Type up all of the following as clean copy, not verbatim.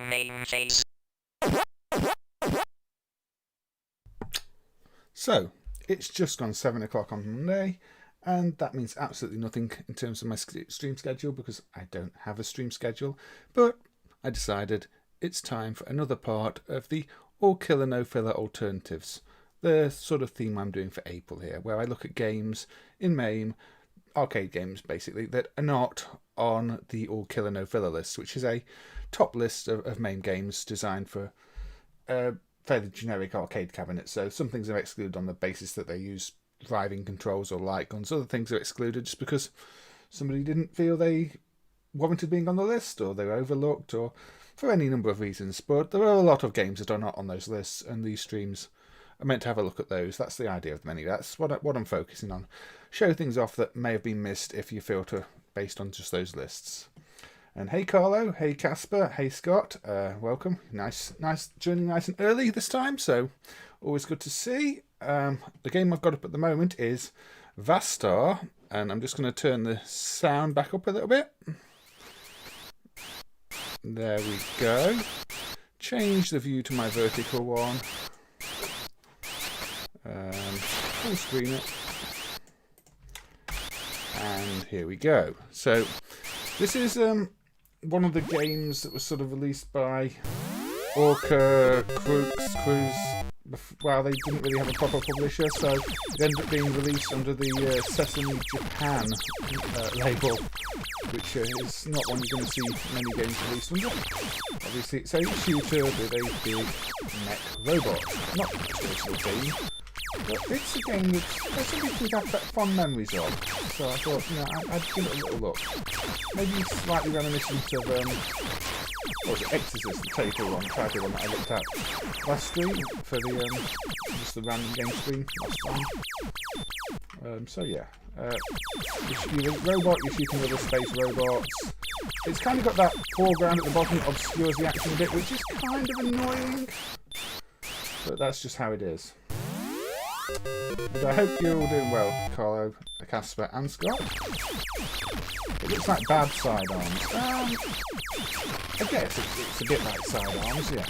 MAME Games. So, it's just gone 7 o'clock on Monday, and that means absolutely nothing in terms of my stream schedule because I don't have a stream schedule, but I decided it's time for another part of the all killer no filler alternatives, the sort of theme I'm doing for April here, where I look at games in MAME, arcade games basically, that are not on the all killer no filler list, which is a top list of MAME games designed for fairly generic arcade cabinets. So some things are excluded on the basis that they use driving controls or light guns. Other things are excluded just because somebody didn't feel they warranted being on the list, or they were overlooked, or for any number of reasons. But there are a lot of games that are not on those lists, and these streams are meant to have a look at those. That's the idea of them anyway. That's what I'm focusing on. Show things off that may have been missed if you filter based on just those lists. And hey Carlo, hey Casper, hey Scott, welcome. Nice joining nice and early this time, so always good to see. The game I've got up at the moment is Vastar, and I'm just going to turn the sound back up a little bit. There we go. Change the view to my vertical one. Full screen it. And here we go. So this is one of the games that was sort of released by Orca Cruise. Well, they didn't really have a proper publisher, so it ended up being released under the Sesame Japan label, which is not one you're going to see many games released under. Obviously, it's a shooter with a big mech robot. Not a traditional theme, but it's a game that some people have fond memories of. So I thought, I'd give it a little look. Maybe slightly reminiscent of or was it Exorcist, the Taito one, Taito one that I looked at last stream for the just the random game stream last time. So yeah, you're a robot, you're shooting other space robots. It's kind of got that foreground at the bottom that obscures the action a bit, which is kind of annoying. But that's just how it is. And I hope you're all doing well, Carlo, Casper and Scott. It looks like bad sidearms. I guess it's a bit like sidearms, yeah.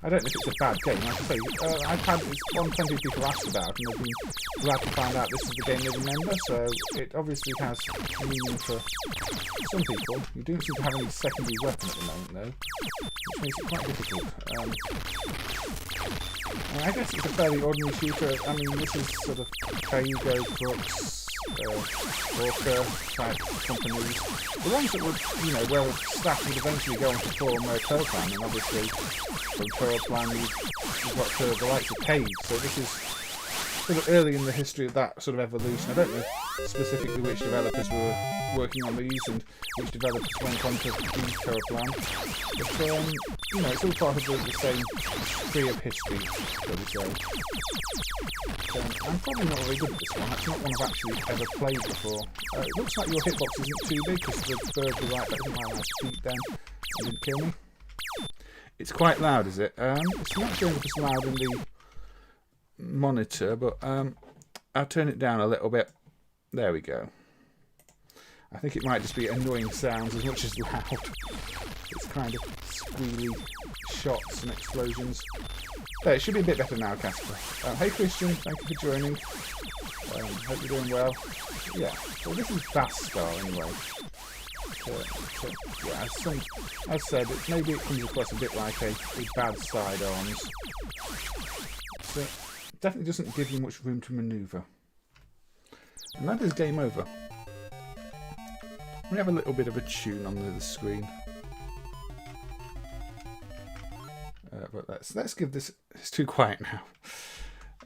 I don't know if it's a bad game. Like I say, I've had this one plenty of people asked about, and they've been glad to find out this is the game they remember, so it obviously has meaning for some people. You don't seem to have any secondary weapon at the moment, though, which makes it quite difficult. I guess it's a fairly ordinary shooter. I mean, this is sort of Taito, Crux, Orca type companies. The ones that would, you know, where staff would eventually go on to form Toaplan, and obviously from Toaplan you've got the likes of Cage, so this is sort of early in the history of that sort of evolution. I don't know specifically which developers were working on these and which developers went on to do Toaplan, but you know, it's all part of the same tree of history, shall we say. I'm probably not very good at this one. That's not one I've actually ever played before. It looks like your hitbox isn't too big because the bird was right back in my last feet then and didn't kill me. It's quite loud, is it? It's not showing up as loud in the monitor, but I'll turn it down a little bit. There we go. I think it might just be annoying sounds as much as loud. It's kind of squealy shots and explosions. There, it should be a bit better now, Casper. Hey Christian, thank you for joining. Hope you're doing well. Yeah, well this is Vastar anyway. So, yeah, as said, maybe it comes across a bit like a bad sidearms. So, it definitely doesn't give you much room to manoeuvre. And that is game over. We have a little bit of a tune on the screen. But let's give this... It's too quiet now.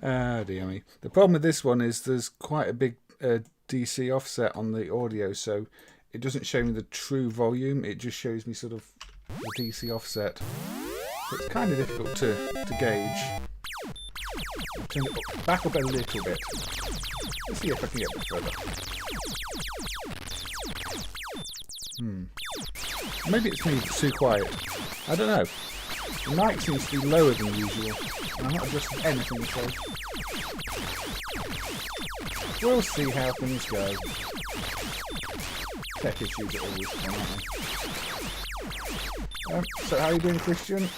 Ah, dear me. The problem with this one is there's quite a big DC offset on the audio, so it doesn't show me the true volume. It just shows me sort of the DC offset. So it's kind of difficult to gauge. I'll turn it back up a little bit. Let's see if I can get a bit further. Maybe it's me that's too quiet. I don't know. The mic seems to be lower than usual, and I'm not adjusting anything, so we'll see how things go. Tech issues are always fun, aren't they? So how are you doing, Christian?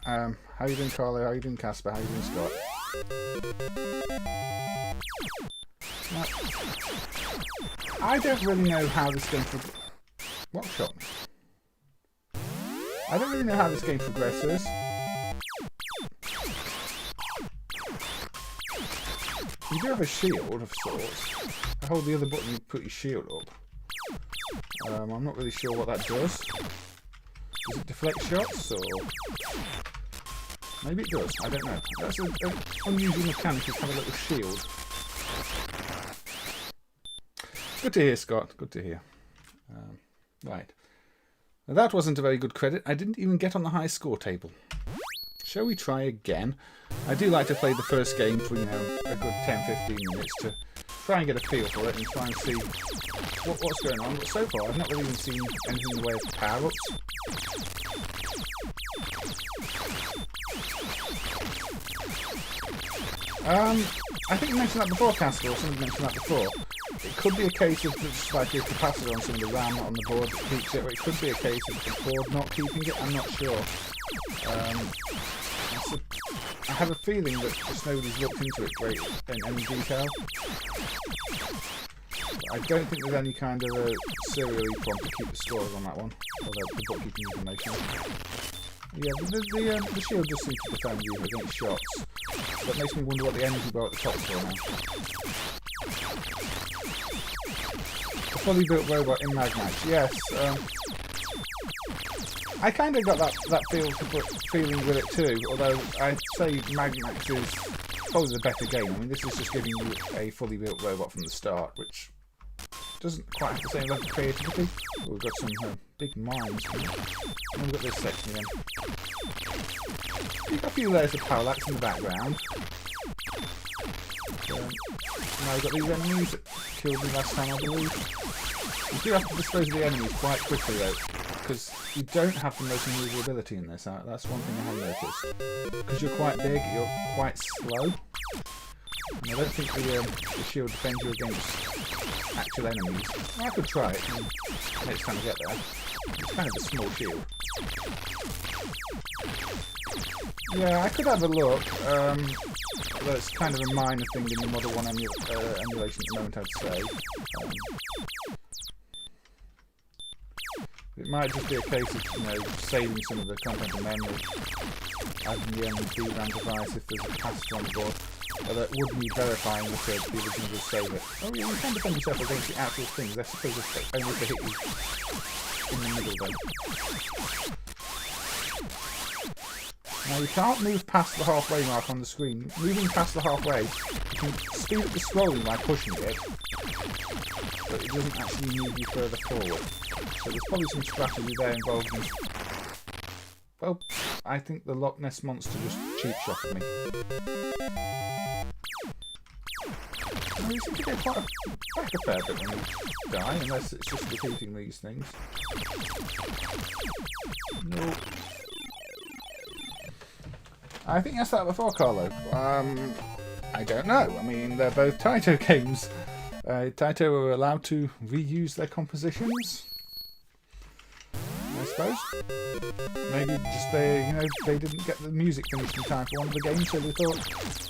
How are you doing, Carlo? How are you doing, Casper? How are you doing, Scott? Now, I don't really know how this game What shot me? I don't really know how this game progresses. You do have a shield of sorts. I hold the other button and put your shield up. I'm not really sure what that does. Does it deflect shots, or maybe it does? I don't know. That's an unusual mechanic to have a little shield. Good to hear, Scott. Good to hear. Right. Now that wasn't a very good credit. I didn't even get on the high score table. Shall we try again? I do like to play the first game for, you know, a good 10-15 minutes to try and get a feel for it and try and see what's going on. But so far, I've not really even seen anything in the way of power-ups. I think you mentioned that before, Castle, or somebody mentioned that before. It could be a case of just like a capacitor on some of the RAM on the board that keeps it, or it could be a case of the board not keeping it. I'm not sure. I have a feeling that just nobody's looked into it great in any detail. But I don't think there's any kind of a serially prompt to keep the scores on that one, or the bookkeeping information. Yeah, the shield just seems to defend you against shots. That makes me wonder what the energy bar at the top is for now. A fully built robot in Magmax, yes. I kind of got that feeling with it too, although I'd say Magmax is probably the better game. I mean, this is just giving you a fully built robot from the start, which doesn't quite have the same level of creativity. Oh, we've got some big mines here. And we've got this section again. You've got a few layers of parallax in the background. Now we've got these enemies that killed me last time, I believe. You do have to dispose of the enemies quite quickly though, because you don't have the most maneuverability in this. That's one thing I have noticed. Because you're quite big, you're quite slow. And I don't think the shield defends you against actual enemies. Well, I could try it next time I get there. It's kind of a small shield. Yeah, I could have a look. Although it's kind of a minor thing in the Model 1 emulation at the moment, I'd say. It might just be a case of, you know, saving some of the content in memory, adding the DRAM device if there's a pass on the board. Although it would need verifying if the original will save it. Oh yeah, you can defend yourself against the actual things. I suppose if only if they hit you in the middle though. Now you can't move past the halfway mark on the screen. Moving past the halfway, you can speed up the scrolling by pushing it, but it doesn't actually move you further forward. So there's probably some strategy there involved in... Well, I think the Loch Ness Monster just cheap shotted me. Well, you seem to get quite a fair bit when you die, unless it's just repeating these things. No. I think I said that before, Carlo. I don't know. I mean, they're both Taito games. Taito are allowed to reuse their compositions, I suppose. Maybe just they didn't get the music finished in time for one of the games, so they thought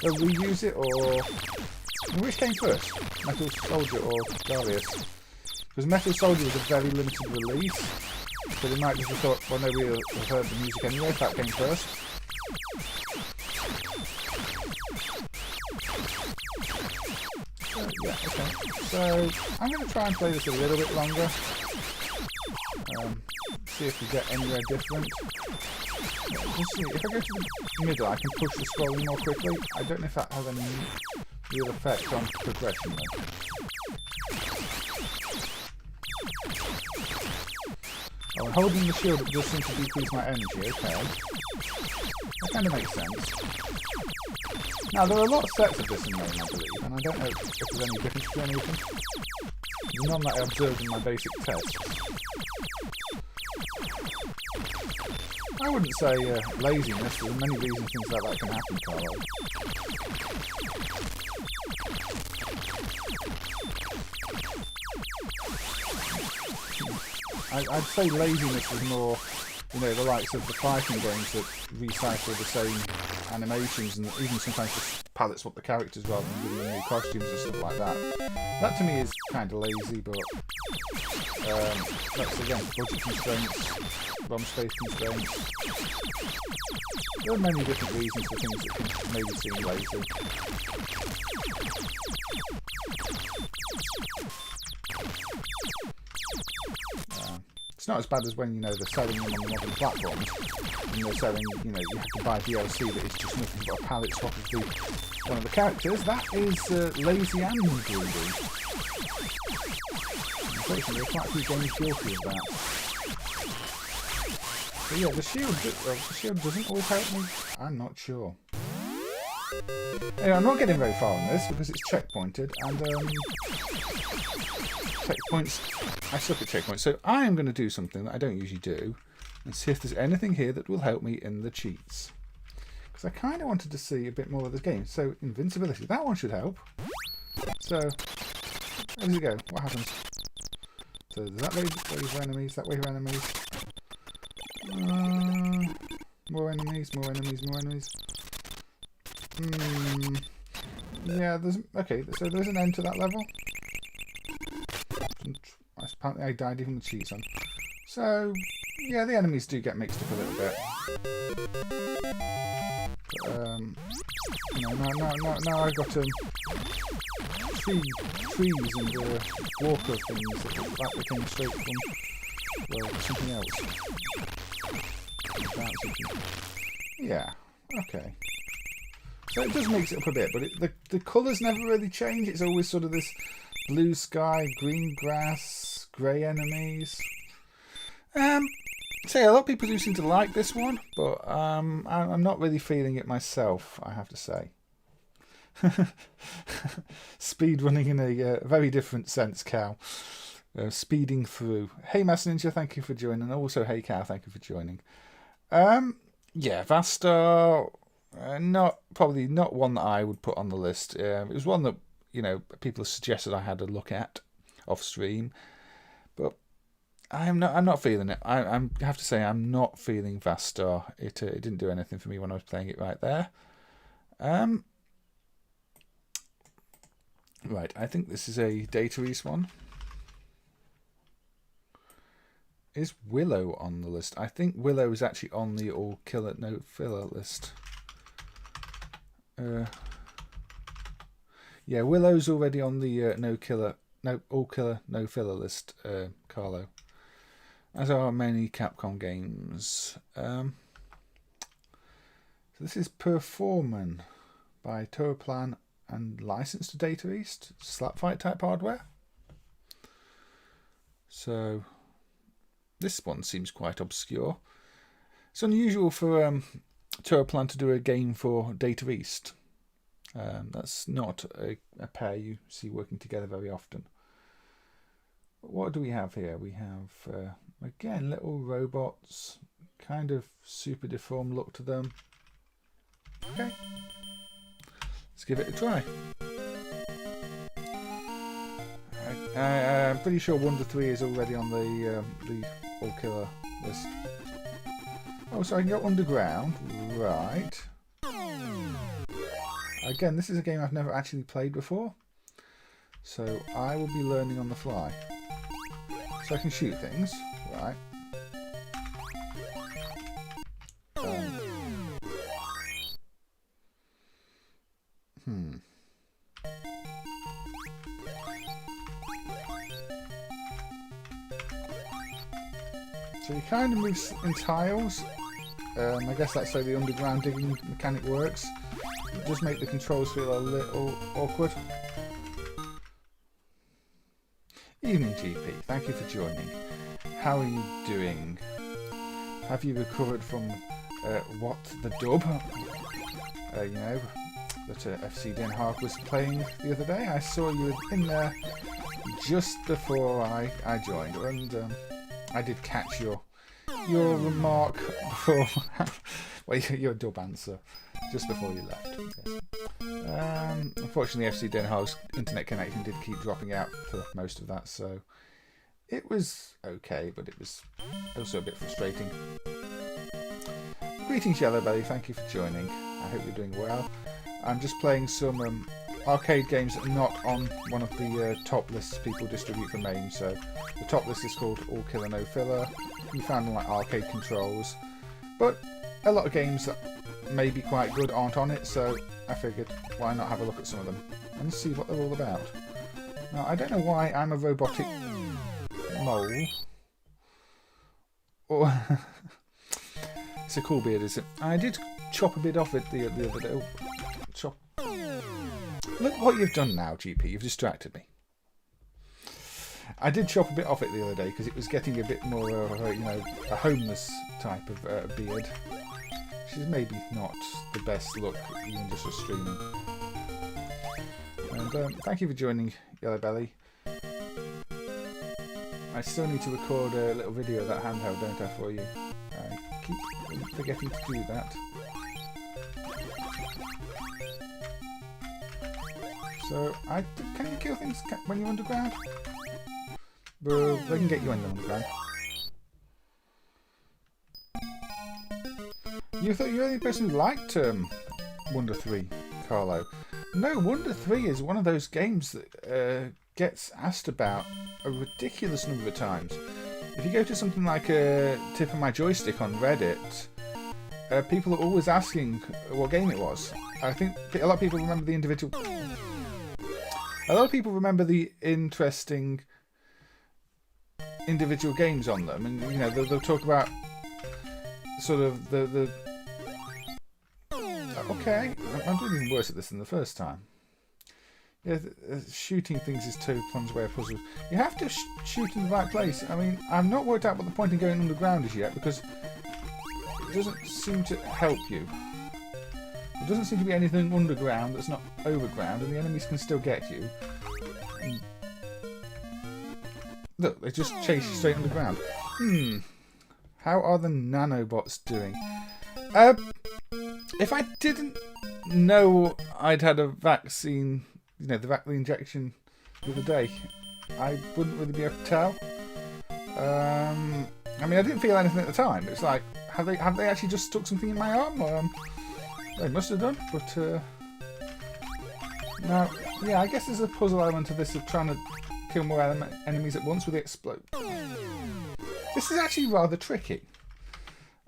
they'll reuse it, or... Which came first? Metal Soldier or Xevious? Because Metal Soldier was a very limited release, so they might just have thought, well, nobody will have heard the music anyway if that came first. Yeah, okay. So, I'm going to try and play this a little bit longer. See if we get anywhere different. Let's see, if I go to the middle, I can push the scrolling more quickly. I don't know if that has any real effect on progression though. Oh, and holding the shield, it does seem to decrease my energy, okay. That kind of makes sense. Now, there are a lot of sets of this in MAME, I believe, and I don't know if there's any difference between anything. There's none that I observed in my basic tests. I wouldn't say laziness, there are many reasons things like that can happen, Carlo. I'd say laziness is more, you know, the likes of the fighting games that recycle the same animations and even sometimes just palette swap the characters rather than giving them new costumes and stuff like that. That to me is kind of lazy, but that's again budget constraints, ROM space constraints. There are many different reasons for things that can maybe seem lazy. It's not as bad as when, you know, they're selling them on the modern platforms and they're selling, you know, you have to buy DLC that is just nothing but a palette swap of one of the characters. That is lazy and greedy. Unfortunately, there are quite a few games guilty of that. But yeah, the shield doesn't always help me. I'm not sure. Anyway, I'm not getting very far on this because it's checkpointed, and checkpoints, I suck at checkpoints, so I am going to do something that I don't usually do and see if there's anything here that will help me in the cheats. Because I kind of wanted to see a bit more of the game. So, invincibility, that one should help. So, where does it go? What happens? So, does that way for enemies, that way for enemies. More enemies, more enemies, more enemies. Yeah, there's... Okay, so there's an end to that level. Apparently I died even with cheats on. So, yeah, the enemies do get mixed up a little bit. But, you know, now I've got trees and walker things that came straight from, well, something else. Yeah, okay. So it does mix it up a bit, but the colours never really change. It's always sort of this blue sky, green grass, grey enemies. So yeah, a lot of people do seem to like this one, but I'm not really feeling it myself, I have to say. Speed running in a very different sense, Cal. Speeding through. Hey Mass Ninja, thank you for joining. And also, hey Cal, thank you for joining. Yeah, Vastar, probably not one that I would put on the list. It was one that, you know, people suggested I had a look at off stream, but I'm not feeling it. I have to say I'm not feeling Vastar. It didn't do anything for me when I was playing it right there. Right, I think this is a Data East one. Is Willow on the list? I think Willow is actually on the All Killer No Filler list. Yeah, Willow's already on the All Killer No Filler list, Carlo. As are many Capcom games. So this is Performan by Toaplan and licensed to Data East. Slapfight type hardware. So this one seems quite obscure. It's unusual for Toaplan to do a game for Data East. That's not a pair you see working together very often. What do we have here? We have, again, little robots. Kind of super deformed look to them. Okay. Let's give it a try. I'm pretty sure Wonder 3 is already on the All Killer list. Oh, so I can go underground. Right. Again, this is a game I've never actually played before, so I will be learning on the fly. So I can shoot things, right? So you kind of move in tiles. I guess that's how the underground digging mechanic works. It does make the controls feel a little awkward. Evening GP, thank you for joining. How are you doing? Have you recovered from what the dub? You know, that FC Den Haag was playing the other day. I saw you in there just before I joined, and I did catch your remark before, well, your dub answer just before you left. Yes. Unfortunately, FC Den Haag's internet connection did keep dropping out for most of that, so it was okay, but it was also a bit frustrating. Greetings, Yellow Belly. Thank you for joining. I hope you're doing well. I'm just playing some arcade games that are not on one of the top lists people distribute for MAME. So the top list is called All Killer No Filler. You found them like arcade controls, but a lot of games that may be quite good aren't on it. So I figured, why not have a look at some of them and see what they're all about. Now I don't know why I'm a robotic mole. Or it's a cool beard, is it? I did chop a bit off it the other day. Oh, chop. Look what you've done now, GP. You've distracted me. I did chop a bit off it the other day because it was getting a bit more, you know, a homeless type of beard, which is maybe not the best look even just for streaming. And thank you for joining, Yellow Belly. I still need to record a little video of that handheld, don't I, for you? I keep forgetting to do that. So, can you kill things when you're underground? Bro, they can get you in the underground. You thought you were the only person who liked Wonder 3, Carlo. No, Wonder 3 is one of those games that gets asked about a ridiculous number of times. If you go to something like Tip of My Joystick on Reddit, people are always asking what game it was. I think a lot of people remember the individual... A lot of people remember the interesting individual games on them, and you know they'll talk about sort of the. Okay, I'm doing even worse at this than the first time. Yeah, shooting things is Toaplan's way of puzzles. You have to shoot in the right place. I mean, I've not worked out what the point in going underground is yet, because it doesn't seem to help you. There doesn't seem to be anything underground that's not overground, and the enemies can still get you. And look, they just chase you straight underground. How are the nanobots doing? If I didn't know I'd had a vaccine, you know, the vaccine injection the other day, I wouldn't really be able to tell. I mean, I didn't feel anything at the time. It's like, have they actually just stuck something in my arm? They must have done, but no. Yeah, I guess there's a puzzle element to this of trying to kill more enemies at once with the explode. This is actually rather tricky.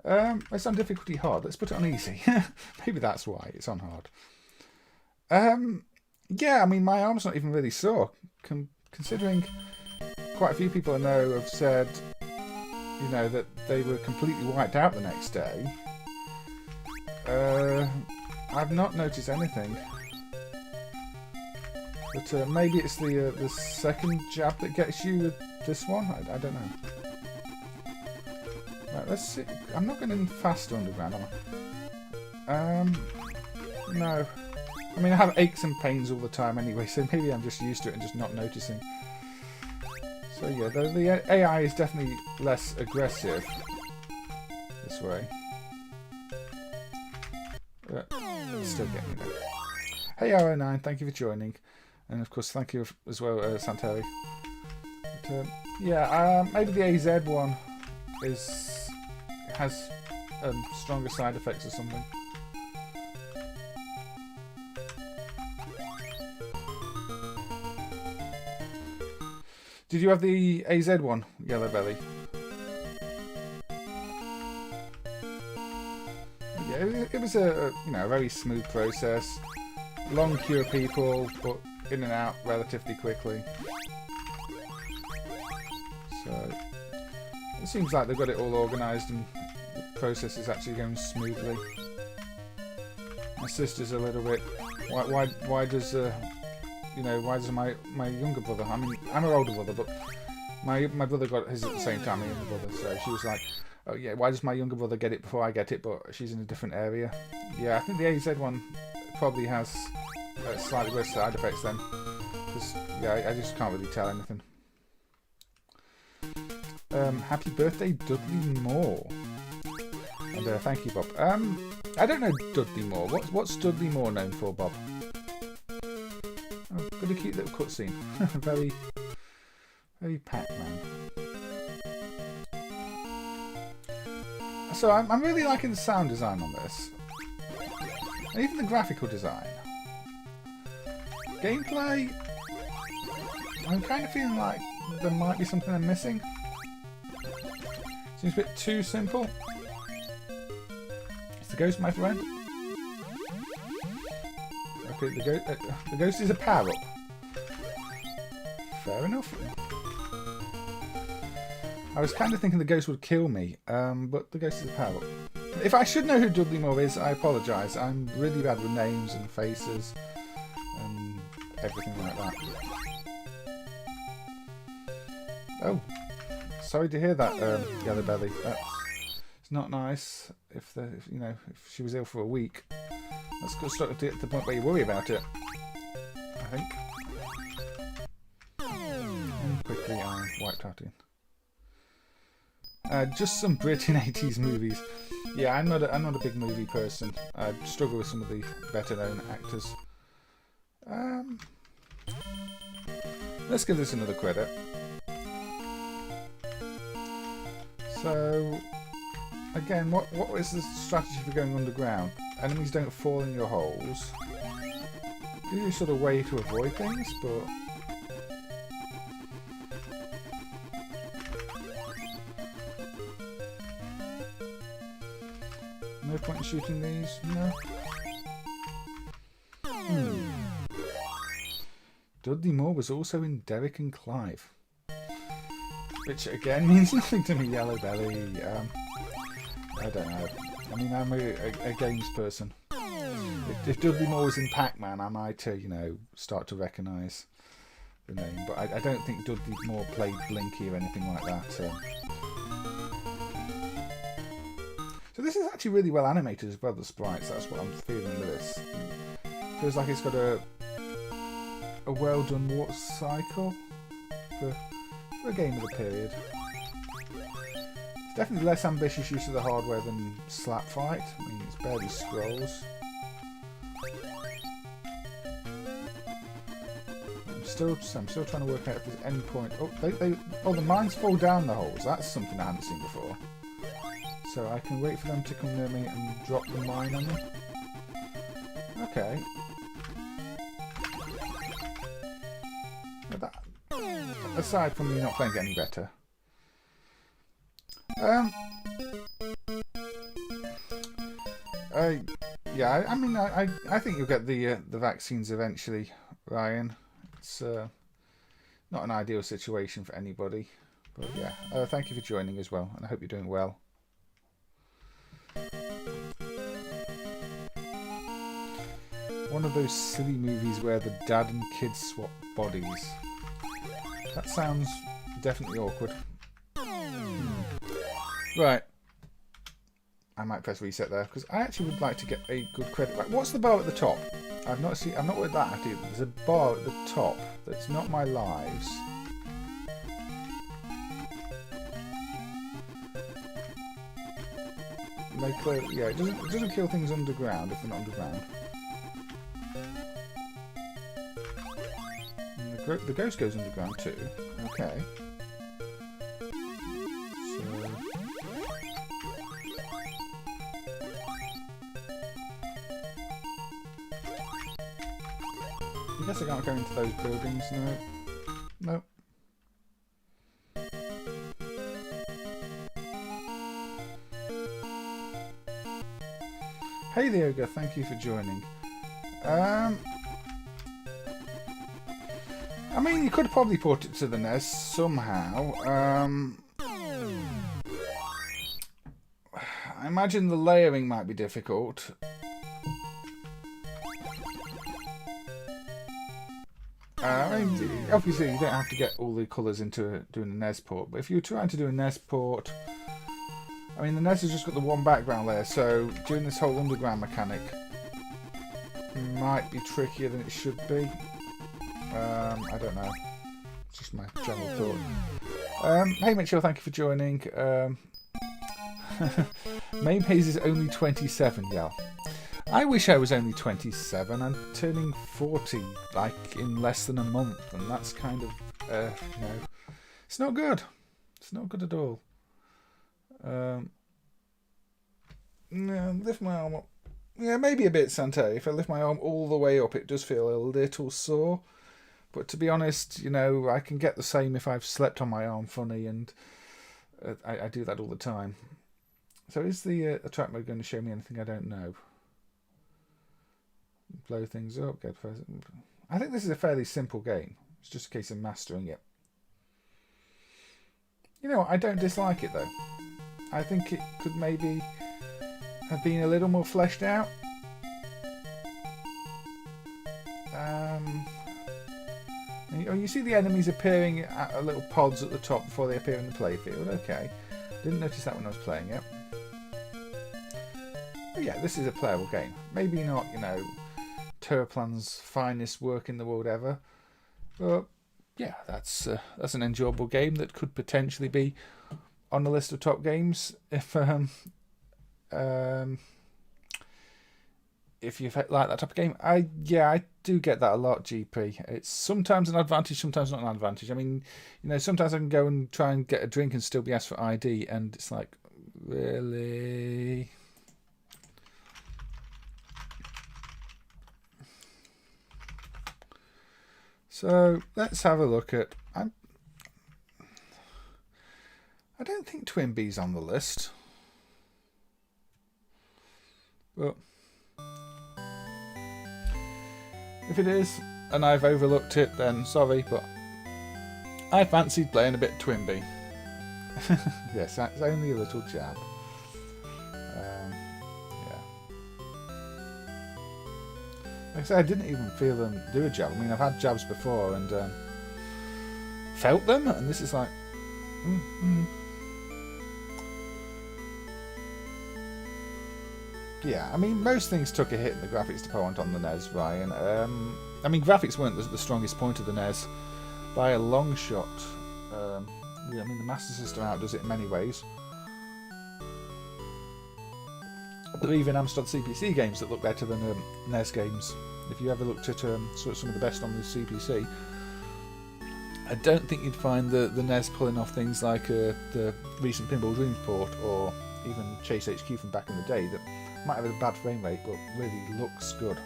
It's on difficulty hard. Let's put it on easy. Maybe that's why it's on hard. Yeah, I mean, my arm's not even really sore. Considering quite a few people I know have said, you know, that they were completely wiped out the next day. I've not noticed anything. But maybe it's the second jab that gets you with this one. I don't know. Right, let's see. I'm not going any faster underground, am I? No. I mean, I have aches and pains all the time anyway, so maybe I'm just used to it and just not noticing. So yeah, the AI is definitely less aggressive this way. But still getting me there. Hey R09, thank you for joining. And of course, thank you as well, Santeri. But, yeah, maybe the AZ one has stronger side effects or something. Did you have the AZ one, Yellow Belly? Yeah, it was a very smooth process. Long queue of people, but in and out relatively quickly. So it seems like they've got it all organised and the process is actually going smoothly. My sister's a little bit. Why does why does my younger brother? I mean, I'm her older brother, but my brother got his at the same time. My younger brother, so she was like, "Oh yeah, why does my younger brother get it before I get it?" But she's in a different area. Yeah, I think the AZ one probably has slightly worse side effects then, because yeah, I just can't really tell anything. Happy birthday, Dudley Moore, and thank you, Bob. I don't know Dudley Moore. What's Dudley Moore known for, Bob? Oh, got a cute little cutscene. very Pac-Man. So I'm really liking the sound design on this, and even the graphical design. Gameplay, I'm kind of feeling like there might be something I'm missing. Seems a bit too simple. Is the ghost my friend? Okay, the ghost is a power-up. Fair enough. I was kind of thinking the ghost would kill me, but the ghost is a power-up. If I should know who Dudley Moore is, I apologise. I'm really bad with names and faces and everything like that. Oh, sorry to hear that, Yellow Belly. It's not nice. If she was ill for a week, that's good. Start to get to the point where you worry about it, I think. And quickly, I wiped out in. Just some Britain 80s movies. Yeah, I'm not a big movie person. I struggle with some of the better known actors. Let's give this another credit. So, again, what is the strategy for going underground? Enemies don't fall in your holes. Gives you a sort of way to avoid things, but no point in shooting these, no. Dudley Moore was also in Derek and Clive, which again means nothing to me, Yellow Belly. I don't know. I mean, I'm a games person. If Dudley Moore was in Pac-Man, I might, you know, start to recognise the name. But I don't think Dudley Moore played Blinky or anything like that. So this is actually really well animated as well, the sprites. That's what I'm feeling with this. Feels like it's got a well done water cycle for a game of the period. It's definitely less ambitious use of the hardware than Slap Fight. I mean, it's barely scrolls. I'm still trying to work out if there's any point. Oh, the mines fall down the holes. That's something I haven't seen before. So I can wait for them to come near me and drop the mine on me. Okay. But that, aside from me not playing it any better. Yeah, I mean, I think you'll get the vaccines eventually, Ryan. It's not an ideal situation for anybody, but yeah. Thank you for joining as well, and I hope you're doing well. One of those silly movies where the dad and kids swap bodies. That sounds definitely awkward. Right. I might press reset there because I actually would like to get a good credit. Right, what's the bar at the top? I'm not with that either. There's a bar at the top that's not my lives. Yeah, it doesn't kill things underground if they're not underground. And the ghost goes underground too. Okay. I guess I can't go into those buildings, no. Nope. Hey the Ogre, thank you for joining. I mean, you could probably port it to the NES somehow. I imagine the layering might be difficult. I mean, obviously you don't have to get all the colours into doing a NES port, but if you're trying to do a NES port, I mean the NES has just got the one background layer, so doing this whole underground mechanic might be trickier than it should be. I don't know. It's just my general thought. Hey Mitchell, thank you for joining. MAME Games is only 27, yeah. I wish I was only 27. I'm turning 40 like in less than a month, and that's kind of, you know, it's not good. It's not good at all. Yeah, lift my arm up. Yeah, maybe a bit, Sante. If I lift my arm all the way up, it does feel a little sore. But to be honest, you know, I can get the same if I've slept on my arm funny, and I do that all the time. So is the track mode going to show me anything I don't know? Blow things up, get first. I think this is a fairly simple game. It's just a case of mastering it. You know what? I don't dislike it though. I think it could maybe have been a little more fleshed out. You see the enemies appearing at little pods at the top before they appear in the playfield. Okay, didn't notice that when I was playing it. But yeah, this is a playable game. Maybe not, you know, Toaplan's finest work in the world ever, but yeah, that's an enjoyable game that could potentially be on the list of top games if you've like that type of game. I do get that a lot, GP. It's sometimes an advantage, sometimes not an advantage. I mean, you know, sometimes I can go and try and get a drink and still be asked for ID, and it's like, really? So let's have a look at. I don't think TwinBee's on the list, but if it is and I've overlooked it, then sorry, but I fancied playing a bit of TwinBee. Yes, that's only a little jab. Yeah. Like I said, I didn't even feel them do a jab. I mean, I've had jabs before and felt them, and this is like... Yeah, I mean, most things took a hit in the graphics department on the NES, Ryan. I mean, graphics weren't the strongest point of the NES by a long shot. Yeah, I mean, the Master System outdoes it in many ways. There are even Amstrad CPC games that look better than NES games. If you ever looked at some of the best on the CPC, I don't think you'd find the NES pulling off things like the recent Pinball Dreams port or even Chase HQ from back in the day that might have a bad frame rate but really looks good.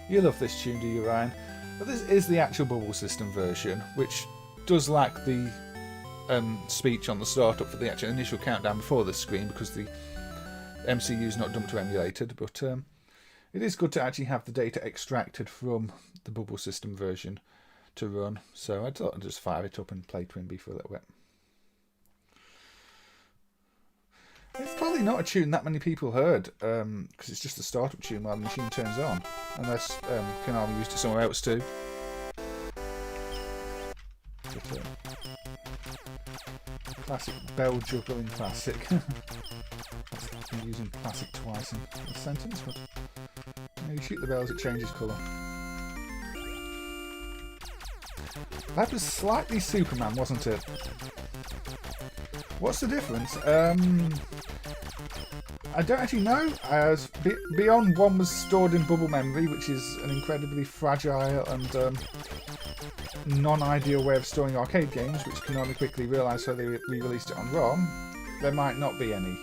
You love this tune, do you, Ryan? But this is the actual Bubble System version, which does lack the speech on the startup for the actual initial countdown before the screen because the MCU is not dumped or emulated, but it is good to actually have the data extracted from the Bubble System version to run. So I thought I'd just fire it up and play TwinBee for a little bit. It's probably not a tune that many people heard, because it's just a startup tune while the machine turns on, unless Konami used it somewhere else too. But, classic bell juggling classic. I'm using classic twice in a sentence, but you shoot the bells, it changes colour. That was slightly Superman, wasn't it? What's the difference? I don't actually know. Beyond one was stored in bubble memory, which is an incredibly fragile and non-ideal way of storing arcade games, which Konami quickly realised, so they re-released it on ROM. There might not be any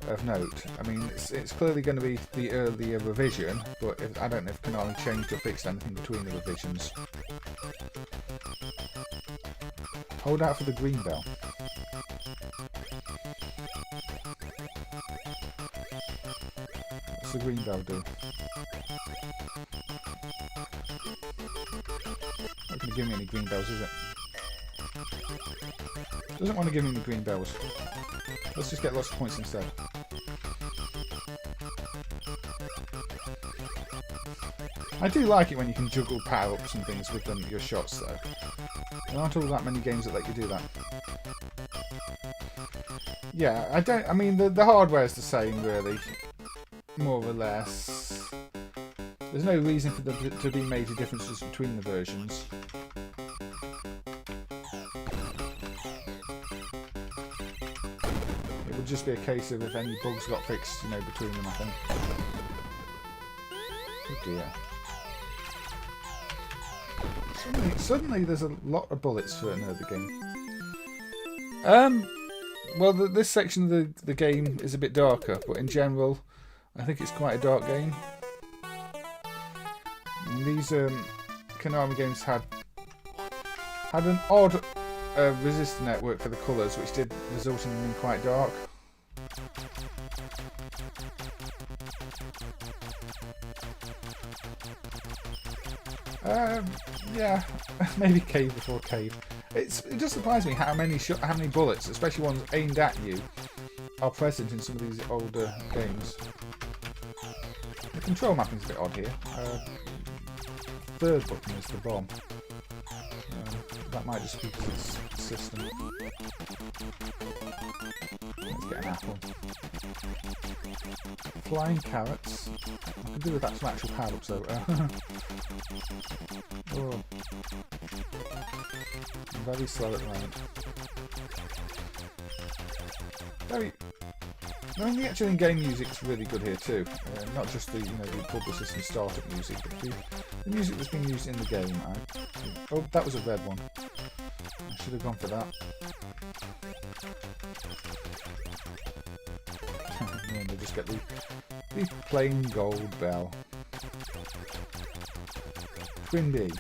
of note. I mean, it's clearly going to be the earlier revision, but I don't know if Konami changed or fixed anything between the revisions. Hold out for the green bell. What's the green bell do? Not going to give me any green bells, is it? Doesn't want to give me any green bells. Let's just get lots of points instead. I do like it when you can juggle power-ups and things with your shots, though. There aren't all that many games that let you do that. Yeah, I mean, the hardware's the same, really. More or less. There's no reason for there to be major differences between the versions. It would just be a case of if any bugs got fixed, between them, I think. Oh dear. Suddenly there's a lot of bullets for another game. Well, this section of the game is a bit darker, but in general, I think it's quite a dark game. And these Konami games had an odd resistor network for the colours, which did result in them being quite dark. Yeah, maybe cave before cave. It just surprised me how many bullets, especially ones aimed at you, are present in some of these older games. The control mapping's a bit odd here. Third button is the bomb. That might just be because it's system. Let's get an apple. Flying carrots. I can do with that some actual power-ups though. Oh. I'm very slow at the moment. I mean, the actual in-game music's really good here too. Not just the the Bubble System startup music, but the music that's being used in the game. Oh, that was a red one. I should have gone for that. And they just get the plain gold bell. TwinBee.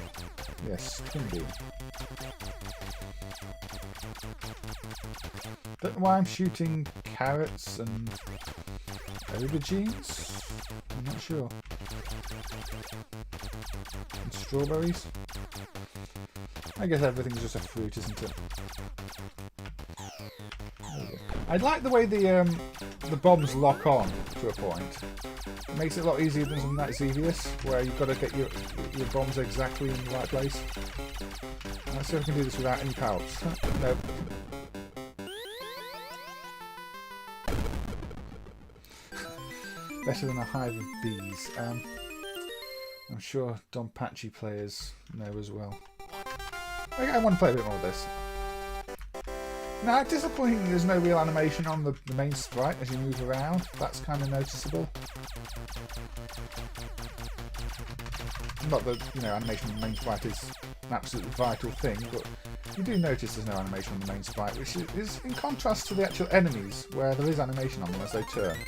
Yes, TwinBee. Don't know why I'm shooting carrots and aubergines. I'm not sure. And strawberries. I guess everything's just a fruit, isn't it? I like the way the bombs lock on to a point. It makes it a lot easier than something like Xevious, where you've got to get your bombs exactly in the right place. Let's see if I can do this without any pouch. No. Better than a hive of bees. I'm sure Donpachi players know as well. I want to play a bit more of this. Now, it's disappointing there's no real animation on the main sprite as you move around. That's kind of noticeable. Not that, you know, animation on the main sprite is an absolutely vital thing, but you do notice there's no animation on the main sprite, which is in contrast to the actual enemies, where there is animation on them as they turn.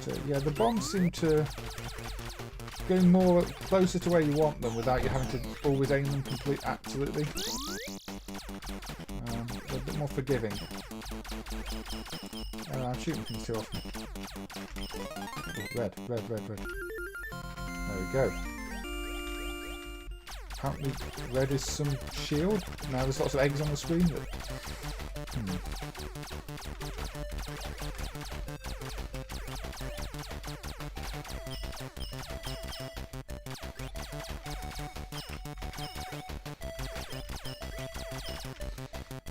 But, yeah, the bombs seem to go more closer to where you want them without you having to always aim them absolutely. They're a bit more forgiving. I'm shooting things too often. Red. There we go. Apparently red is some shield. Now there's lots of eggs on the screen. But,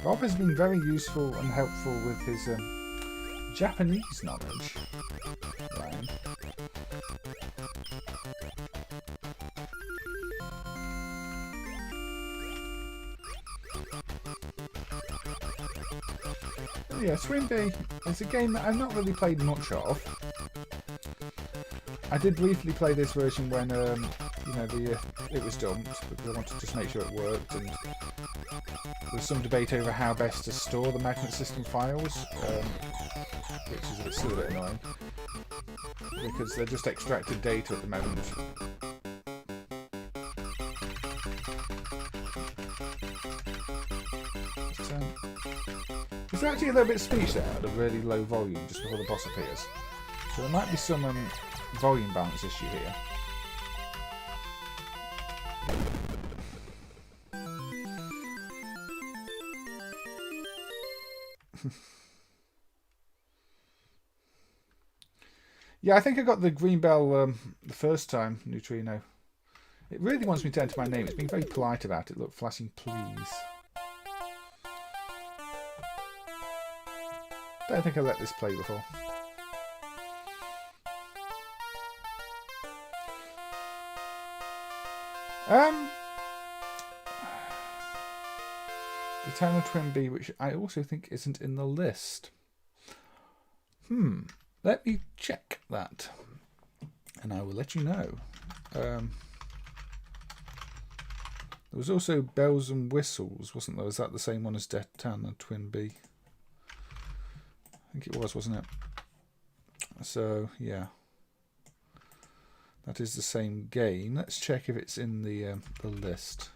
Bob has been very useful and helpful with his Japanese knowledge. Ryan. Yeah, TwinBee is a game that I've not really played much of. I did briefly play this version when you know, it was dumped, because I wanted to just make sure it worked, and there was some debate over how best to store the magnet system files, which is still a bit annoying, because they're just extracted data at the moment. There's actually a little bit of speech there at a really low volume just before the boss appears, so there might be some volume balance issue here. Yeah, I think I got the green bell the first time, Neutrino. It really wants me to enter my name. It's being very polite about it. Look, flashing please. Don't think I let this play before. The town of TwinBee, which I also think isn't in the list. Let me check that, and I will let you know. There was also Bells and Whistles, wasn't there? Was that the same one as Death Town and TwinBee? I think it was, wasn't it? So, yeah. That is the same game. Let's check if it's in the list.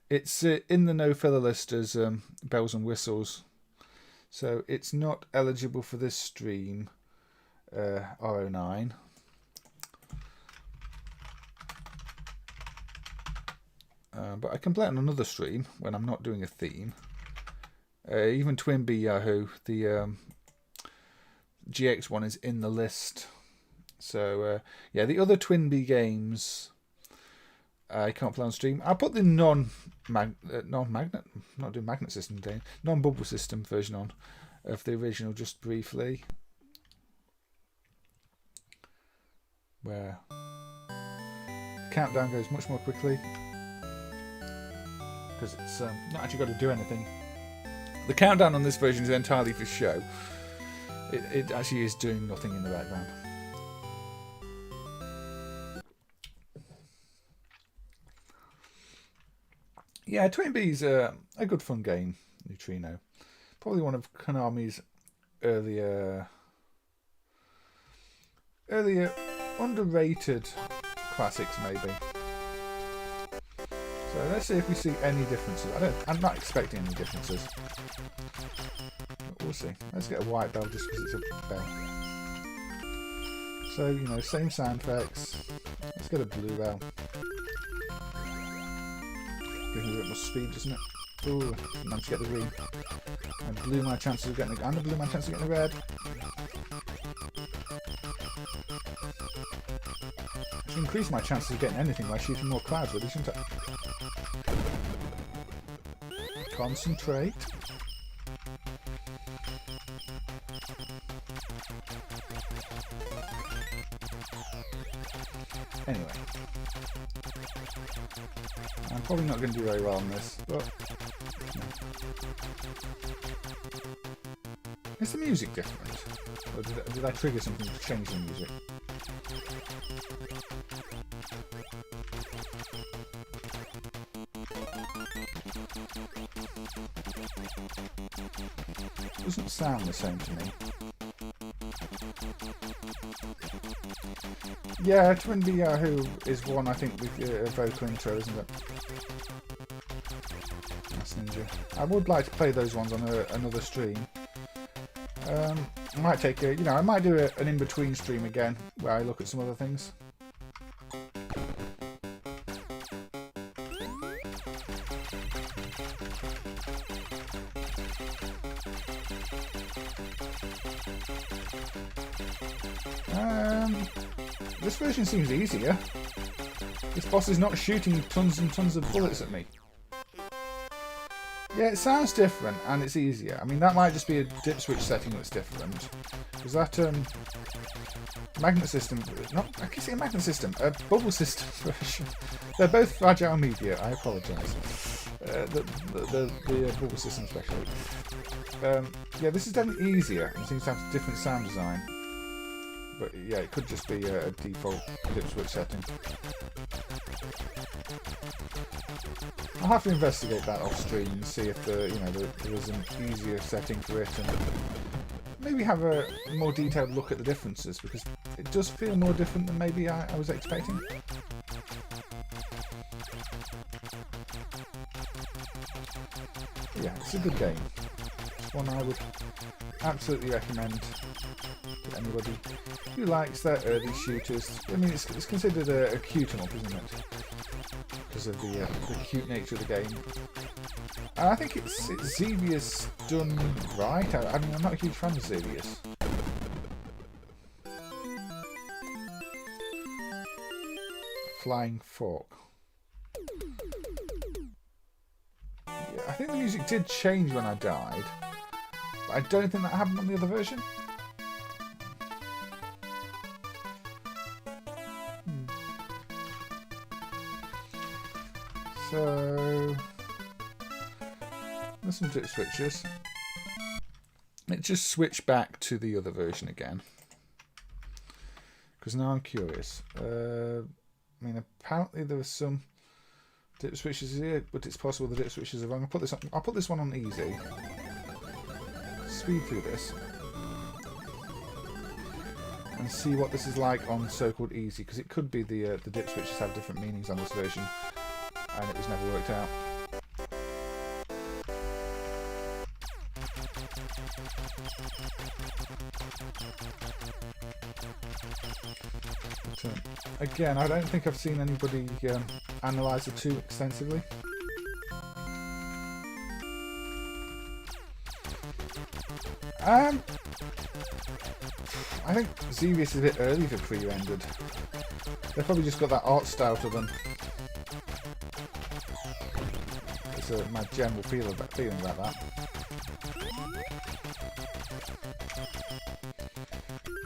It's in the no filler list as Bells and Whistles. So it's not eligible for this stream, R09. But I can play it on another stream when I'm not doing a theme. Even TwinBee Yahoo, the GX one is in the list. So yeah, the other TwinBee games I can't play on stream. I'll put the non-magnet, not doing magnet system game, non-bubble system version on of the original just briefly, where the countdown goes much more quickly because it's not actually got to do anything. The countdown on this version is entirely for show. It actually is doing nothing in the background. Yeah, TwinBee's a good fun game, Neutrino. Probably one of Konami's earlier underrated classics, maybe. So let's see if we see any differences. I'm not expecting any differences. But we'll see. Let's get a white bell just because it's a bell. So, you know, same sound effects. Let's get a blue bell. Gives me a bit more speed, doesn't it? Ooh, managed to get the green. I blew my chances of getting the... And I blew my chances of getting the red. I should increase my chances of getting anything by shooting more clouds, really, shouldn't I? Concentrate. Anyway. I'm probably not going to do very well on this, but... No. Is the music different? Or did I trigger something to change the music? It doesn't sound the same to me. Yeah, TwinBee who is one I think with a vocal intro, isn't it? That's Ninja. I would like to play those ones on another stream. I might take a, I might do an in-between stream again where I look at some other things. This version seems easier. This boss is not shooting tons and tons of bullets at me. Yeah, it sounds different and it's easier. I mean, that might just be a dip switch setting that's different. Because that magnet system, I can say a magnet system, a bubble system version. They're both fragile media. I apologise. The bubble system especially. Yeah, this is definitely easier and seems to have a different sound design. But yeah, it could just be a default dip switch setting. I'll have to investigate that off stream and see if there is an easier setting for it, and maybe have a more detailed look at the differences, because it does feel more different than maybe I was expecting. Yeah, it's a good game. It's one I would absolutely recommend to anybody who likes their early shooters. I mean, it's considered a cute enough, isn't it? Because of the cute nature of the game. And I think it's Xevious done right. I mean, I'm not a huge fan of Xevious. Flying Fork. Yeah, I think the music did change when I died. But I don't think that happened on the other version. So, there's some dip switches. It just switched back to the other version again. Because now I'm curious. I mean, apparently there was some dip switches here, but it's possible the dip switches are wrong. I'll put this one on easy. Speed through this. And see what this is like on so-called easy, because it could be the dip switches have different meanings on this version. And it was never worked out. But, again, I don't think I've seen anybody analyse the two extensively. I think Xevious is a bit early for pre-rendered. They've probably just got that art style to them. My general feeling about that.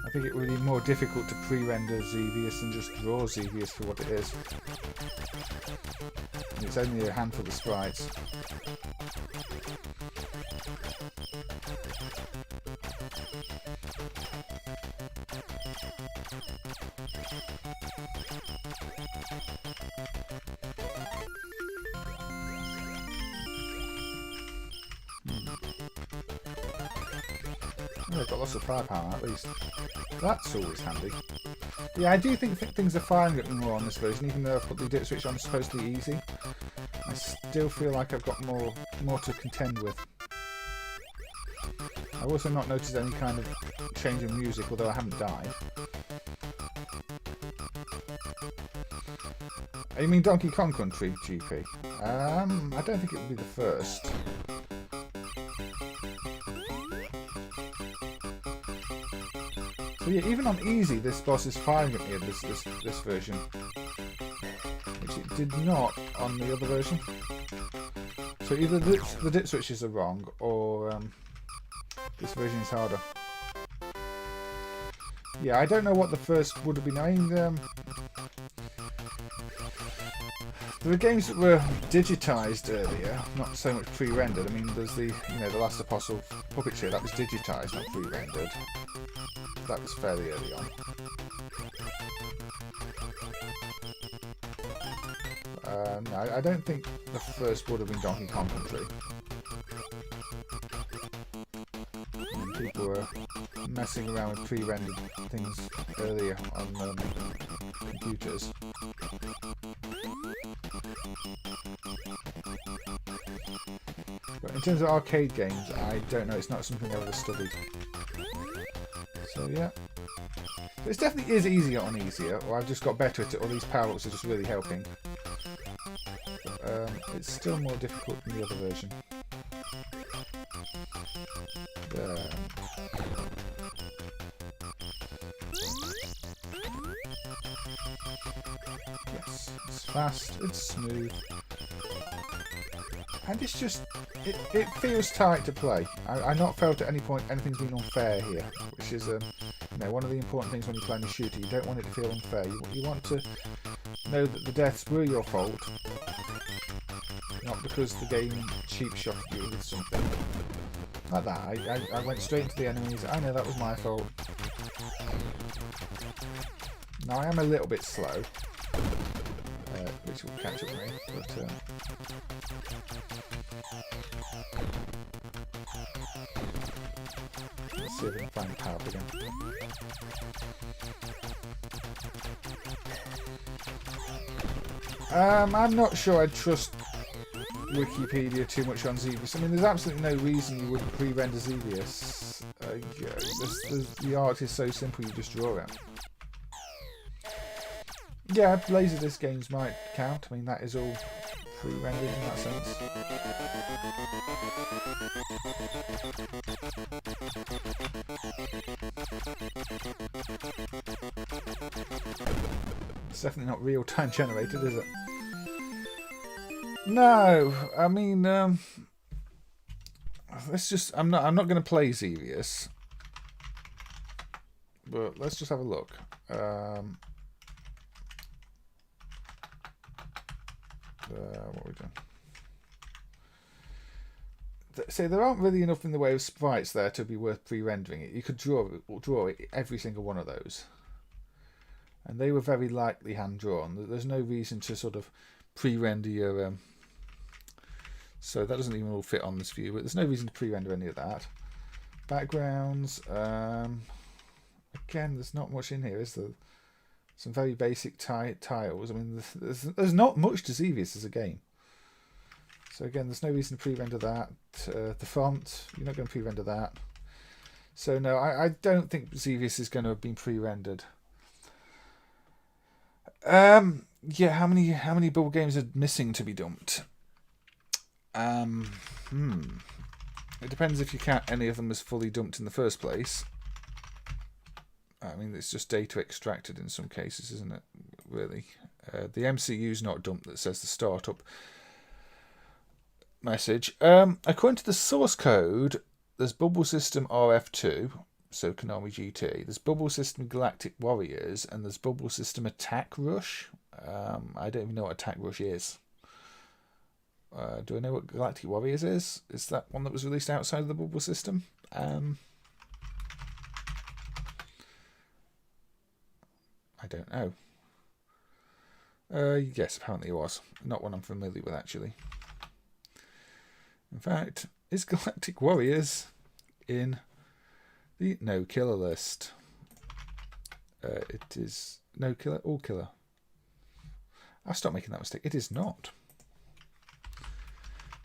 I think it would be more difficult to pre-render Xevious than just draw Xevious for what it is. And it's only a handful of sprites. Oh, they've got lots of firepower at least. That's always handy. Yeah, I do think things are firing at me more on this version, even though I've put the dip switch on supposedly easy. I still feel like I've got more to contend with. I've also not noticed any kind of change in music, although I haven't died. You mean Donkey Kong Country GP? I don't think it would be the first. So yeah, even on easy, this boss is firing at me at this version, which it did not on the other version. So either the dip switches are wrong, or this version is harder. Yeah, I don't know what the first would have been. I mean, there were games that were digitized earlier, not so much pre-rendered. I mean, there's the the Last Apostle Puppet Show, that was digitized, not pre-rendered. That was fairly early on. No, I don't think the first would have been Donkey Kong Country. People were messing around with pre-rendered things earlier on computers. But in terms of arcade games, I don't know. It's not something I've ever studied. So yeah, but it definitely is easier on easier, or I've just got better at it, or these power-ups are just really helping. But, it's still more difficult than the other version. Yes, it's fast, it's smooth, and it's just, it feels tight to play. I've not felt at any point anything's been unfair here, which is one of the important things when you're playing a shooter. You don't want it to feel unfair. You want to know that the deaths were your fault, not because the game cheap shot you with something. Like that, I went straight into the enemies. I know that was my fault. Now I am a little bit slow, which will catch up with me, but let's see if I can find the power up again. I'm not sure I'd trust Wikipedia too much on Xevious. I mean, there's absolutely no reason you wouldn't pre-render Xevious. The art is so simple, you just draw it. Yeah, Laserdisc games might count. I mean, that is all pre-rendered in that sense. It's definitely not real-time generated, is it? No, I mean, let's just. I'm not going to play Xevious, but let's just have a look. What are we doing? So there aren't really enough in the way of sprites there to be worth pre-rendering it. You could draw every single one of those, and they were very lightly hand drawn. There's no reason to sort of pre-render your. So that doesn't even all fit on this view, but there's no reason to pre-render any of that. Backgrounds. Again, there's not much in here, is there? Some very basic tiles. I mean, there's not much to Xevious as a game. So again, there's no reason to pre-render that. The font, you're not going to pre-render that. So no, I don't think Xevious is going to have been pre-rendered. Yeah, how many bubble games are missing to be dumped? It depends if you count any of them as fully dumped in the first place. I mean, it's just data extracted in some cases, isn't it? Really, the MCU's not dumped. That says the startup message. According to the source code, there's Bubble System RF2, so Konami GT. There's Bubble System Galactic Warriors, and there's Bubble System Attack Rush. I don't even know what Attack Rush is. Do I know what Galactic Warriors is? Is that one that was released outside of the Bubble System? I don't know. Yes, apparently it was. Not one I'm familiar with, actually. In fact, is Galactic Warriors in The no killer list. It is no killer, all killer. I'll stop making that mistake. It is not.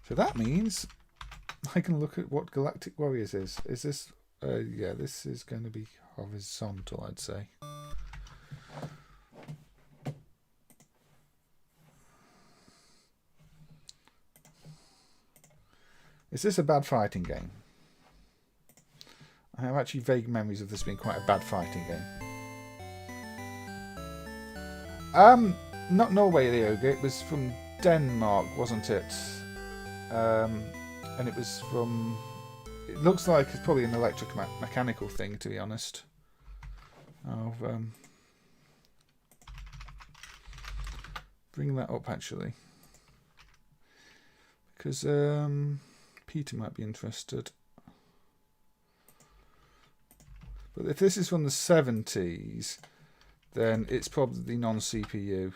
So that means I can look at what Galactic Warriors is. Is this? Yeah, this is going to be horizontal, I'd say. Is this a bad fighting game? I have actually vague memories of this being quite a bad fighting game. Not Norway the Ogre, it was from Denmark, wasn't it? And it was from... It looks like it's probably an electric-mechanical thing, to be honest. I'll bring that up, actually. Because Peter might be interested. But if this is from the 70s, then it's probably non-CPU.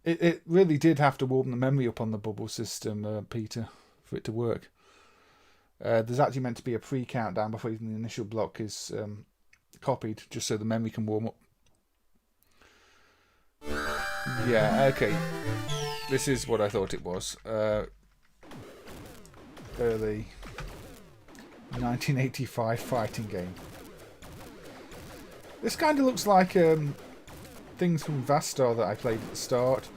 It really did have to warm the memory up on the bubble system, Peter, for it to work. There's actually meant to be a pre-countdown before even the initial block is copied, just so the memory can warm up. Yeah, okay. This is what I thought it was. Early 1985 fighting game. This kind of looks like things from Vastar that I played at the start,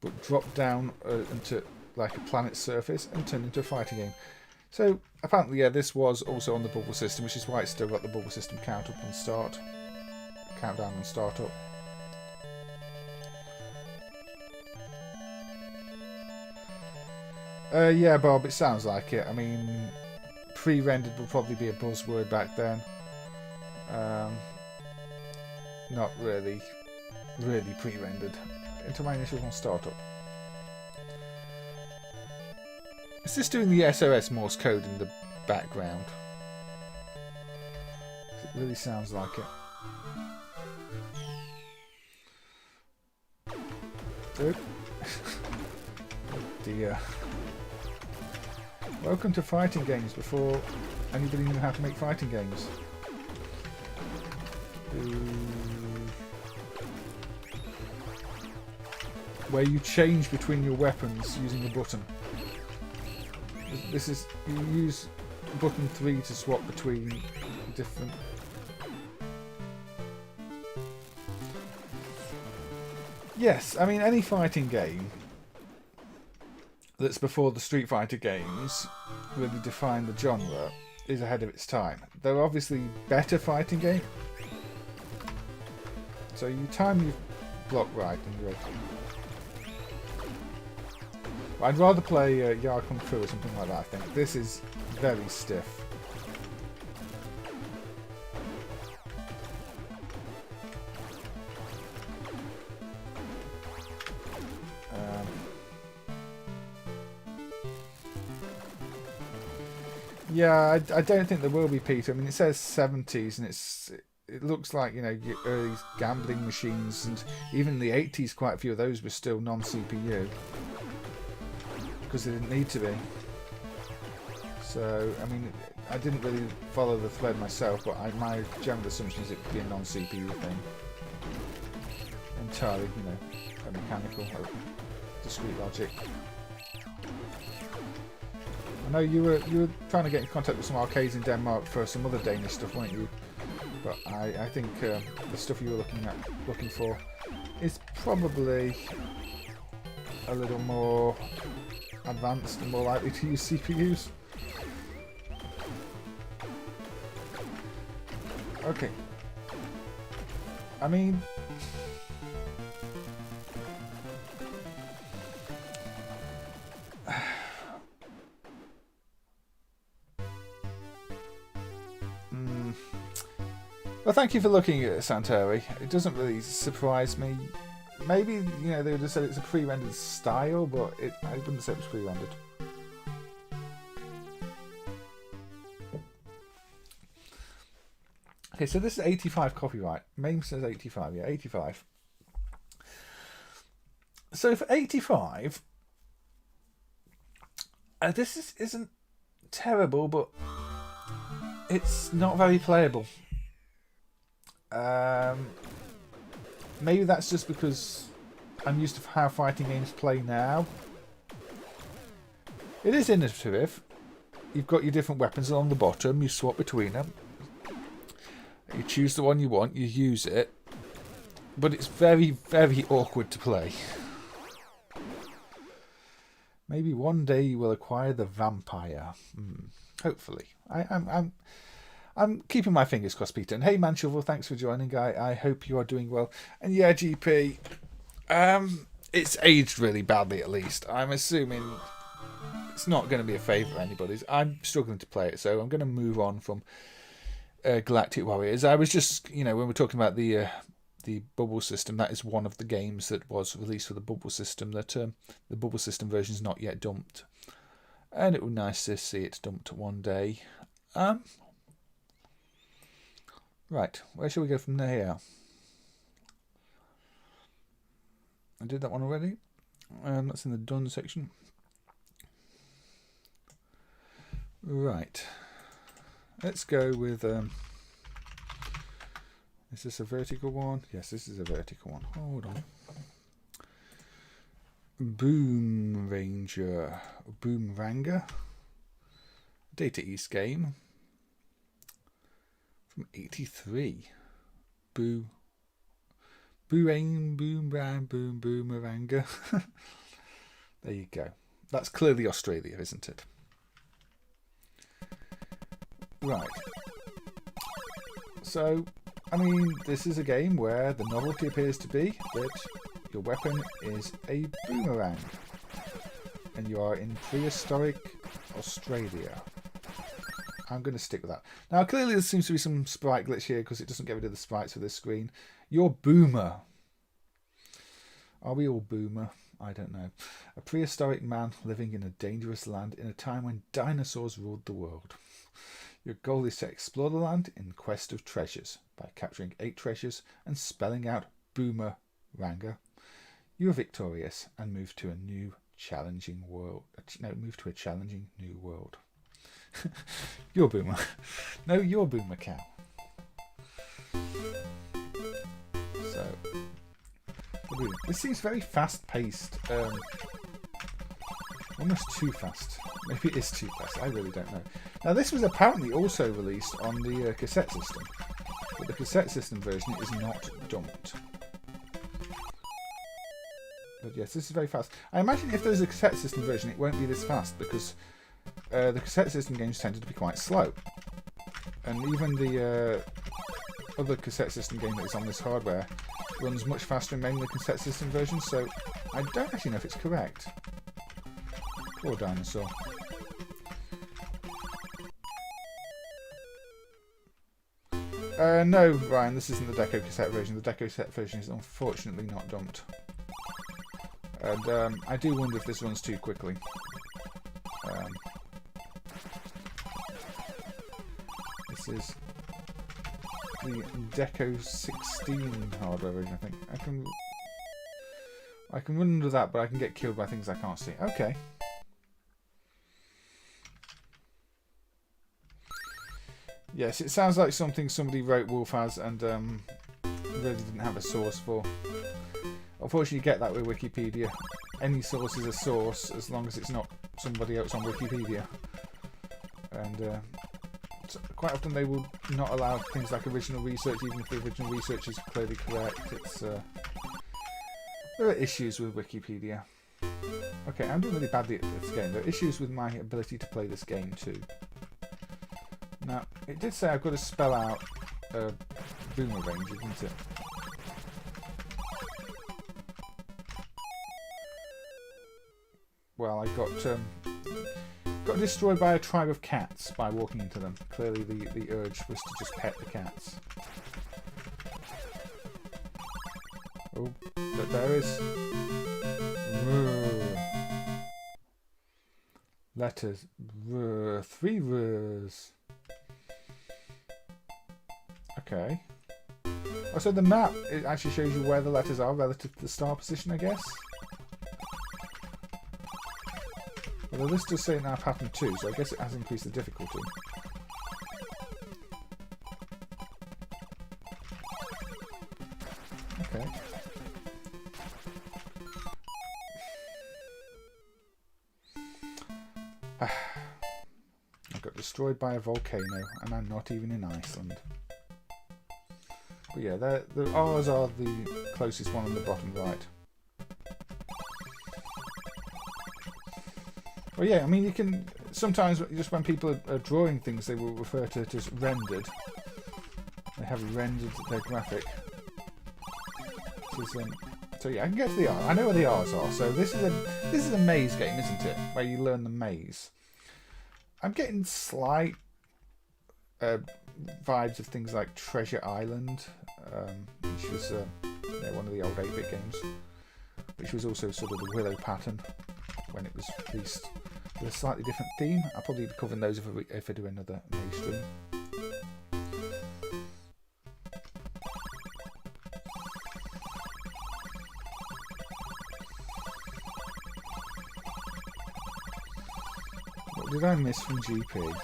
but dropped down into like a planet's surface and turned into a fighting game. So apparently, yeah, this was also on the bubble system, which is why it's still got the bubble system countdown and start up. Yeah, Bob, it sounds like it. I mean, pre-rendered would probably be a buzzword back then. Not really pre-rendered until my initial startup. Is this doing the SOS Morse code in the background? It really sounds like it. Oh dear. Welcome to fighting games before anybody knew how to make fighting games. Where you change between your weapons using a button. This is, you use button 3 to swap between different... Yes, I mean any fighting game that's before the Street Fighter games really defined the genre is ahead of its time. They're obviously better fighting game. So you time your block right and you're okay. I'd rather play Yar Kung Fu or something like that, I think. This is very stiff. Yeah, I don't think there will be, Peter. I mean, it says 70s and it looks like, you know, your early gambling machines, and even in the 80s quite a few of those were still non-CPU. Because they didn't need to be. So, I mean, I didn't really follow the thread myself, but my general assumption is it would be a non-CPU thing. Entirely, you know, a mechanical, discrete logic. I know you were trying to get in contact with some arcades in Denmark for some other Danish stuff, weren't you? But I think the stuff you were looking for is probably a little more advanced and more likely to use CPUs. Okay. I mean... Well, thank you for looking at it, Santori. It doesn't really surprise me. Maybe, you know, they would have said it's a pre-rendered style, but I wouldn't say it was pre-rendered. Okay, so this is 85 copyright. MAME says 85, yeah, 85. So for 85, Isn't terrible, but it's not very playable. Maybe that's just because I'm used to how fighting games play now. It is innovative. You've got your different weapons along the bottom. You swap between them. You choose the one you want. You use it. But it's very, very awkward to play. Maybe one day you will acquire the vampire. Hopefully. I'm keeping my fingers crossed, Peter. And hey, Manshovel, thanks for joining. I hope you are doing well. And yeah, GP, it's aged really badly at least. I'm assuming it's not going to be a favourite of anybody's. I'm struggling to play it, so I'm going to move on from Galactic Warriors. I was just, when we're talking about the Bubble System, that is one of the games that was released for the Bubble System that the Bubble System version is not yet dumped. And it would be nice to see it dumped one day. Right, where shall we go from here? I did that one already. That's in the done section. Right. Let's go with... is this a vertical one? Yes, this is a vertical one. Hold on. Boom Ranger. Boom Ranger. Data East game. From 83. Boo. Boorain, boom, bram, boom, boomeranga. There you go. That's clearly Australia, isn't it? Right. So, I mean, this is a game where the novelty appears to be that your weapon is a boomerang. And you are in prehistoric Australia. I'm going to stick with that. Now, clearly there seems to be some sprite glitch here because it doesn't get rid of the sprites for this screen. You're Boomer. Are we all Boomer? I don't know. A prehistoric man living in a dangerous land in a time when dinosaurs ruled the world. Your goal is to explore the land in quest of treasures. By capturing 8 treasures and spelling out Boomeranga, you are victorious and move to a new challenging world. No, move to a challenging new world. You're Boomer. No, you're Boomer Cow. So, this seems very fast-paced. Almost too fast. Maybe it is too fast. I really don't know. Now, this was apparently also released on the cassette system, but the cassette system version is not dumped. But yes, this is very fast. I imagine if there's a cassette system version, it won't be this fast because the cassette system games tended to be quite slow, and even the other cassette system game that is on this hardware runs much faster in mainly the cassette system version. So I don't actually know if it's correct. Poor dinosaur. No, Ryan, this isn't the Deco cassette version. The Deco cassette version is unfortunately not dumped. And I do wonder if this runs too quickly. This is the Deco 16 hardware version, I think. I can run under that, but I can get killed by things I can't see. Okay. Yes, it sounds like something somebody wrote Wolf as and really didn't have a source for. Unfortunately, you get that with Wikipedia. Any source is a source as long as it's not somebody else on Wikipedia. And quite often they will not allow things like original research, even if the original research is clearly correct. It's there are issues with Wikipedia. Okay, I'm doing really badly at this game. There are issues with my ability to play this game too. Now, it did say I've got to spell out boomer range, isn't it? Well, I got destroyed by a tribe of cats by walking into them. Clearly the urge was to just pet the cats. Oh, but there is... Letters. 3 R's. Okay. Oh, so the map, it actually shows you where the letters are relative to the star position, I guess? Although this does say now pattern 2, so I guess it has increased the difficulty. Okay. I got destroyed by a volcano, and I'm not even in Iceland. But yeah, the R's are the closest one on the bottom right. Well, yeah, I mean, you can... Sometimes, just when people are drawing things, they will refer to it as rendered. They have rendered their graphic. So yeah, I can get to the R. I know where the R's are. So this is a maze game, isn't it? Where you learn the maze. I'm getting slight vibes of things like Treasure Island, which was one of the old 8-bit games, which was also sort of the Willow pattern when it was released with a slightly different theme. I'll probably be covering those if I do another maze stream. What did I miss from GP?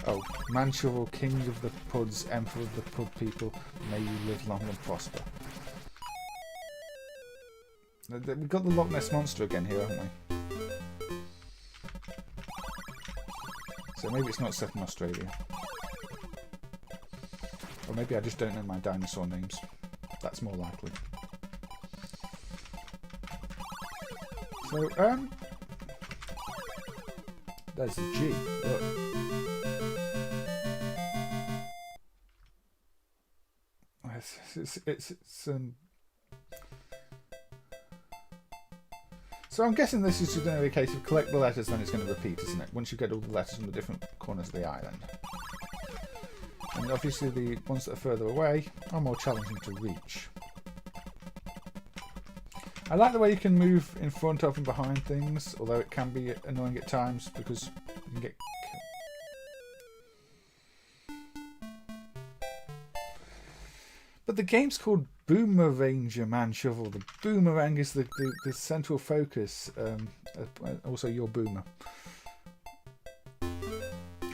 Oh, Manshovel, King of the Puds, Emperor of the Pud People, may you live long and prosper. We've got the Loch Ness Monster again here, haven't we? So maybe it's not set in Australia. Or maybe I just don't know my dinosaur names. That's more likely. So, there's the G. Look. So I'm guessing this is going to be a case of collect the letters, then it's going to repeat, isn't it? Once you get all the letters from the different corners of the island. And obviously the ones that are further away are more challenging to reach. I like the way you can move in front of and behind things, although it can be annoying at times because you can get But the game's called Boomeranger Man Shovel. The boomerang is the central focus. Also, your boomer.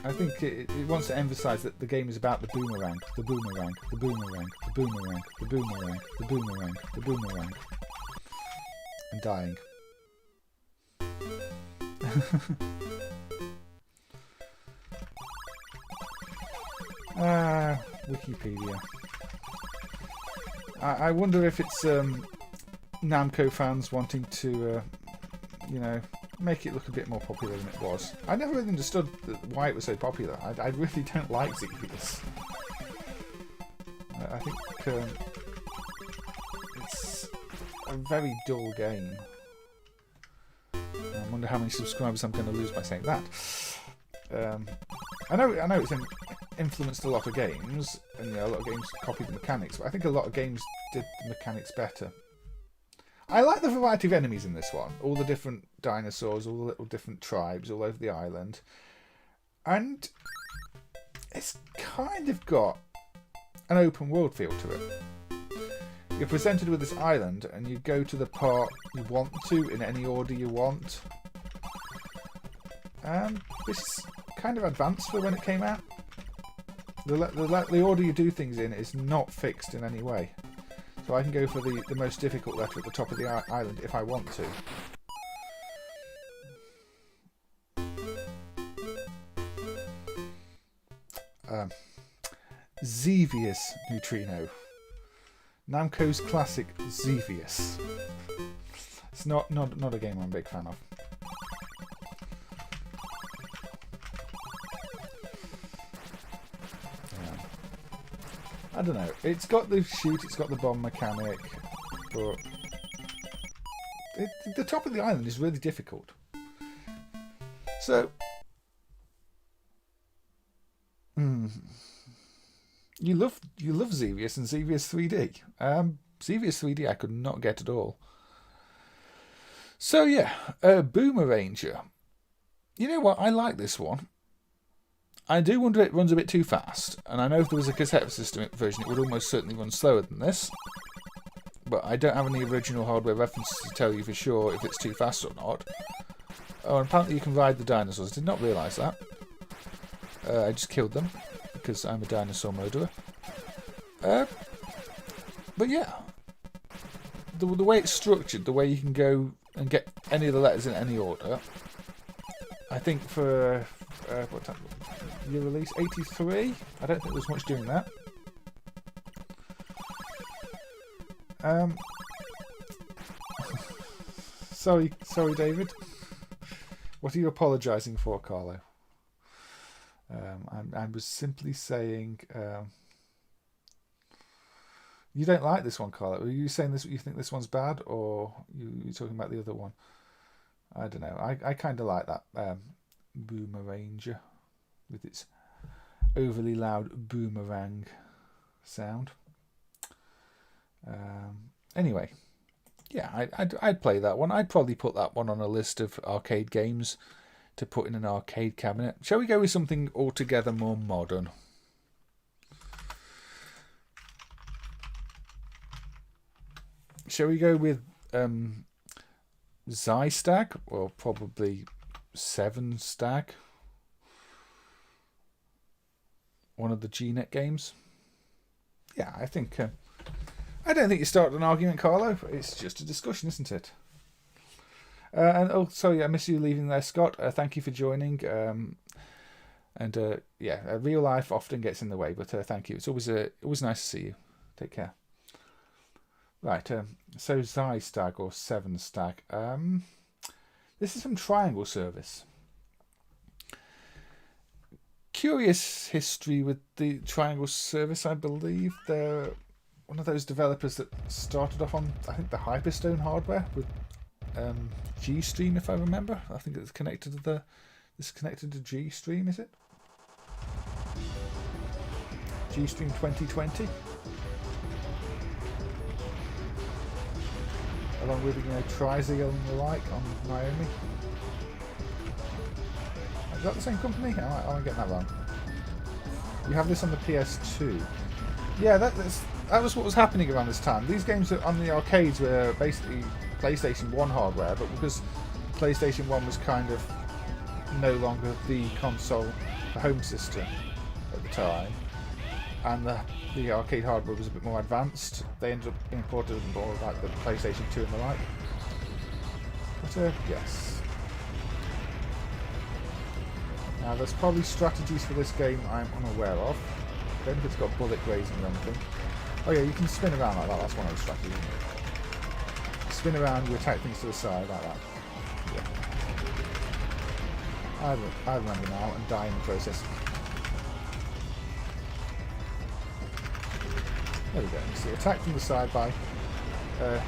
I think it wants to emphasise that the game is about the boomerang, the boomerang, the boomerang, the boomerang, the boomerang, the boomerang, the boomerang, and dying. Wikipedia. I wonder if it's Namco fans wanting to, make it look a bit more popular than it was. I never really understood why it was so popular. I really don't like Xevious. I think it's a very dull game. I wonder how many subscribers I'm going to lose by saying that. I know it's influenced a lot of games, and a lot of games copied the mechanics, but I think a lot of games did the mechanics better. I like the variety of enemies in this one. All the different dinosaurs, all the little different tribes all over the island. And it's kind of got an open world feel to it. You're presented with this island, and you go to the part you want to in any order you want. And this is kind of advanced for when it came out. The order you do things in is not fixed in any way. So I can go for the most difficult letter at the top of the island if I want to. Xevious Neutrino. Namco's classic Xevious. It's not a game I'm a big fan of. I don't know. It's got the shoot, it's got the bomb mechanic, but the top of the island is really difficult. So, you love Xevious and Xevious 3D. Xevious 3D I could not get at all. So yeah, Boomeranger. You know what? I like this one. I do wonder if it runs a bit too fast, and I know if there was a cassette system version it would almost certainly run slower than this, but I don't have any original hardware references to tell you for sure if it's too fast or not. Oh, and apparently you can ride the dinosaurs. I did not realise that. I just killed them because I'm a dinosaur murderer. But yeah, the way it's structured, the way you can go and get any of the letters in any order. I think for what time? Year release 83. I don't think there's much doing that. Sorry, David. What are you apologising for, Carlo? I was simply saying you don't like this one, Carlo. Are you saying this? You think this one's bad, or you talking about the other one? I don't know. I kind of like that Boomeranger with its overly loud boomerang sound. Anyway, yeah, I'd play that one. I'd probably put that one on a list of arcade games to put in an arcade cabinet. Shall we go with something altogether more modern? Shall we go with Stag, or probably 7 Stag? One of the GNet games. Yeah, I think. I don't think you started an argument, Carlo. It's just a discussion, isn't it? And oh, sorry, I miss you leaving there, Scott. Thank you for joining. Yeah, real life often gets in the way, but thank you. It's always nice to see you. Take care. Right, so Stag or 7 Stag. This is from Triangle Service. Curious history with the Triangle Service, I believe. They're one of those developers that started off on, I think, the Hyperstone hardware with G-Stream, if I remember. I think it's connected to G-Stream, is it? G-Stream 2020. Along with, Trizeal and the like on Naomi. Is that the same company? I'm getting that wrong. You have this on the PS2. Yeah, that was what was happening around this time. These games on the arcades were basically PlayStation 1 hardware, but because PlayStation 1 was kind of no longer the console, the home system at the time, and the arcade hardware was a bit more advanced, they ended up importing more like the PlayStation 2 and the like. But yes. Now there's probably strategies for this game I'm unaware of. I don't think it's got bullet grazing or anything. Oh yeah, you can spin around like that, that's one of the strategies, isn't it? Spin around, you attack things to the side like that. Yeah. I remember now and die in the process. There we go. You see, attack from the side by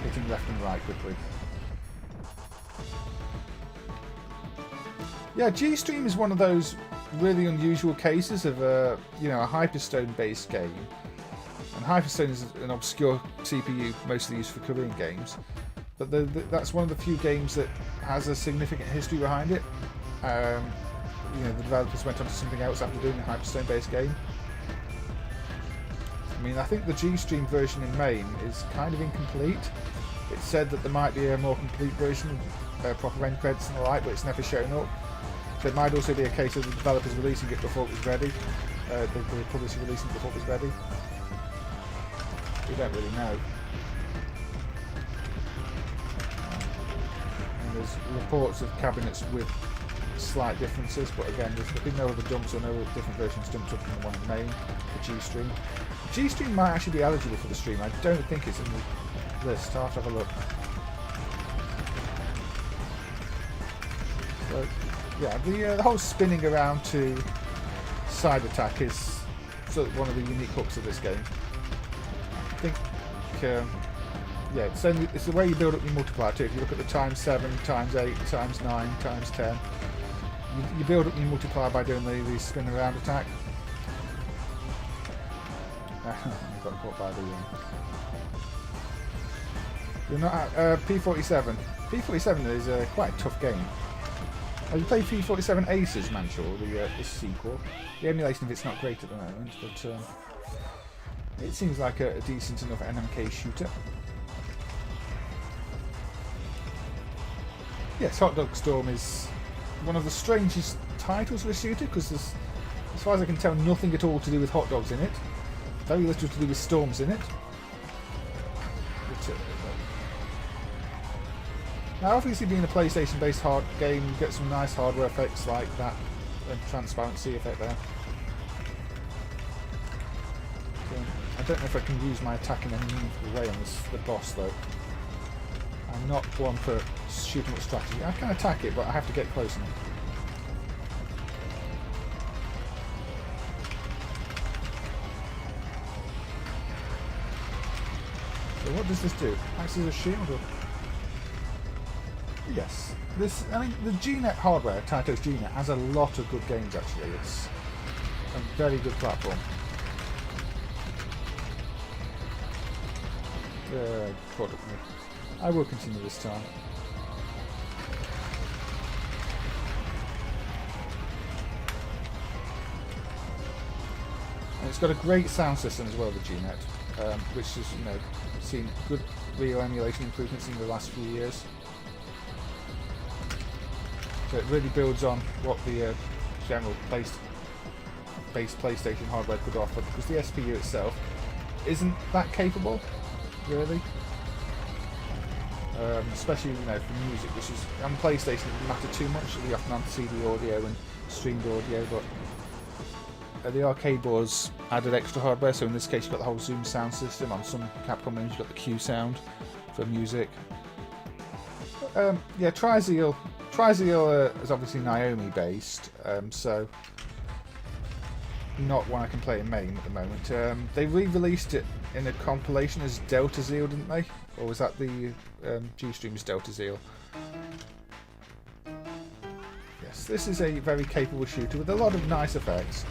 hitting left and right quickly. Yeah, G-Stream is one of those really unusual cases of a Hyperstone-based game. And Hyperstone is an obscure CPU mostly used for Korean games, but that's one of the few games that has a significant history behind it. The developers went on to something else after doing a Hyperstone-based game. I mean, I think the G-Stream version in MAME is kind of incomplete. It said that there might be a more complete version, proper end credits and the like, but it's never shown up. So it might also be a case of the developers releasing it before it was ready. The publisher releasing it before it was ready. We don't really know. And there's reports of cabinets with slight differences, but again, there's been no other dumps or no different versions dumped up from the one in MAME, the G-Stream. G-Stream might actually be eligible for the stream. I don't think it's in the list. I'll have to have a look. So, yeah, the whole spinning around to side attack is sort of one of the unique hooks of this game. I think, it's the way you build up your multiplier too. If you look at the times 7, times 8, times 9, times 10, you build up your multiplier by doing the spin around attack. I got caught by the... You're not at P47. P47 is quite a tough game. Have you played P47 Aces, Manchur, the sequel? The emulation of it's not great at the moment, but it seems like a decent enough NMK shooter. Yes, Hot Dog Storm is one of the strangest titles for a shooter, because there's, as far as I can tell, nothing at all to do with hot dogs in it. Very little to do with storms in it. Now, obviously, being a PlayStation-based hard game, you get some nice hardware effects like that and transparency effect there. So, I don't know if I can use my attack in any meaningful way on the boss, though. I'm not one for shooting with strategy. I can attack it, but I have to get close enough. So what does this do? Acts as a shield? Or? Yes. This, I mean, the GNet hardware, Taito's GNet, has a lot of good games actually. It's a very good platform. Caught up with me. I will continue this time. And it's got a great sound system as well, the GNet, which has, you know, seen good real emulation improvements in the last few years. So it really builds on what the general base PlayStation hardware could offer, because the SPU itself isn't that capable, really. Especially, you know, for music, which is on PlayStation it doesn't matter too much. You often have CD audio and streamed audio, but the arcade boards added extra hardware. So in this case, you've got the whole Zoom sound system. On some Capcom games, you've got the Q sound for music. Yeah, Trizeal is obviously Naomi based, so not one I can play in MAME at the moment. They re-released it in a compilation as Delta Zeal, didn't they? Or was that the G-Stream's Delta Zeal? Yes, this is a very capable shooter with a lot of nice effects.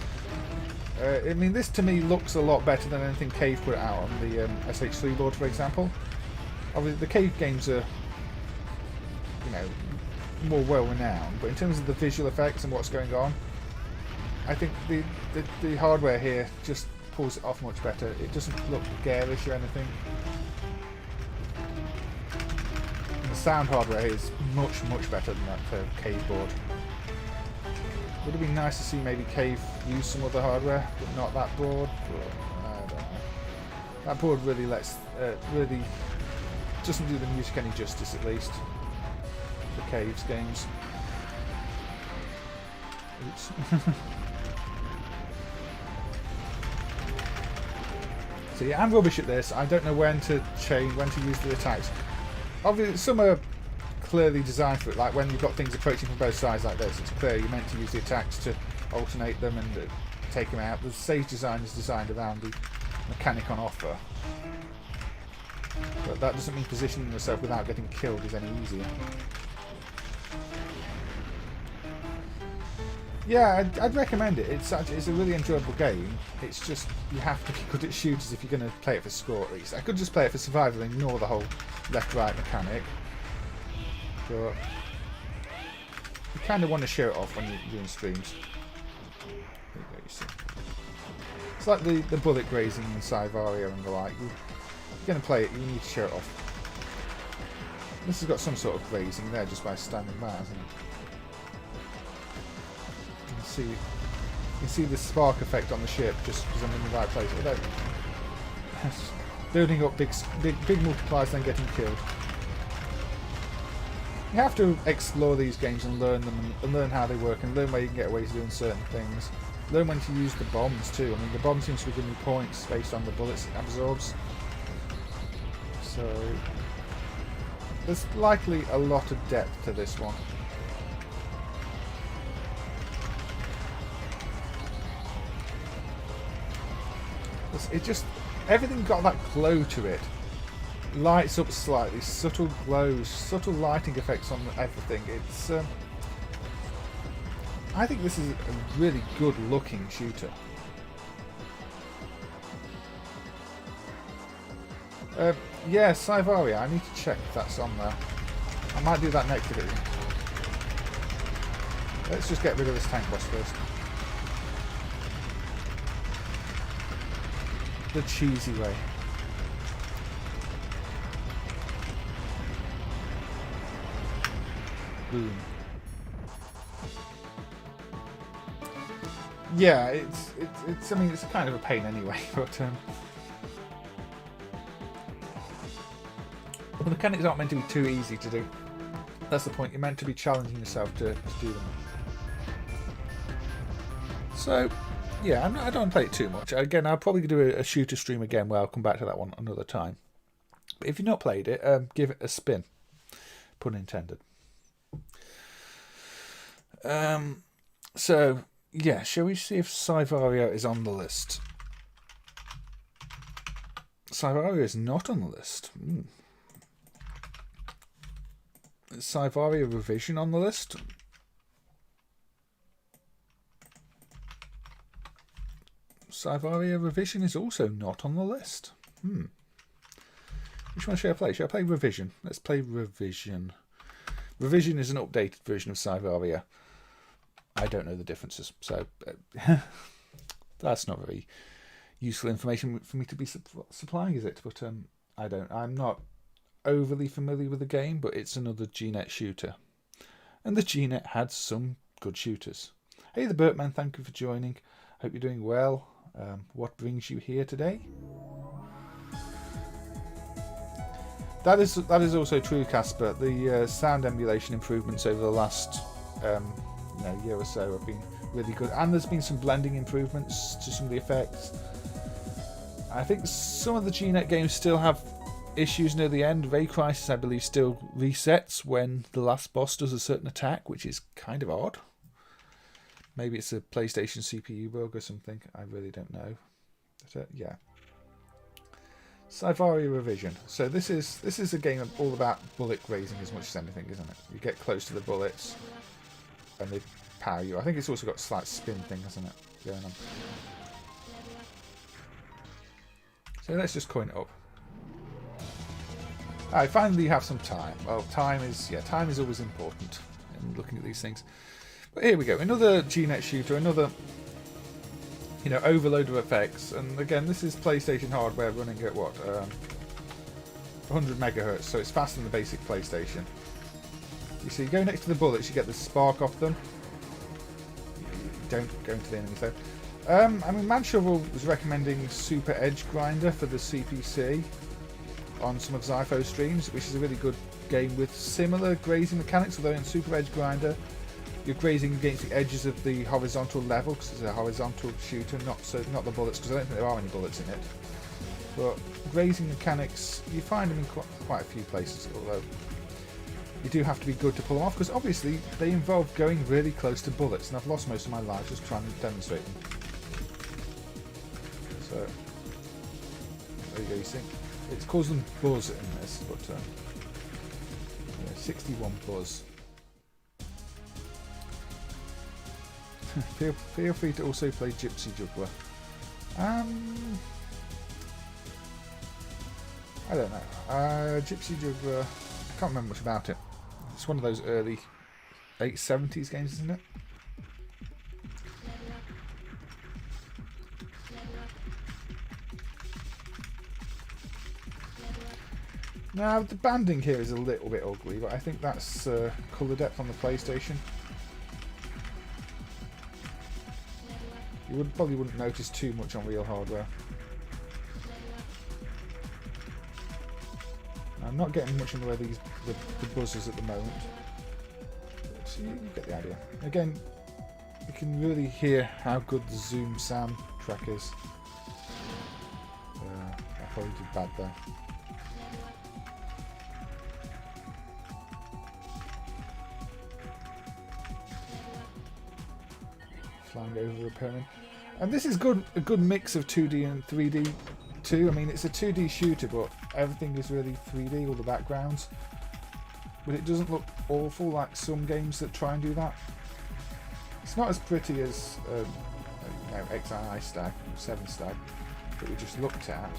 I mean, this to me looks a lot better than anything Cave put out on the SH3 board, for example. Obviously, the Cave games are, you know, more well-renowned, but in terms of the visual effects and what's going on, I think the hardware here just pulls it off much better. It doesn't look garish or anything. And the sound hardware here is much better than that Cave board. Would have been nice to see maybe Cave use some other hardware, but not that board. But, I don't know. That board really really doesn't do the music any justice, at least. The Cave's games. Oops. So yeah, I'm rubbish at this. I don't know when to use the attacks. Obviously, some are clearly designed for it, like when you've got things approaching from both sides like this, it's clear you're meant to use the attacks to alternate them and take them out. The stage design is designed around the mechanic on offer. But that doesn't mean positioning yourself without getting killed is any easier. Yeah, I'd recommend it. It's a really enjoyable game. It's just, you have to be good at shooters if you're going to play it for score, at least. I could just play it for survival and ignore the whole left-right mechanic. But you kind of want to show it off when you're doing streams. There you go, you see. It's like the bullet grazing in Psyvariar and the like. You're going to play it, you need to show it off. This has got some sort of grazing there just by standing by, hasn't it? You can see the spark effect on the ship just because I'm in the right place. Although, building up big multipliers, then getting killed. You have to explore these games and learn them, and learn how they work, and learn where you can get away to doing certain things. Learn when to use the bombs too. I mean, the bomb seems to be giving you points based on the bullets it absorbs. So there's likely a lot of depth to this one. It just, everything got that glow to it. Lights up slightly, subtle glows, subtle lighting effects on everything. It's, I think this is a really good looking shooter. Yeah, Psyvariar, I need to check if that's on there. I might do that next video. Let's just get rid of this tank boss first. The cheesy way. Boom. Yeah, it's. I mean, it's kind of a pain anyway, but the mechanics aren't meant to be too easy to do. That's the point. You're meant to be challenging yourself to do them. So, yeah, I don't play it too much. Again, I'll probably do a shooter stream again where I'll come back to that one another time. But if you've not played it, give it a spin. Pun intended. So, yeah, shall we see if Psyvariar is on the list? Psyvariar is not on the list. Is Psyvariar Revision on the list? Psyvariar Revision is also not on the list. Which one should I play? Should I play Revision? Let's play Revision. Revision is an updated version of Psyvariar. I don't know the differences, so that's not very useful information for me to be supplying, is it? But I'm not overly familiar with the game, but it's another GNet shooter, and the GNet had some good shooters. Hey, the Bertman, thank you for joining. Hope you're doing well. What brings you here today? That is also true, Casper. The sound emulation improvements over the last year or so have been really good, and there's been some blending improvements to some of the effects. I think some of the GNet games still have issues near the end. Ray Crisis, I believe, still resets when the last boss does a certain attack, which is kind of odd. Maybe it's a PlayStation CPU bug or something. I really don't know. But, yeah. Psyvariar Revision. So this is a game all about bullet grazing as much as anything, isn't it? You get close to the bullets and they power you. I think it's also got a slight spin thing, hasn't it, going on. So let's just coin it up. Alright, finally you have some time. Well, time is always important in looking at these things. But here we go, another GNet shooter, another overload of effects, and again this is PlayStation hardware running at what 100 megahertz, so it's faster than the basic PlayStation. You see, you go next to the bullets, you get the spark off them. You don't go into the enemies though. I mean, Manshovel was recommending Super Edge Grinder for the CPC on some of Zypho's streams, which is a really good game with similar grazing mechanics, although in Super Edge Grinder you're grazing against the edges of the horizontal level because it's a horizontal shooter, not the bullets, because I don't think there are any bullets in it. But grazing mechanics, you find them in quite a few places, although you do have to be good to pull them off, because obviously they involve going really close to bullets, and I've lost most of my life just trying to demonstrate them. So there you go. You see, it calls them buzz in this, but 61 buzz. Feel free to also play Gypsy Juggler. I don't know. Gypsy Juggler, I can't remember much about it. It's one of those early 870s games, isn't it? Now, the banding here is a little bit ugly, but I think that's colour depth on the PlayStation. You probably wouldn't notice too much on real hardware. I'm not getting much in the way the buzzers at the moment. So you get the idea. Again, you can really hear how good the Zoom soundtrack is. I probably did bad there. Flying over the opponent. And this is a good mix of 2D and 3D too. I mean, it's a 2D shooter, but everything is really 3D, all the backgrounds. But it doesn't look awful like some games that try and do that. It's not as pretty as XI Stag, 7 Stag, that we just looked at.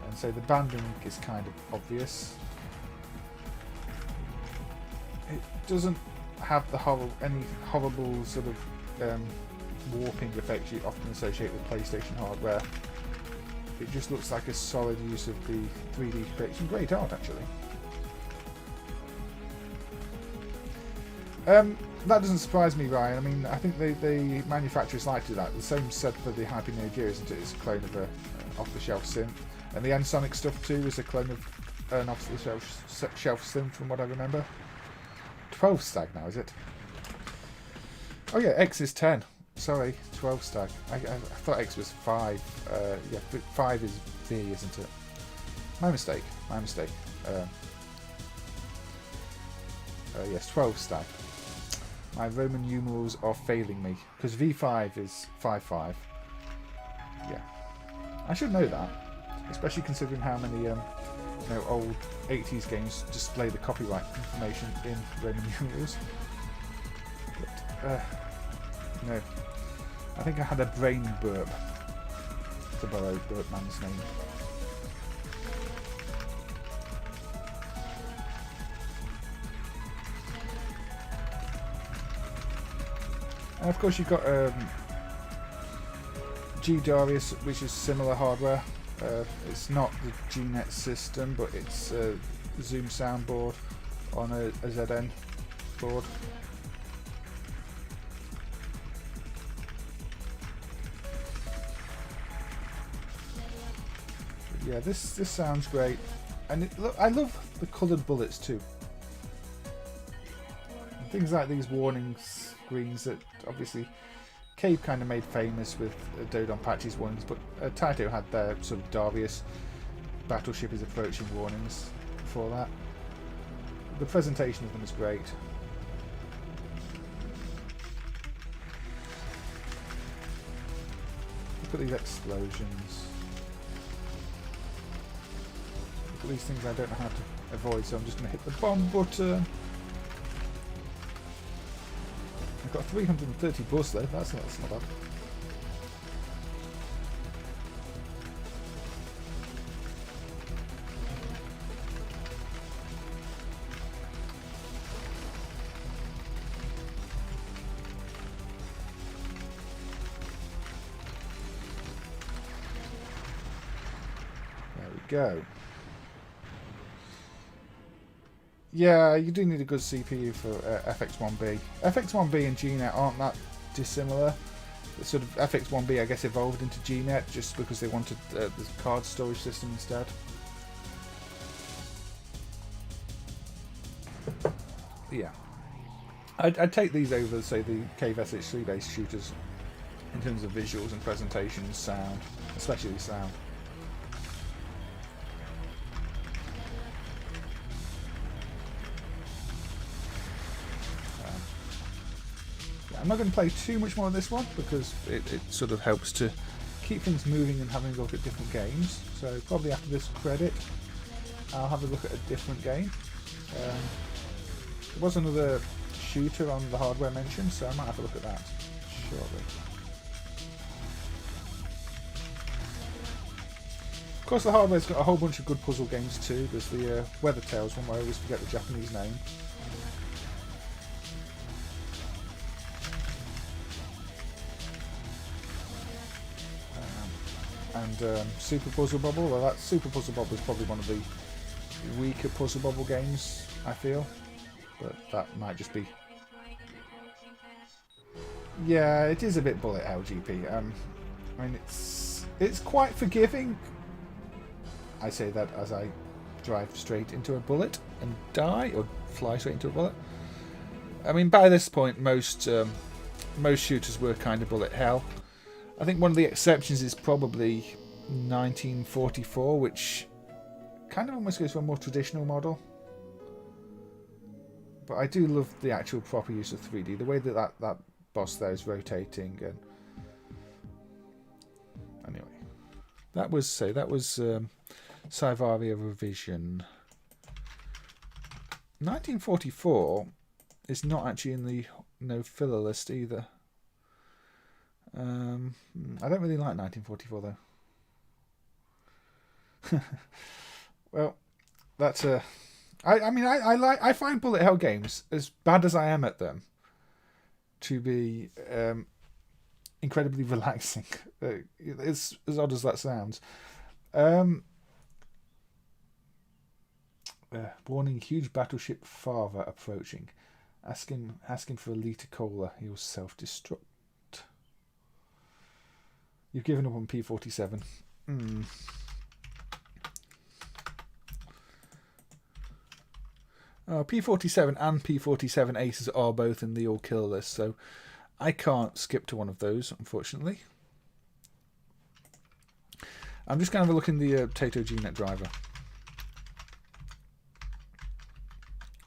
And so the banding is kind of obvious. It doesn't have any horrible sort of warping effects you often associate with PlayStation hardware. It just looks like a solid use of the 3D effects. Some great art, actually. That doesn't surprise me, Ryan. I mean, I think the manufacturers like to do that. The same said for the Happy New Year, isn't it? It's a clone of a off-the-shelf synth. And the N-Sonic stuff too is a clone of an off-the-shelf synth, from what I remember. 12 Stag now, is it? Oh yeah, X is 10. Sorry, 12 Stag. I thought X was 5. Yeah, 5 is V, isn't it? My mistake. My mistake. Yes, 12 Stag. My Roman numerals are failing me, because V5 is 5-5. Yeah, I should know that, especially considering how many old 80s games display the copyright information in Roman numerals. But no, I think I had a brain burp, to borrow Burpman's name. And of course you've got G-Darius, which is similar hardware. It's not the G-Net system, but it's a Zoom soundboard on a ZN board. Yeah, this sounds great, and look, I love the coloured bullets too. And things like these warning screens that obviously Cave kind of made famous with Dodon Patchy's warnings, but Taito had their sort of Darius battleship is approaching warnings before that. The presentation of them is great. Look at these explosions. Look at these things I don't know how to avoid, so I'm just going to hit the bomb button. I've got 330 busts though, that's not bad. There we go. Yeah, you do need a good CPU for FX1B. FX1B and GNet aren't that dissimilar. The sort of FX1B, I guess, evolved into GNet just because they wanted the card storage system instead. Yeah. I'd take these over, say, the Cave SH3 based shooters in terms of visuals and presentation and sound, especially sound. I'm not going to play too much more of this one because it sort of helps to keep things moving and having a look at different games. So probably after this credit, I'll have a look at a different game. There was another shooter on the hardware mentioned, so I might have a look at that shortly. Of course, the hardware's got a whole bunch of good puzzle games too. There's the Weather Tales one where I always forget the Japanese name. And Super Puzzle Bobble. Well, that Super Puzzle Bobble is probably one of the weaker Puzzle Bobble games, I feel, but that might just be. Yeah, it is a bit bullet hell, GP. I mean, it's quite forgiving. I say that as I drive straight into a bullet and die, or fly straight into a bullet. I mean, by this point, most shooters were kind of bullet hell. I think one of the exceptions is probably 1944, which kind of almost goes for a more traditional model. But I do love the actual proper use of 3D. The way that boss there is rotating. And anyway, that was Psyvariar Revision. 1944 is not actually in the no filler list either. I don't really like 1944 though. Well, that's I find bullet hell games, as bad as I am at them, to be incredibly relaxing. It's as odd as that sounds. Warning: huge battleship father approaching. Ask him for a litre cola. He'll self-destruct. You've given up on P47. Oh, P47 and P47 Aces are both in the all kill list, so I can't skip to one of those, unfortunately. I'm just going to have a look in the Taito GNet driver.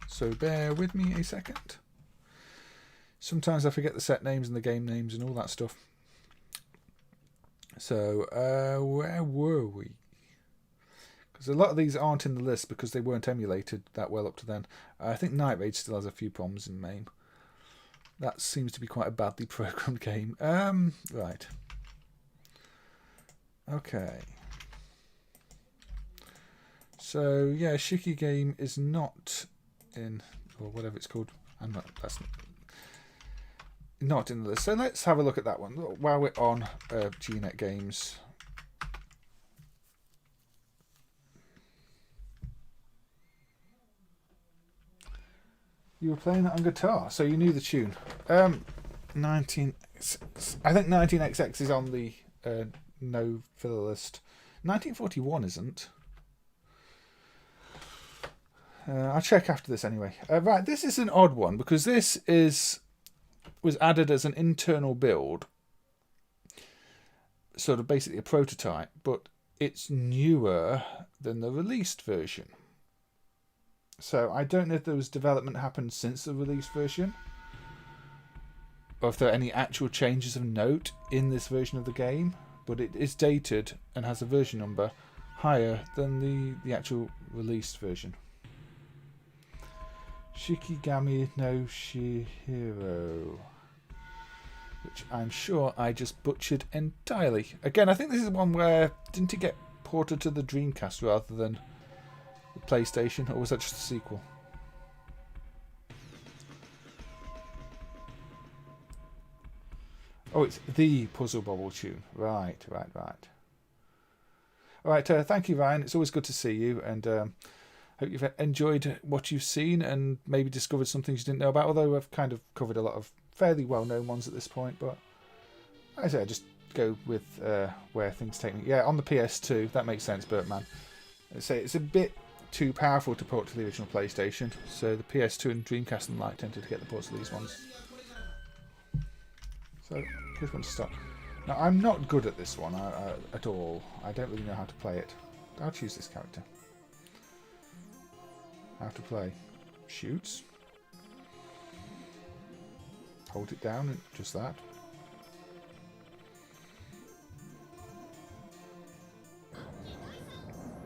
So bear with me a second. Sometimes I forget the set names and the game names and all that stuff. So, where were we? Because a lot of these aren't in the list because they weren't emulated that well up to then. I think Night Raid still has a few problems in MAME. That seems to be quite a badly programmed game. Right. Okay. So, yeah, Shikigami is not in, or whatever it's called. That's not in the list. So let's have a look at that one while we're on GNet Games. You were playing that on guitar, so you knew the tune. 19. I think 19XX is on the no filler list. 1941 isn't. I'll check after this anyway. Right, this is an odd one because this was added as an internal build, sort of basically a prototype, but it's newer than the released version. So I don't know if there was development happened since the released version, or if there are any actual changes of note in this version of the game, but it is dated and has a version number higher than the actual released version. Shikigami no Shihiro, which I'm sure I just butchered entirely. Again, I think this is one where, didn't it get ported to the Dreamcast rather than the PlayStation, or was that just a sequel? Oh, it's the Puzzle Bobble tune. Right. Alright, thank you, Ryan. It's always good to see you, and hope you've enjoyed what you've seen and maybe discovered some things you didn't know about, although I've kind of covered a lot of fairly well-known ones at this point, but I say I just go with where things take me. Yeah, on the PS2, that makes sense, Bertman. I say it's a bit too powerful to port to the original PlayStation, so the PS2 and Dreamcast and Lite tended to get the ports of these ones. So, here's one to start. Now, I'm not good at this one at all. I don't really know how to play it. I'll choose this character. How to play. Shoots. Hold it down, and just that.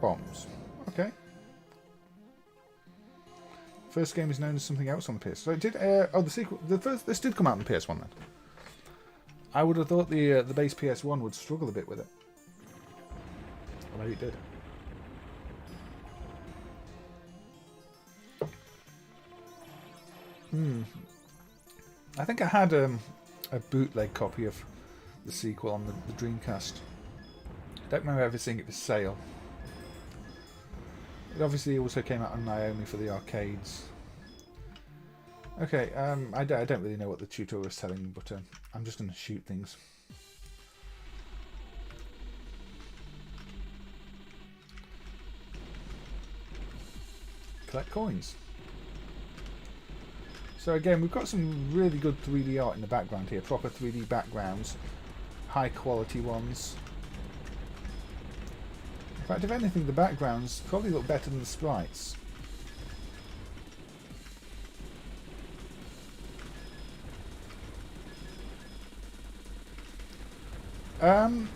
Bombs. Okay. First game is known as something else on the PS. So it did. The sequel. This did come out on the PS1 then. I would have thought the base PS1 would struggle a bit with it. Or maybe it did. I think I had a bootleg copy of the sequel on the Dreamcast. Don't remember ever seeing it for sale. It obviously also came out on Naomi for the arcades. Okay, I don't really know what the tutorial is telling me, but I'm just going to shoot things. Collect coins. So again, we've got some really good 3D art in the background here, proper 3D backgrounds, high quality ones. In fact, if anything, the backgrounds probably look better than the sprites.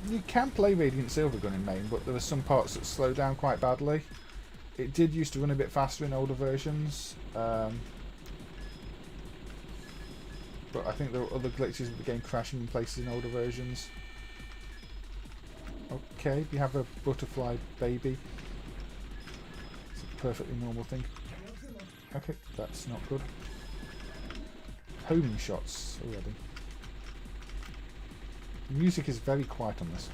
You can play Radiant Silvergun in MAME, but there are some parts that slow down quite badly. It did used to run a bit faster in older versions. But I think there were other glitches with the game crashing in places in older versions. Okay, we have a butterfly baby. It's a perfectly normal thing. Okay, that's not good. Homing shots already. The music is very quiet on this.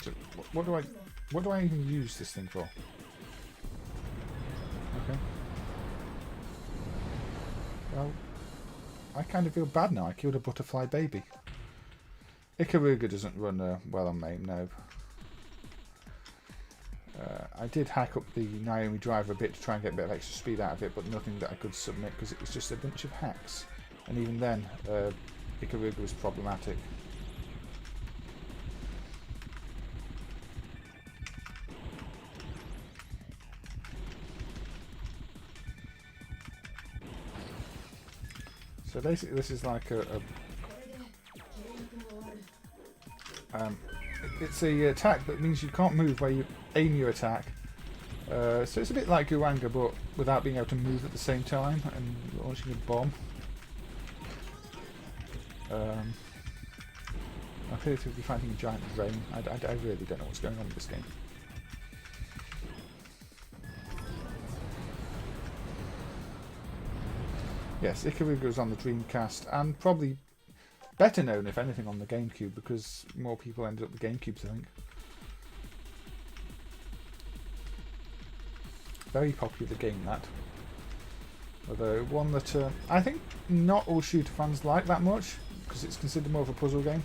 So, what do I even use this thing for? Okay. Well, I kind of feel bad now. I killed a butterfly baby. Ikaruga doesn't run well on MAME, no. I did hack up the Naomi driver a bit to try and get a bit of extra speed out of it, but nothing that I could submit because it was just a bunch of hacks. And even then, Ikaruga was problematic. So basically this is like it's a attack that means you can't move where you aim your attack. So it's a bit like Guranga, but without being able to move at the same time and launching a bomb. I appear to be fighting a giant rain. I really don't know what's going on with this game. Yes, Ikaruga was on the Dreamcast, and probably better known, if anything, on the GameCube, because more people ended up with GameCubes, I think. Very popular game, that. Although, one that I think not all shooter fans like that much, because it's considered more of a puzzle game.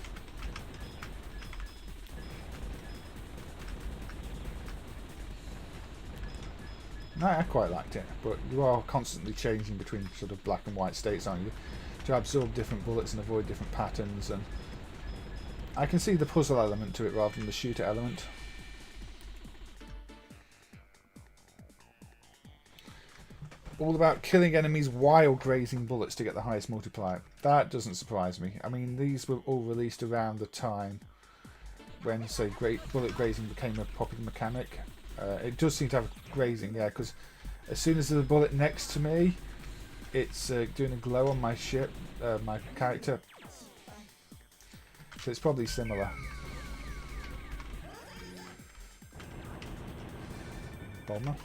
I quite liked it, but you are constantly changing between sort of black and white states, aren't you? To absorb different bullets and avoid different patterns, and I can see the puzzle element to it rather than the shooter element. All about killing enemies while grazing bullets to get the highest multiplier. That doesn't surprise me. I mean, these were all released around the time when, say, bullet grazing became a popular mechanic. It does seem to have grazing, yeah, because as soon as there's a bullet next to me, it's doing a glow on my ship, my character. So it's probably similar. Bomber.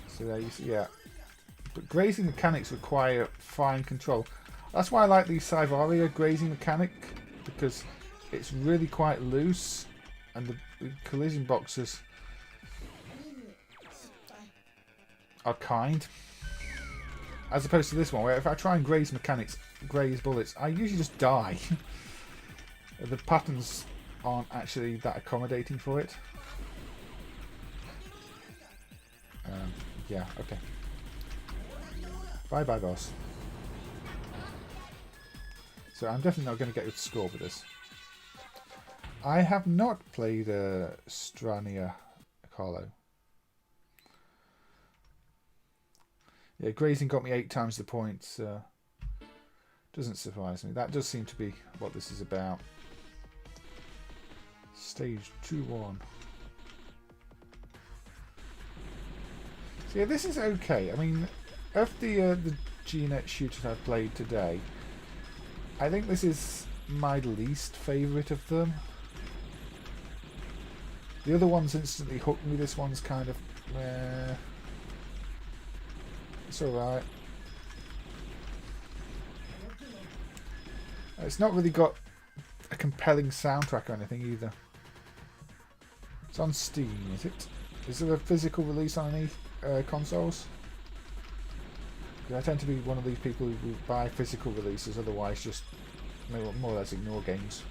So there you see, yeah. But grazing mechanics require fine control. That's why I like the Psyvariar grazing mechanic, because it's really quite loose. And the collision boxes are kind, as opposed to this one, where if I try and graze bullets, I usually just die. The patterns aren't actually that accommodating for it. Yeah, okay. Bye bye, boss. So I'm definitely not going to get a good score for this. I have not played Strania Carlo. Yeah, grazing got me 8 times the points. Doesn't surprise me. That does seem to be what this is about. Stage 2-1. So yeah, this is okay. I mean, of the GNet shooters I've played today, I think this is my least favourite of them. The other ones instantly hooked me. This one's kind of, it's alright. It's not really got a compelling soundtrack or anything either. It's on Steam, is it? Is there a physical release on any consoles? Because I tend to be one of these people who buy physical releases, otherwise just more or less ignore games.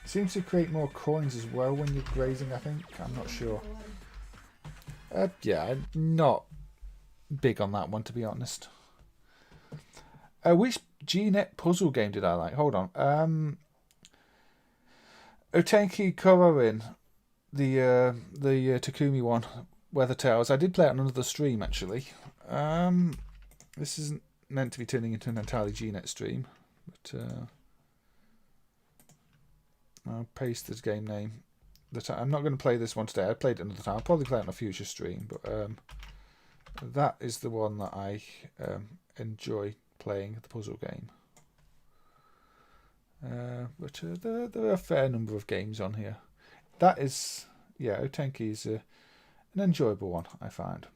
Seems to create more coins as well when you're grazing, I think. I'm not sure. Yeah, I'm not big on that one, to be honest. Which GNet puzzle game did I like? Hold on. Otenki Kororin, the Takumi one, Weather Tales. I did play it on another stream, actually. This isn't meant to be turning into an entirely GNet stream, but I'll paste this game name. I'm not going to play this one today. I played it another time. I'll probably play it on a future stream, but that is the one that I enjoy playing, the puzzle game. But there are a fair number of games on here. That is, yeah, Otenki is an enjoyable one, I found.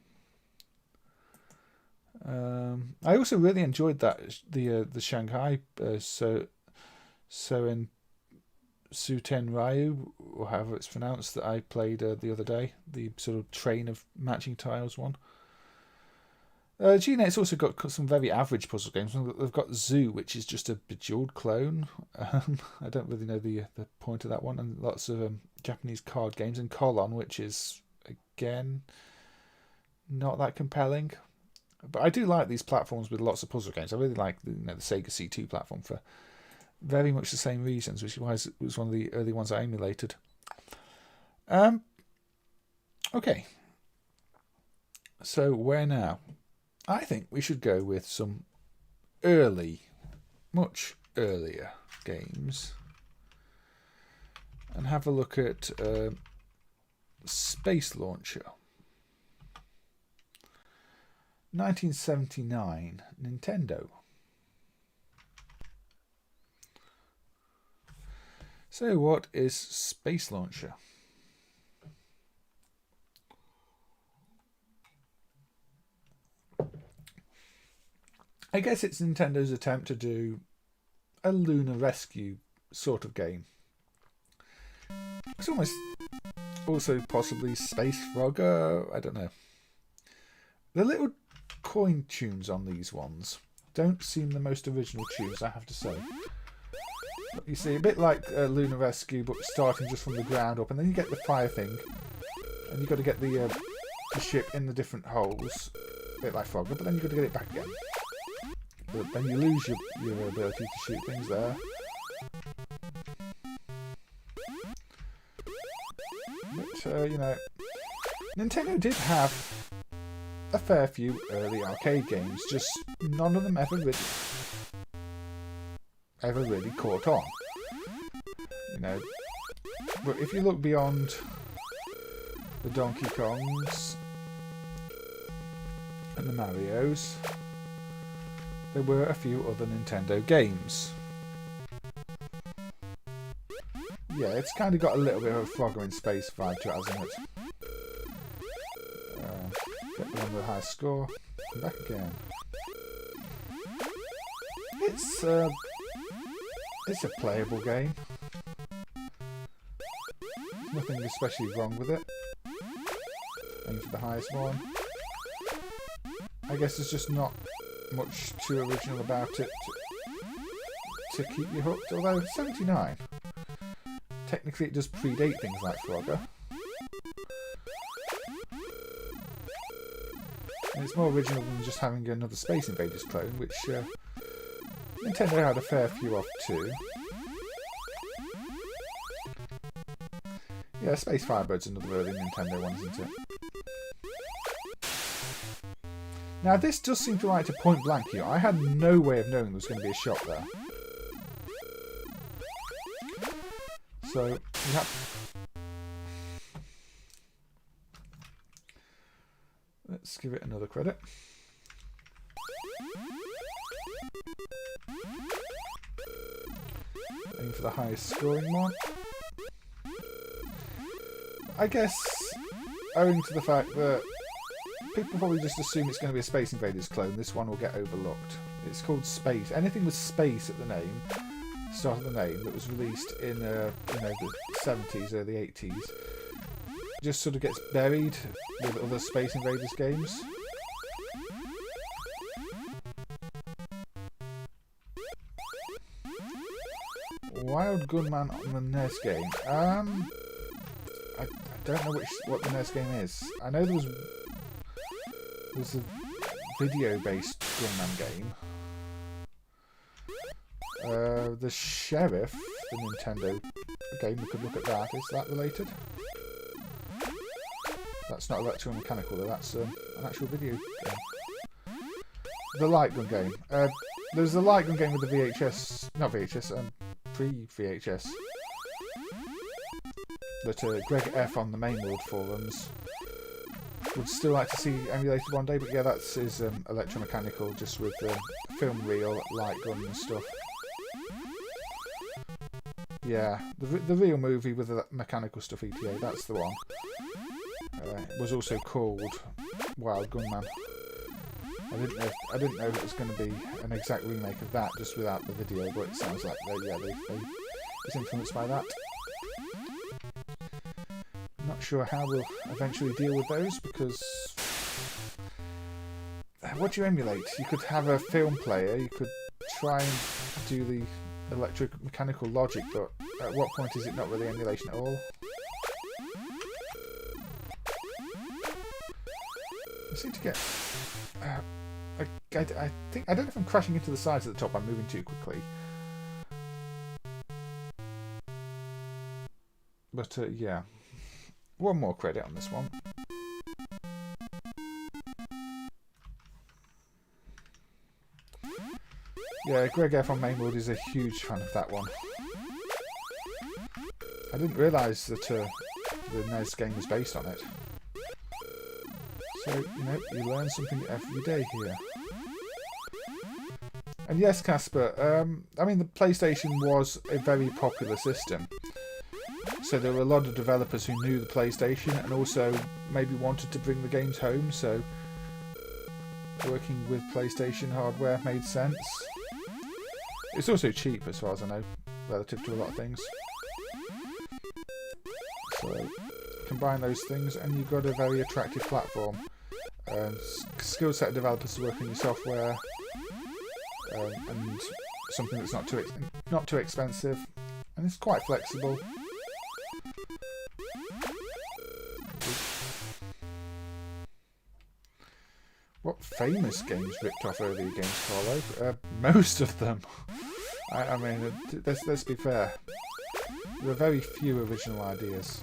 I also really enjoyed that the Shanghai Soen Suten Ryu, or however it's pronounced, that I played the other day, the sort of train of matching tiles one. GNet's also got some very average puzzle games. They've got Zoo, which is just a Bejeweled clone. I don't really know the point of that one. And lots of Japanese card games. And Colon, which is, again, not that compelling. But I do like these platforms with lots of puzzle games. I really like the Sega C2 platform for very much the same reasons, which is why it was one of the early ones I emulated. Okay. So where now? I think we should go with some early, much earlier games and have a look at Space Launcher. 1979, Nintendo. So what is Space Launcher? I guess it's Nintendo's attempt to do a lunar rescue sort of game. It's almost also possibly Space Frogger, I don't know. The little coin tunes on these ones don't seem the most original tunes, I have to say. But you see, a bit like Lunar Rescue, but starting just from the ground up, and then you get the fire thing, and you've got to get the ship in the different holes, a bit like Frogger, but then you've got to get it back again. But then you lose your ability to shoot things there. But, you know, Nintendo did have a fair few early arcade games, just none of them ever really caught on. You know, but if you look beyond the Donkey Kongs and the Marios, there were a few other Nintendo games. Yeah, it's kind of got a little bit of a Frogger in Space vibe to it, hasn't it? Get the one with the highest score. Come back again. It's a playable game. There's nothing especially wrong with it. Aim for the highest one. I guess there's just not much too original about it to keep you hooked. Although 79, technically it does predate things like Frogger. And it's more original than just having another Space Invaders clone, which Nintendo had a fair few of too. Yeah, Space Firebird's another early Nintendo one, isn't it? Now this does seem to like to point blank here. I had no way of knowing there was going to be a shot there. So, we have... Let's give it another credit. Aim for the highest scoring one. I guess, owing to the fact that people probably just assume it's going to be a Space Invaders clone, this one will get overlooked. It's called Space. Anything with space at the name, start of the name, that was released in the 70s, early 80s, just sort of gets buried with other Space Invaders games. Wild Gunman on the NES game. I don't know what the NES game is. I know there was a video-based Gunman game. The Sheriff, the Nintendo game, we could look at that. Is that related? That's not electromechanical though, that's an actual video game. The Light Gun game. There's a Light Gun game with the VHS, not VHS, pre-VHS. That Greg F on the Main World forums would still like to see emulated one day, but yeah, that's his electromechanical, just with film reel, light gun and stuff. Yeah, the real movie with the mechanical stuff, ETA, that's the one. was also called Wild Gunman. I didn't know it was going to be an exact remake of that just without the video, but it sounds like they was influenced by that. Not sure how we'll eventually deal with those, because what do you emulate? You could have a film player, you could try and do the mechanical logic, but at what point is it not really emulation at all? I seem to get... I don't know if I'm crashing into the sides at the top. I'm moving too quickly. But yeah, one more credit on this one. Yeah, Greg F on Main World is a huge fan of that one. I didn't realise that the NES game was based on it. So, you know, you learn something every day here. And yes, Casper, I mean, the PlayStation was a very popular system. So there were a lot of developers who knew the PlayStation and also maybe wanted to bring the games home, so working with PlayStation hardware made sense. It's also cheap, as far as I know, relative to a lot of things. So, combine those things and you've got a very attractive platform. Skill set of developers to work on your software, and something that's not too expensive, and it's quite flexible. What famous games ripped off earlier games, Carlo? Most of them. I mean, let's be fair. There are very few original ideas.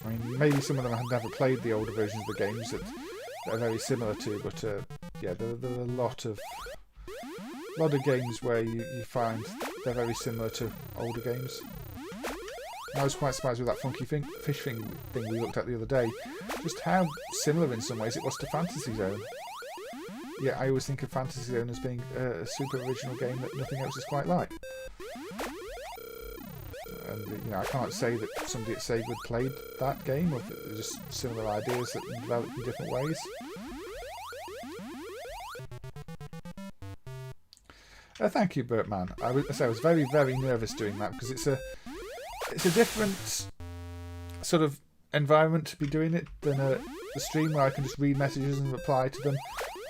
I mean, maybe some of them have never played the older versions of the games that are very similar to, but yeah, there are a lot of games where you find they're very similar to older games. I was quite surprised with that funky fish thing we looked at the other day, just how similar in some ways it was to Fantasy Zone. Yeah, I always think of Fantasy Zone as being a super original game that nothing else is quite like. And you know, I can't say that somebody at Sega had played that game, or that they're just similar ideas that developed in different ways. Thank you, Bertman. I was very, very nervous doing that because it's a different sort of environment to be doing it than a stream where I can just read messages and reply to them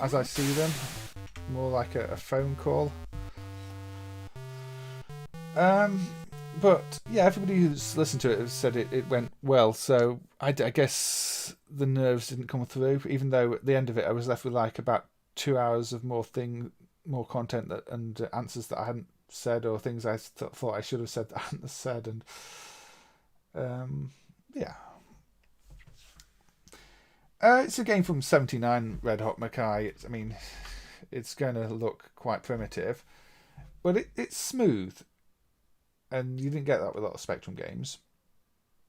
as I see them. More like a phone call. But yeah, everybody who's listened to it has said it went well, so I guess the nerves didn't come through, even though at the end of it I was left with like about 2 hours of more content and answers that I hadn't said, or things I thought I should have said that I hadn't said, and yeah. It's a game from 79 Red Hot Mackay. I mean, it's going to look quite primitive, but it's smooth. And you didn't get that with a lot of Spectrum games.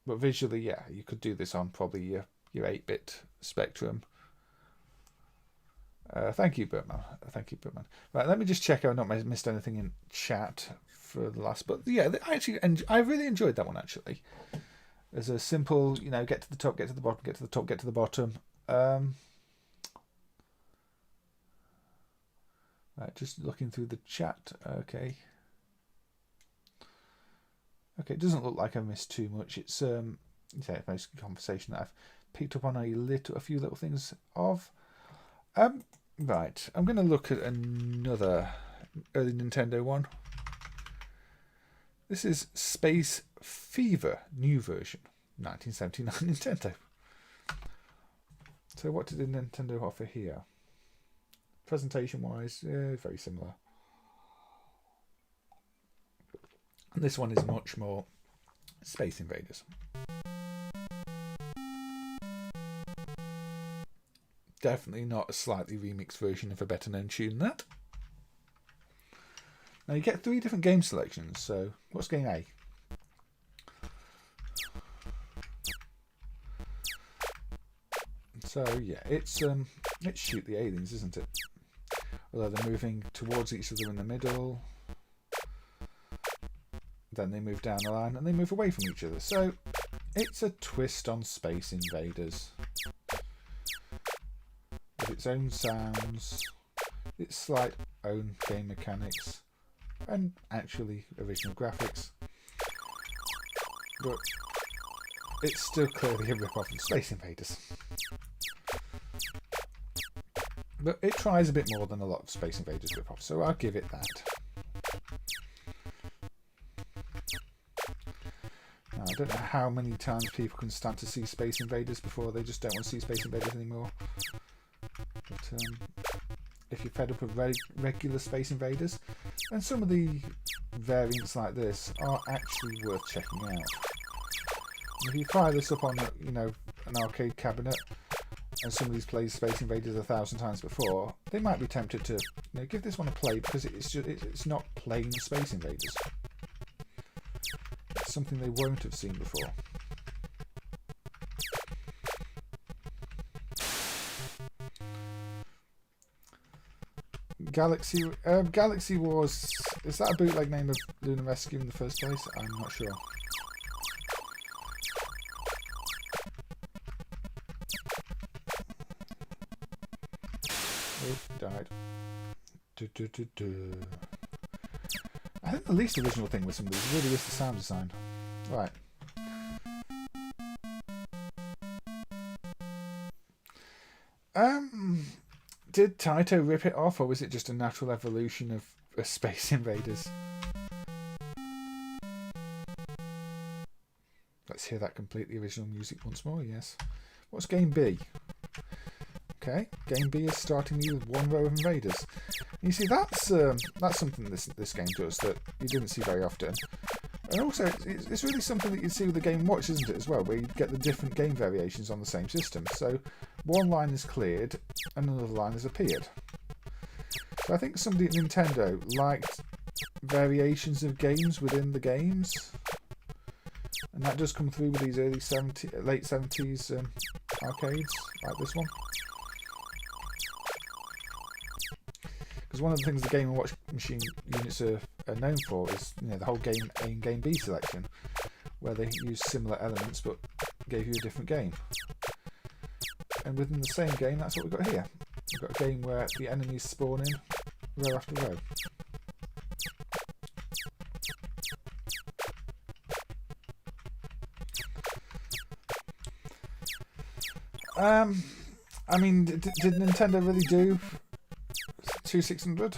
But visually, yeah, you could do this on probably your 8-bit Spectrum. Thank you, Bertman. Thank you, Bertman. Right, let me just check I've not missed anything in chat for the last. But yeah, I really enjoyed that one, actually. There's a simple, you know, get to the top, get to the bottom, get to the top, get to the bottom. Right, just looking through the chat. Okay. Okay, it doesn't look like I missed too much. It's most conversation that I've picked up on a few little things of. Right, I'm going to look at another early Nintendo one. This is Space Fever, new version, 1979 Nintendo. So what did Nintendo offer here? Presentation-wise, very similar. And this one is much more Space Invaders. Definitely not a slightly remixed version of a better known tune than that. Now you get 3 different game selections, so what's game A? So yeah, it's shoot the aliens, isn't it? Although they're moving towards each other in the middle. Then they move down the line and they move away from each other. So It's a twist on Space Invaders. With its own sounds, its slight own game mechanics, and actually original graphics. But it's still clearly a rip-off of Space Invaders. But it tries a bit more than a lot of Space Invaders rip-offs, so I'll give it that. Now, I don't know how many times people can stand to see Space Invaders before they just don't want to see Space Invaders anymore. But if you're fed up with regular Space Invaders, then some of the variants like this are actually worth checking out. If you fire this up on, you know, an arcade cabinet, and somebody's played Space Invaders 1,000 times before, they might be tempted to, you know, give this one a play because it's not plain Space Invaders. It's something they won't have seen before. Galaxy Wars, is that a bootleg name of Lunar Rescue in the first place? I'm not sure. Died. I think the least original thing with some of these really is the sound design. Right. Did Taito rip it off, or was it just a natural evolution of Space Invaders? Let's hear that completely original music once more, yes. What's Game B? Okay, Game B is starting you with one row of invaders. And you see, that's something this game does that you didn't see very often. And also, it's really something that you see with the Game & Watch, isn't it, as well, where you get the different game variations on the same system. So, one line is cleared, and another line has appeared. So I think somebody at Nintendo liked variations of games within the games. And that does come through with these late 70s arcades, like this one. Because one of the things the Game & Watch machine units are known for is, you know, the whole Game A and Game B selection, where they use similar elements but gave you a different game. And within the same game, that's what we've got here. We've got a game where the enemies spawn in row after row. I mean, did Nintendo really do 2600?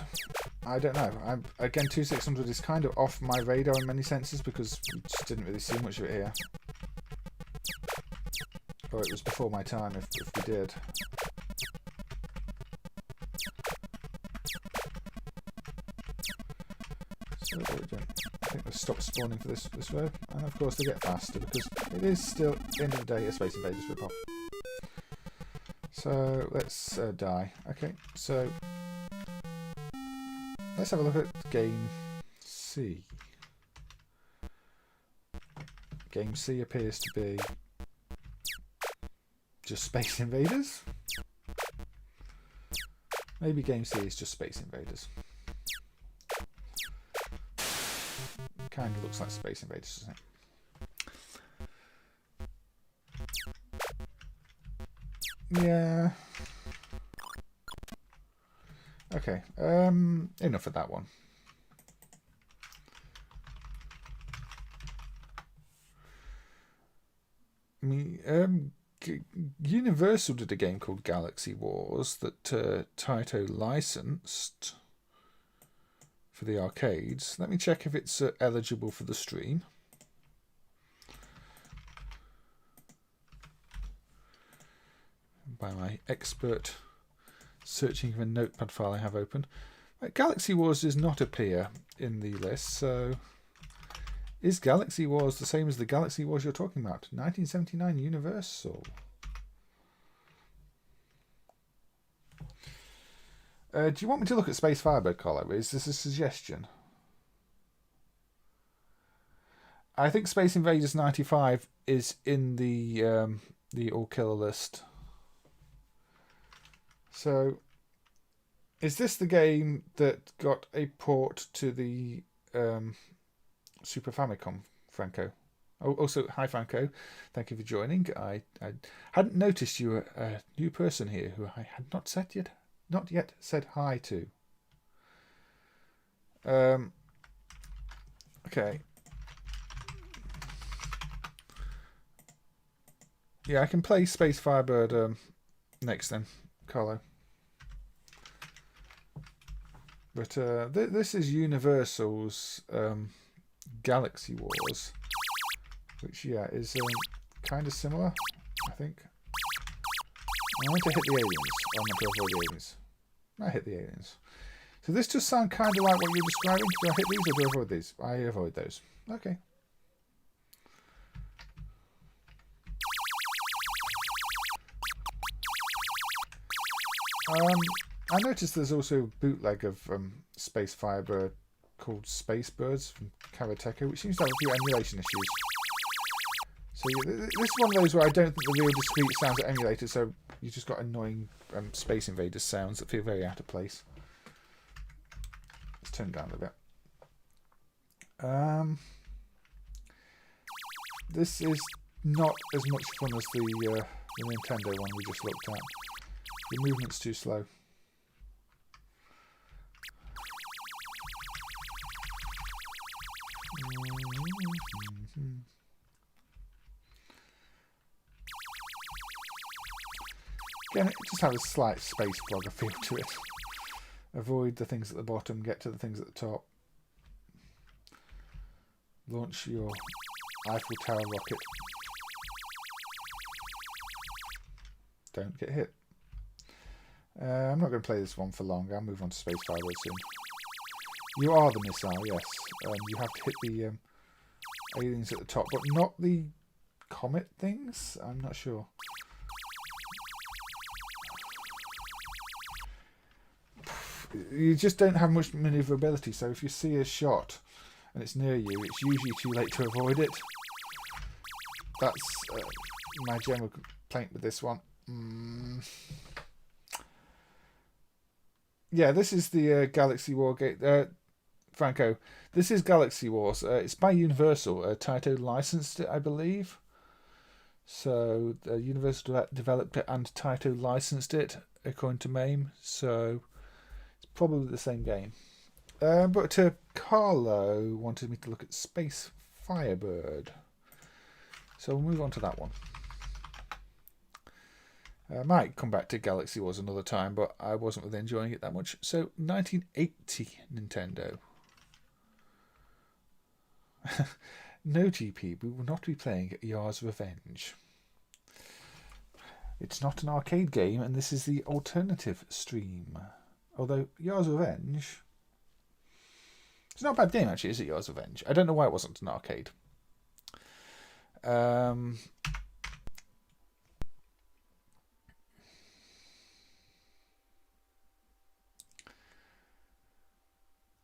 I don't know. Again, 2600 is kind of off my radar in many senses because we just didn't really see much of it here. Or it was before my time if we did. So what are we doing? I think they've stopped spawning for this row. And of course they get faster because it is still, at the end of the day, a Space Invaders rip-off. So let's die. Okay, so let's have a look at Game C. Game C appears to be just Space Invaders. Maybe Game C is just Space Invaders. Kind of looks like Space Invaders, doesn't it? Yeah. Okay. Enough of that one. I mean, Universal did a game called Galaxy Wars that Taito licensed for the arcades. Let me check if it's eligible for the stream. By my expert searching for a notepad file I have open. Galaxy Wars does not appear in the list, so is Galaxy Wars the same as the Galaxy Wars you're talking about? 1979 Universal. Do you want me to look at Space Firebird, Carlo? Is this a suggestion? I think Space Invaders 95 is in the All Killer list. So, is this the game that got a port to the Super Famicom, Franco? Oh, also, hi Franco, thank you for joining. I hadn't noticed you were a new person here who I had not yet said hi to. Okay. Yeah, I can play Space Firebird next then, Carlo. But this is Universal's Galaxy Wars, which, yeah, is kind of similar, I think. I want to hit the aliens. I meant to avoid the aliens. I hit the aliens. So this does sound kind of like what you're describing. Do I hit these or do I avoid these? I avoid those. Okay. I noticed there's also a bootleg of Space Firebird called Space Birds from Karateka, which seems to have a few emulation issues. So this is one of those where I don't think the real discrete sounds are emulated, so you just got annoying Space Invaders sounds that feel very out of place. Let's turn it down a bit. This is not as much fun as the Nintendo one we just looked at. The movement's too slow. Again, it just has a slight space flogger feel to it. Avoid the things at the bottom, get to the things at the top. Launch your Eiffel Tower rocket. Don't get hit. I'm not going to play this one for long. I'll move on to Space Firebird soon. You are the missile, yes. You have to hit the aliens at the top, but not the comet things? I'm not sure. You just don't have much maneuverability, so if you see a shot and it's near you, it's usually too late to avoid it. That's my general complaint with this one. Yeah, this is the Galaxy War game. Franco, this is Galaxy Wars. It's by Universal. Taito licensed it, I believe. So Universal developed it and Taito licensed it, according to MAME. So it's probably the same game. But Carlo wanted me to look at Space Firebird. So we'll move on to that one. I might come back to Galaxy Wars another time, but I wasn't really enjoying it that much. So, 1980 Nintendo. No, GP, we will not be playing Yar's Revenge. It's not an arcade game, and this is the alternative stream. Although, Yar's Revenge... It's not a bad game, actually, is it, Yar's Revenge? I don't know why it wasn't an arcade.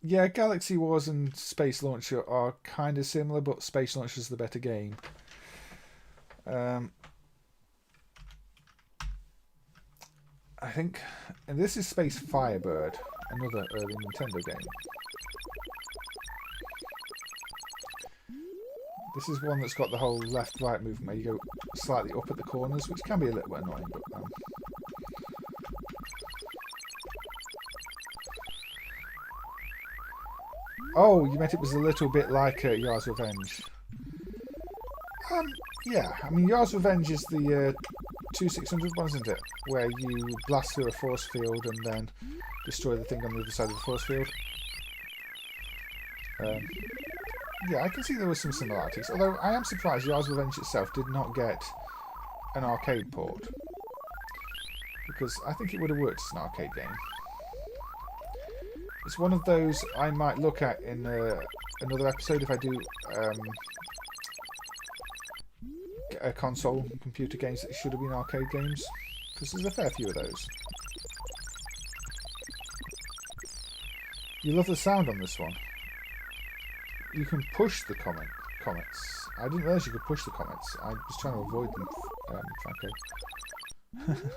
Yeah, Galaxy Wars and Space Launcher are kind of similar, but Space Launcher is the better game. I think, and this is Space Firebird, another early Nintendo game. This is one that's got the whole left-right movement where you go slightly up at the corners, which can be a little bit annoying, but oh, you meant it was a little bit like Yar's Revenge. Yeah, I mean, Yar's Revenge is the 2600 one, isn't it? Where you blast through a force field and then destroy the thing on the other side of the force field. Yeah, I can see there were some similarities. Although I am surprised Yar's Revenge itself did not get an arcade port. Because I think it would have worked as an arcade game. It's one of those I might look at in another episode if I do console computer games that should have been arcade games. Because there's a fair few of those. You love the sound on this one. You can push the comets. I didn't realise you could push the comets. I was trying to avoid them, Franco.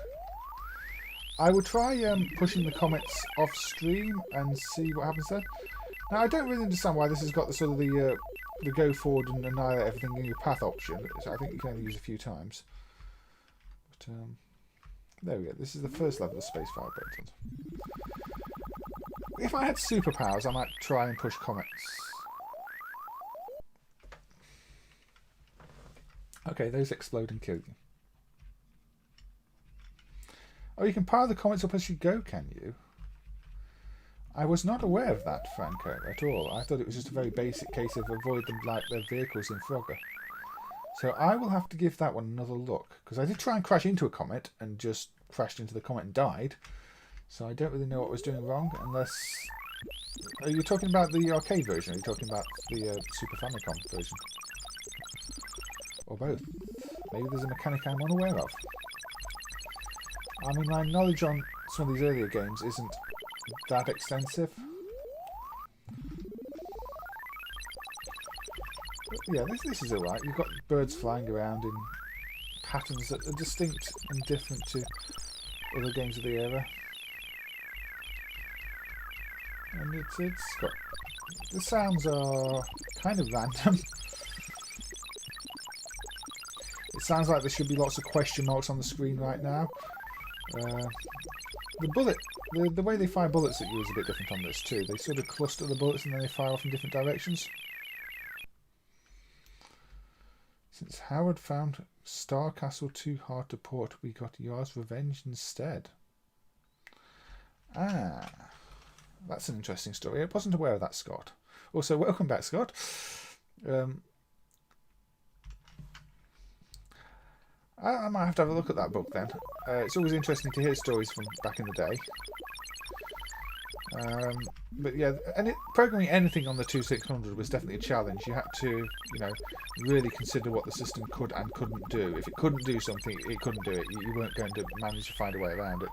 I will try pushing the comets off stream and see what happens there. Now, I don't really understand why this has got the sort of the the go forward and annihilate everything in your path option, which I think you can only use a few times. But there we go. This is the first level of Space Firebird. If I had superpowers, I might try and push comets. Okay, those explode and kill you. Oh, you can power the comets up as you go, can you? I was not aware of that, Franco, at all. I thought it was just a very basic case of avoid them like their vehicles in Frogger. So I will have to give that one another look, because I did try and crash into a comet and just crashed into the comet and died. So I don't really know what I was doing wrong, unless... Are you talking about the arcade version, or are you talking about the Super Famicom version? Or both? Maybe there's a mechanic I'm unaware of. I mean, my knowledge on some of these earlier games isn't that extensive. But yeah, this is alright. You've got birds flying around in patterns that are distinct and different to other games of the era. And it's got... The sounds are kind of random. It sounds like there should be lots of question marks on the screen right now. The way they fire bullets at you is a bit different on this too. They sort of cluster the bullets and then they fire off in different directions. Since Howard found Star Castle too hard to port, we got Yar's Revenge instead. Ah, that's an interesting story. I wasn't aware of that, Scott. Also, welcome back, Scott. I might have to have a look at that book then. It's always interesting to hear stories from back in the day. But yeah, programming anything on the 2600 was definitely a challenge. You had to, you know, really consider what the system could and couldn't do. If it couldn't do something, it couldn't do it. You weren't going to manage to find a way around it.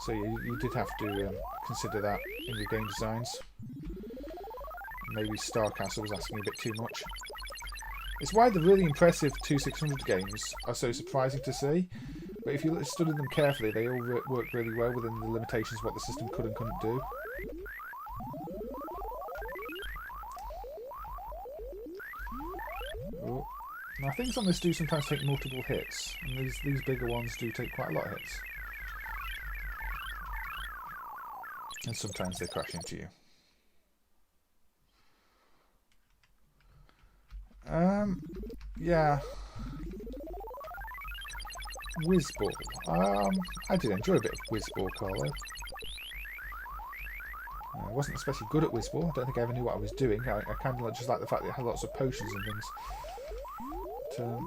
So you did have to consider that in your game designs. Maybe Star Castle was asking a bit too much. It's why the really impressive 2600 games are so surprising to see, but if you study them carefully, they all work really well within the limitations of what the system could and couldn't do. Oh. Now things on this do sometimes take multiple hits, and these bigger ones do take quite a lot of hits. And sometimes they crash into you. Yeah. Whizball. I did enjoy a bit of Whizball, Carlo. I wasn't especially good at Whizball. I don't think I ever knew what I was doing. I kind of just like the fact that it had lots of potions and things. But,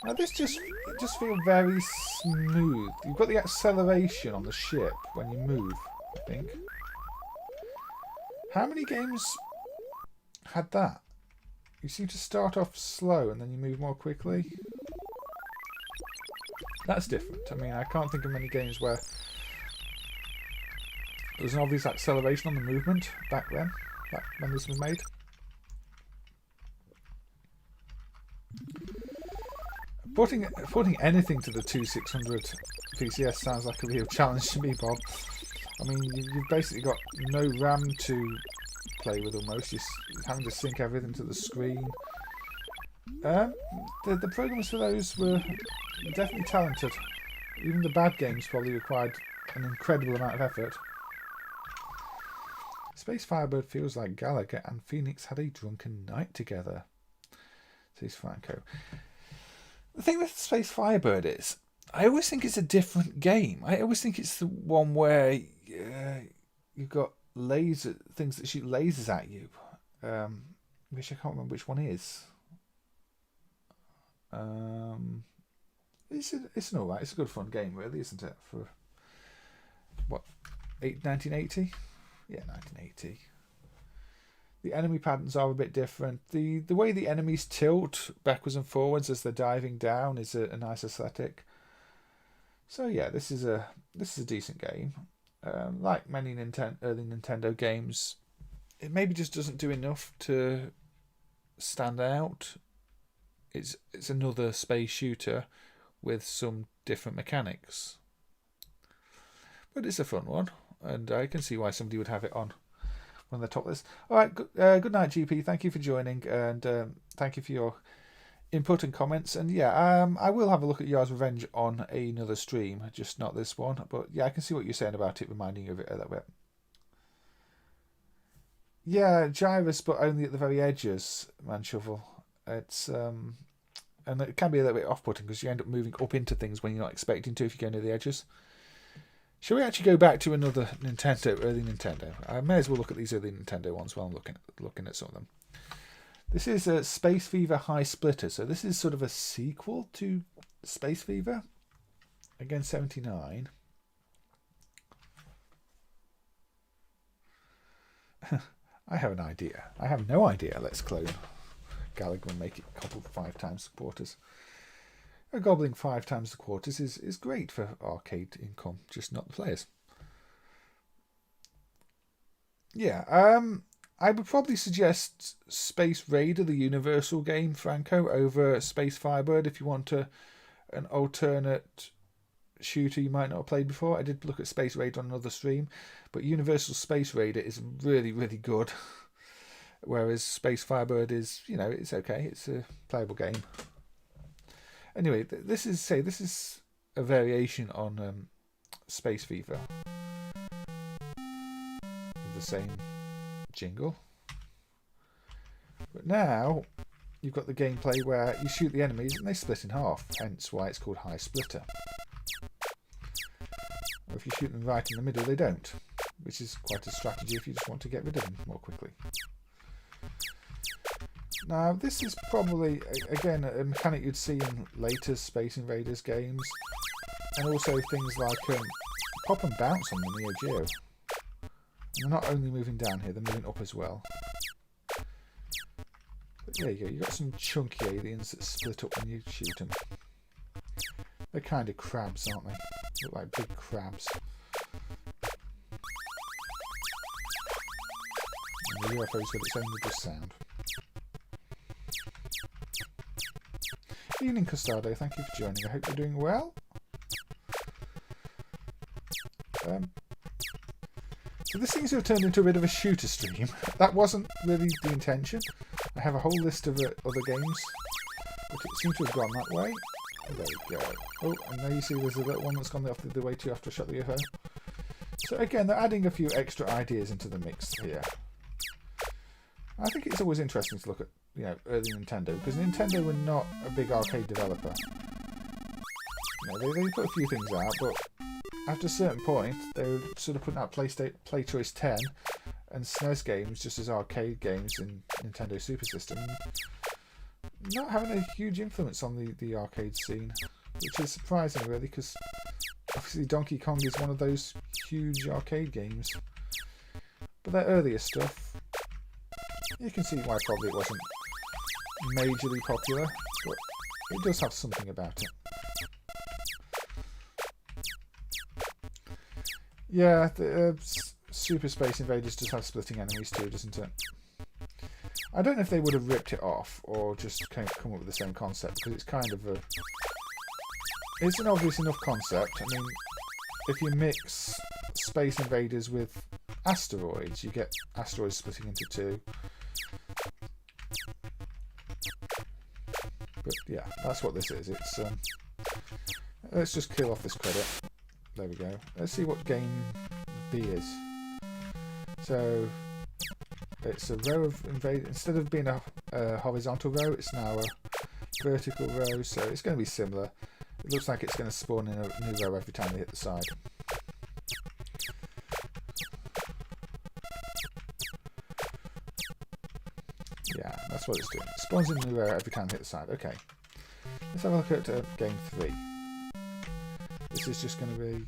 now this just feels very smooth. You've got the acceleration on the ship when you move, I think. How many games had that? You seem to start off slow and then you move more quickly. That's different. I mean, I can't think of many games where there was an obvious acceleration on the movement back then, when this was made. Putting anything to the 2600 PCS sounds like a real challenge to me, Bob. I mean, you've basically got no RAM to play with almost. You're having to sync everything to the screen. The programmers for those were definitely talented. Even the bad games probably required an incredible amount of effort. Space Firebird feels like Gallagher and Phoenix had a drunken night together, says Franco. The thing with Space Firebird is, I always think it's a different game. I always think it's the one where you've got things that shoot lasers at you. Which I can't remember which one is. It's an alright. It's a good fun game, really, isn't it? For what, 1980? Yeah, 1980. The enemy patterns are a bit different. The way the enemies tilt backwards and forwards as they're diving down is a nice aesthetic. So yeah, this is a decent game. Like many early Nintendo games, it maybe just doesn't do enough to stand out. It's another space shooter with some different mechanics, but it's a fun one, and I can see why somebody would have it on one of the top lists. All right, good night, GP. Thank you for joining, and thank you for your input and comments. And yeah, I will have a look at Yar's Revenge on another stream, just not this one. But yeah, I can see what you're saying about it, reminding you of it a little bit. Yeah, gyrus, but only at the very edges, man shovel. It's and it can be a little bit off-putting because you end up moving up into things when you're not expecting to if you go near the edges. Shall we actually go back to another Nintendo, early Nintendo? I may as well look at these early Nintendo ones while I'm looking at some of them. This is a Space Fever High Splitter. So this is sort of a sequel to Space Fever. Again, 79. I have an idea. I have no idea. Let's clone Galactic and make it couple 5 times the quarters. A gobbling 5 times the quarters is great for arcade income, just not the players. Yeah, I would probably suggest Space Raider, the Universal game, Franco, over Space Firebird if you want an alternate shooter you might not have played before. I did look at Space Raider on another stream, but Universal Space Raider is really, really good. Whereas Space Firebird is, it's okay. It's a playable game. Anyway, this is a variation on Space Fever. With the same jingle. But now, you've got the gameplay where you shoot the enemies and they split in half. Hence why it's called High Splitter. Or if you shoot them right in the middle, they don't. Which is quite a strategy if you just want to get rid of them more quickly. Now, this is probably, again, a mechanic you'd see in later Space Invaders games. And also things like pop and bounce on the Neo Geo. And they're not only moving down here, they're moving up as well. But there you go, you've got some chunky aliens that split up when you shoot them. They're kind of crabs, aren't they? Look like big crabs. And the UFO's got its own little sound. Evening, Costardo. Thank you for joining. I hope you're doing well. So this seems to have turned into a bit of a shooter stream. That wasn't really the intention. I have a whole list of other games, but it seems to have gone that way. There we go. Oh, and there you see there's a little one that's gone the other way too after I shot the UFO. So again, they're adding a few extra ideas into the mix here. I think it's always interesting to look at, early Nintendo, because Nintendo were not a big arcade developer. They put a few things out, but after a certain point, they were sort of putting out Play Choice 10 and SNES games just as arcade games in Nintendo Super System, not having a huge influence on the arcade scene, which is surprising really, because obviously Donkey Kong is one of those huge arcade games. But their earlier stuff, you can see why probably it wasn't majorly popular, but it does have something about it. Yeah, the Super Space Invaders does have splitting enemies too, doesn't it? I don't know if they would have ripped it off or just come up with the same concept, because it's kind of it's an obvious enough concept. I mean, if you mix Space Invaders with asteroids, you get asteroids splitting into 2. But yeah, that's what this is. It's let's just kill off this credit. There we go. Let's see what game B is. So it's a row of invaders. Instead of being a horizontal row, it's now a vertical row. So it's going to be similar. It looks like it's going to spawn in a new row every time they hit the side. Yeah, that's what it's doing. It spawns in a new row every time they hit the side. Okay. Let's have a look at game 3. This is just going to be...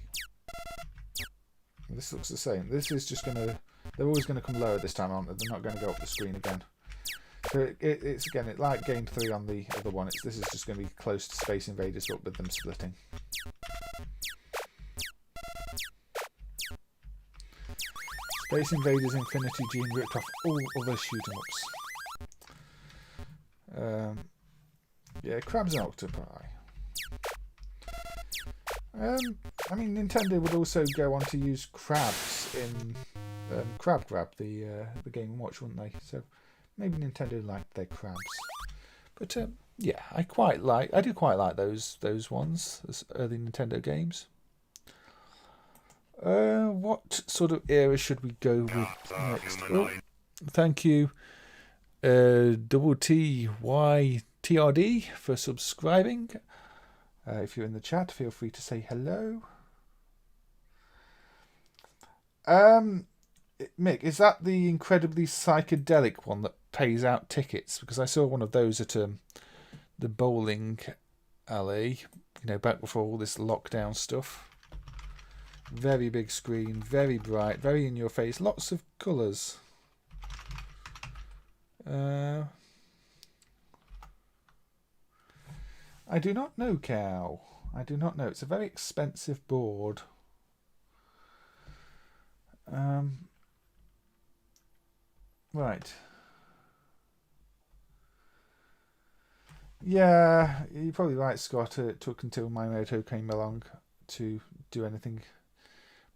This looks the same. This is just going to... They're always going to come lower this time, aren't they? They're not going to go up the screen again. So it's again, like game 3 on the other one. This is just going to be close to Space Invaders, but with them splitting. Space Invaders Infinity Gene ripped off all other shoot-em-ups. Yeah, crabs and octopi. I mean, Nintendo would also go on to use crabs in Crab Grab, the Game & Watch, wouldn't they? So maybe Nintendo liked their crabs. But yeah, I do quite like those ones, those early Nintendo games. What sort of era should we go with next? Oh, thank you, TYTRD, for subscribing. If you're in the chat, feel free to say hello. Mick, is that the incredibly psychedelic one that pays out tickets? Because I saw one of those at the bowling alley, back before all this lockdown stuff. Very big screen, very bright, very in your face, lots of colours. I do not know, Cow. I do not know. It's a very expensive board. Right. Yeah, you're probably right, Scott. It took until Miyamoto came along to do anything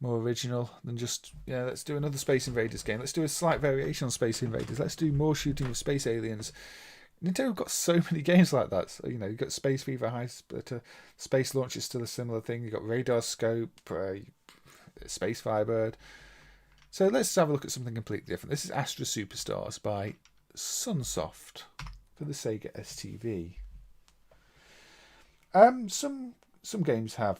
more original than just, let's do another Space Invaders game. Let's do a slight variation on Space Invaders. Let's do more shooting with space aliens. Nintendo have got so many games like that. So, you've got Space Fever High, but Space Launch is still a similar thing. You've got Radar Scope, Space Firebird. So let's have a look at something completely different. This is Astra Superstars by Sunsoft for the Sega STV. Some games have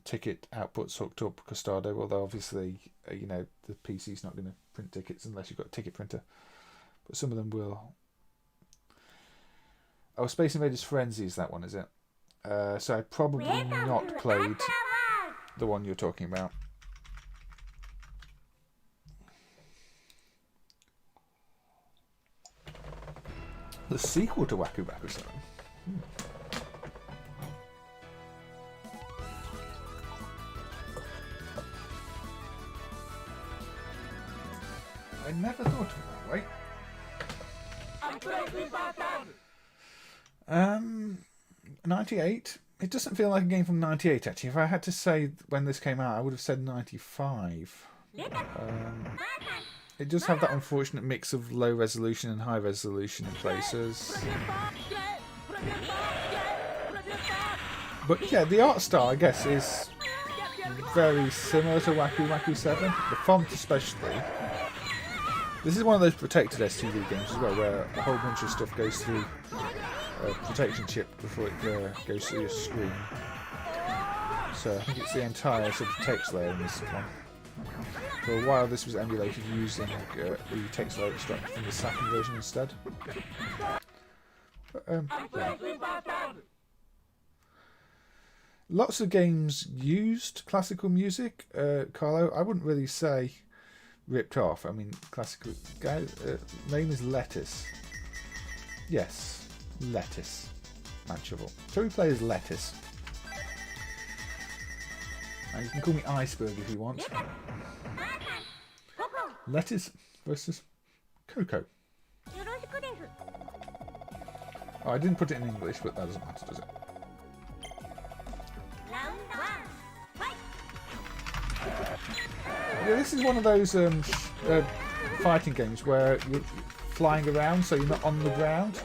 ticket outputs hooked up Custado, although obviously the PC's not going to print tickets unless you've got a ticket printer. But some of them will. Oh, Space Invaders Frenzy is that one, is it? So I probably not played the one you're talking about. The sequel to Waku Waku 7. I never thought of it that way. 98. It doesn't feel like a game from 98 actually. If I had to say when this came out, I would have said 95. It does have that unfortunate mix of low resolution and high resolution in places. But yeah, the art style, I guess, is very similar to Waku Waku 7. The font especially. This is one of those protected STV games as well, where a whole bunch of stuff goes through a protection chip before it goes through your screen. So I think it's the entire sort of text layer in this one. For a while this was emulated using the text layer extract from the Saturn version instead. But, yeah. Lots of games used classical music. Carlo, I wouldn't really say ripped off. I mean, classical guy. Name is Lettuce. Yes, Lettuce. Matchable. So we play as Lettuce. And you can call me Iceberg if you want. Lettuce versus Coco. Oh, I didn't put it in English, but that doesn't matter, does it? Yeah, this is one of those fighting games where you're flying around, so you're not on the ground,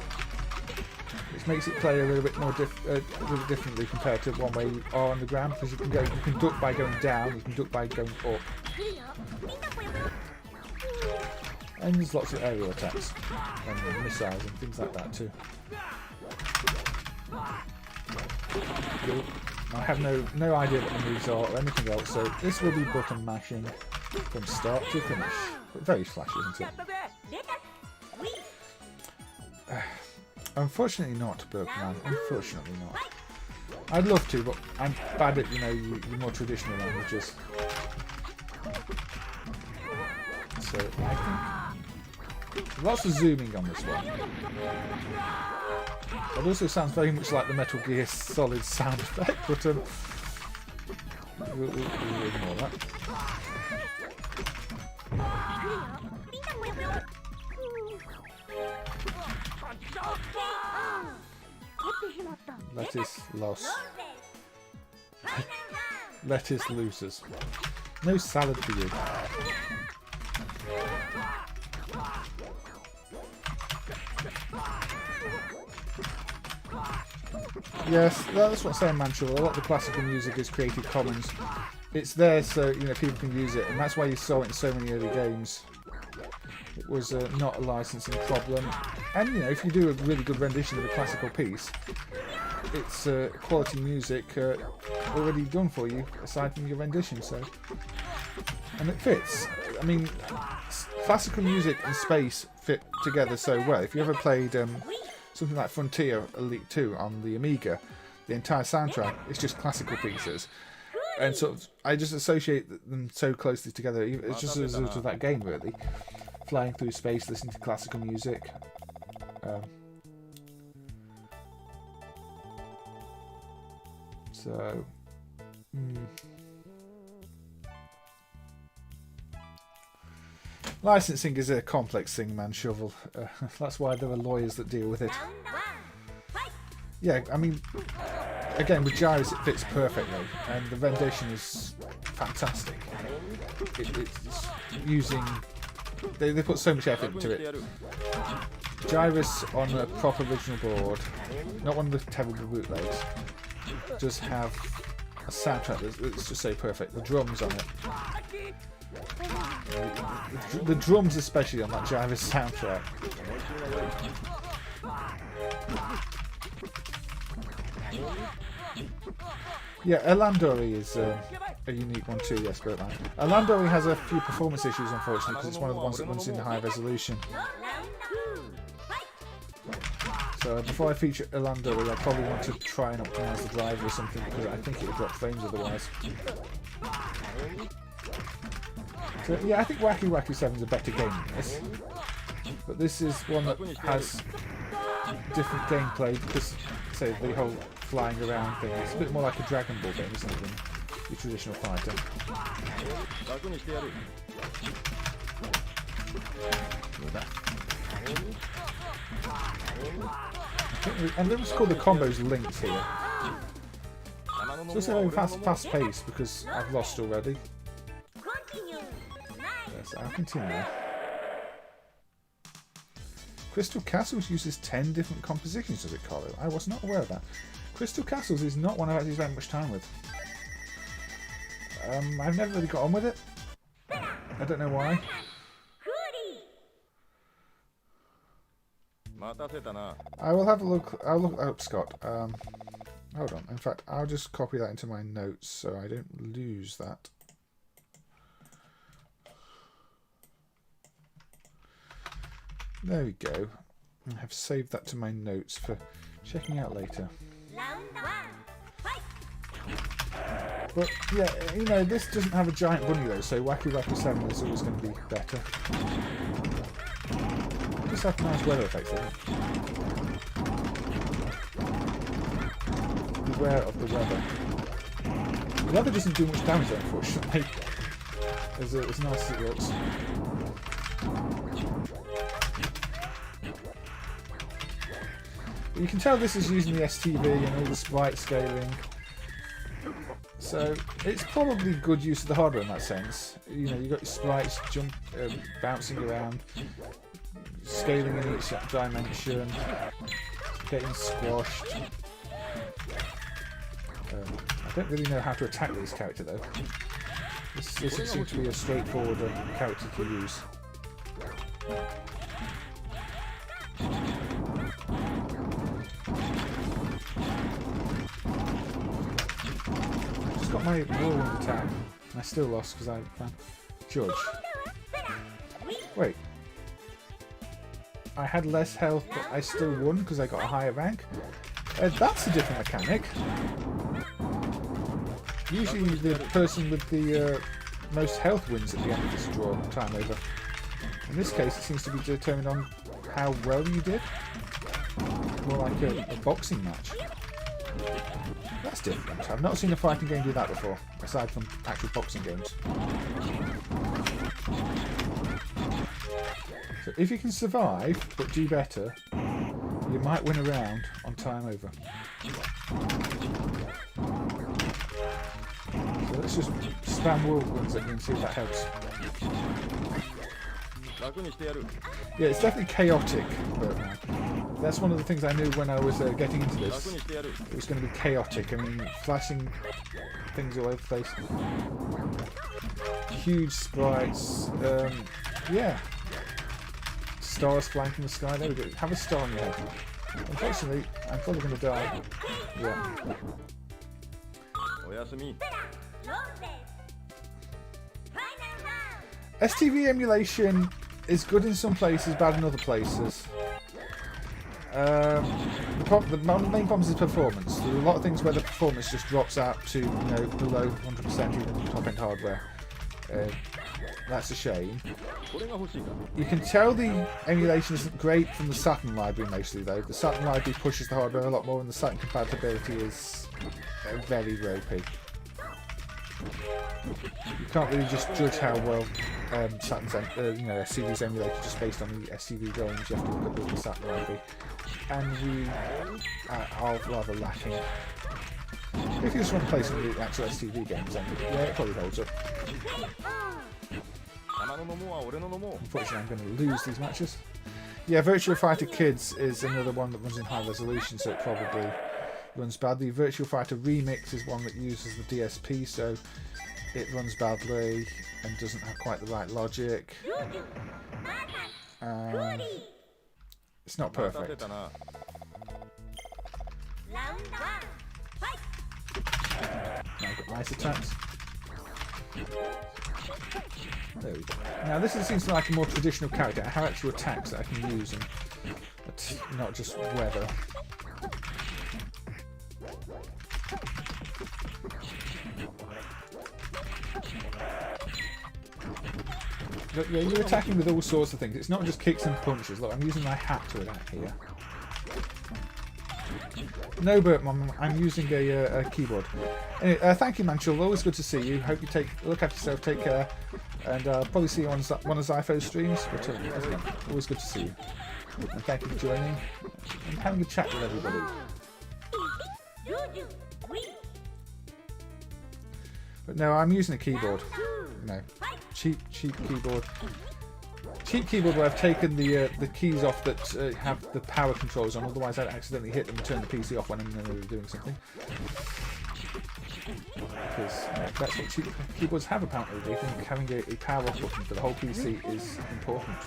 which makes it play a little bit more differently compared to one where you are on the ground, because you can duck by going down, you can duck by going up, and there's lots of aerial attacks and missiles and things like that too. I have no idea what the moves are or anything else, so this will be button mashing from start to finish. But very flashy, isn't it? Unfortunately not, Berkman. Unfortunately not. I'd love to, but I'm bad at, your more traditional languages. So, I think lots of zooming on this one. It also sounds very much like the Metal Gear Solid sound effect, but we'll ignore that. Lettuce loss. Lettuce losers. No salad for you. Yes, that's what I'm saying, Manchur. A lot of the classical music is Creative Commons. It's there so people can use it, and that's why you saw it in so many early games. It was not a licensing problem, and if you do a really good rendition of a classical piece, it's quality music already done for you aside from your rendition. So, and it fits. I mean, classical music and space fit together so well. If you ever played something like Frontier Elite 2 on the Amiga, the entire soundtrack is just classical pieces. And sort of, I just associate them so closely together. It's just a result of that game, really. Flying through space, listening to classical music. Licensing is a complex thing, man, Shovel. That's why there are lawyers that deal with it. Yeah, I mean, again, with Gyrus it fits perfectly, and the rendition is fantastic. It's using... They put so much effort into it. Gyrus on a proper original board, not one of the terrible bootlegs, does have a soundtrack that's just so perfect. The drums on it. The drums especially on that Gyrus soundtrack. Yeah, Elandori is a unique one too, yes, Bertman. Elandori has a few performance issues, unfortunately, because it's one of the ones that runs in high resolution. So before I feature Elandori, I probably want to try and optimise the driver or something, because I think it would drop frames otherwise. So yeah, I think Wacky Wacky 7 is a better game than this. But this is one that has different gameplay, because, say, the whole flying around thing, it's a bit more like a Dragon Ball game, isn't it, than your traditional fighter. And let's call the combos linked here. So it's a very fast pace because I've lost already. Yes, I'll continue. Crystal Castles uses 10 different compositions, does it, Carlo? I was not aware of that. Crystal Castles is not one I've actually spent much time with. I've never really got on with it. I don't know why. I will have a look. I'll look up, Scott. Hold on. In fact, I'll just copy that into my notes so I don't lose that. There we go. I have saved that to my notes for checking out later. But yeah, this doesn't have a giant bunny though, so Wacky Wacky 7 is always going to be better. Just have nice weather effects in it. Beware of the weather. The weather doesn't do much damage, unfortunately, as nice as it looks. You can tell this is using the STV and all the sprite scaling, so it's probably good use of the hardware in that sense. You've got your sprites bouncing around, scaling in each dimension, getting squashed. I don't really know how to attack this character though. This doesn't seem to be a straightforward character to use. Got my whirlwind attack, and I still lost because I judge. Wait, I had less health, but I still won because I got a higher rank. That's a different mechanic. Usually, the person with the most health wins at the end of this draw time over. In this case, it seems to be determined on how well you did. More like a boxing match. That's different. I've not seen a fighting game do that before, aside from actual boxing games. So if you can survive, but do better, you might win a round on time over. So let's just spam whirlwinds at you and see if that helps. Yeah, it's definitely chaotic, but that's one of the things I knew when I was getting into this. It was going to be chaotic. I mean, flashing things all over the place. Huge sprites. Yeah. Stars flying from the sky. There we go. Have a star on your head. Unfortunately, I'm probably going to die. Yeah. STV emulation is good in some places, bad in other places. The main problem is performance. There are a lot of things where the performance just drops out to below 100% even top-end hardware. That's a shame. You can tell the emulation isn't great from the Saturn library mostly though. The Saturn library pushes the hardware a lot more and the Saturn compatibility is very ropey. You can't really just judge how well Saturn's SCV's emulated just based on the SCV games. You have to look at the Saturn library. And we are rather lacking. If you just want to play some of the actual STV games, then yeah, it probably holds up. Unfortunately, I'm going to lose these matches. Yeah, Virtua Fighter Kids is another one that runs in high resolution, so it probably runs badly. Virtua Fighter Remix is one that uses the DSP, so it runs badly and doesn't have quite the right logic. It's not perfect. Now I've got nice attacks. There we go. Now this seems like a more traditional character. I have actual attacks that I can use, and not just weather. Look, yeah, you're attacking with all sorts of things. It's not just kicks and punches. Look, I'm using my hat to attack here. No, but I'm using a keyboard. Anyway, thank you, Manchel. Always good to see you. Hope you look after yourself, take care, and I'll probably see you on one of Zypho's streams. But again, always good to see you. And thank you for joining and having a chat with everybody. But no, I'm using a keyboard. No, cheap keyboard. Cheap keyboard where I've taken the keys off that have the power controls on, otherwise I'd accidentally hit them and turn the PC off when I'm in the middle of doing something. Because that's what cheap keyboards have apparently. They think having a power off button for the whole PC is important.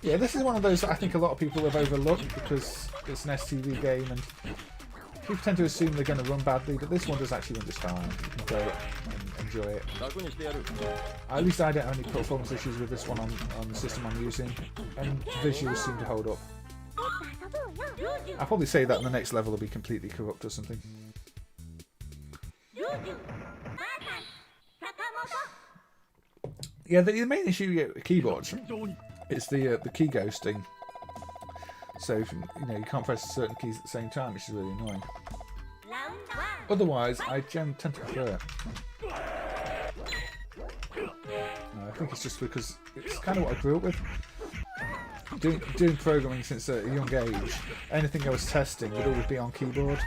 Yeah, this is one of those that I think a lot of people have overlooked because it's an STV game and people tend to assume they're going to run badly, but this one does actually run just fine. You can play it and enjoy it. At least I don't have any performance issues with this one on the system I'm using, and visuals seem to hold up. I'll probably say that the next level will be completely corrupt or something. Yeah, the main issue you get with keyboards is the key ghosting. So you can't press certain keys at the same time, which is really annoying. Otherwise, I tend to prefer it. I think it's just because it's kind of what I grew up with. Doing programming since a young age, anything I was testing would always be on keyboard.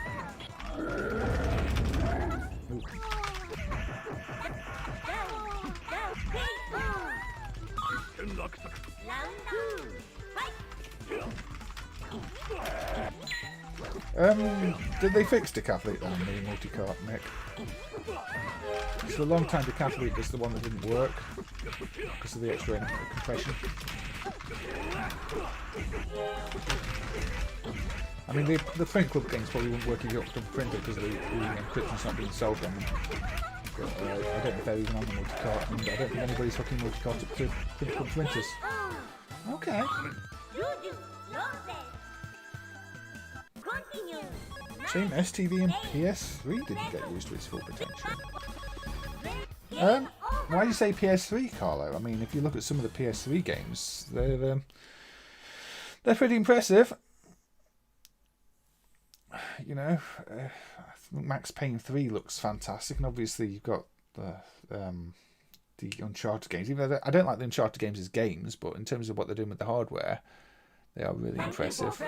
Did they fix Decathlete on the multi-cart mech? For a long time Decathlete was the one that didn't work because of the extra compression. I mean, the print club things probably wouldn't work if you got them printed because the encryption's not being sold on them. But, I don't know if they're even on the multi-cart, and I don't think anybody's hooking multi-cart up to print club printers. Okay. Shame STV and PS3 didn't get used to its full potential. Why do you say PS3, Carlo? I mean, if you look at some of the PS3 games, they're pretty impressive. Max Payne 3 looks fantastic, and obviously you've got the the Uncharted games. Even though I don't like the Uncharted games as games, but in terms of what they're doing with the hardware, they are really impressive.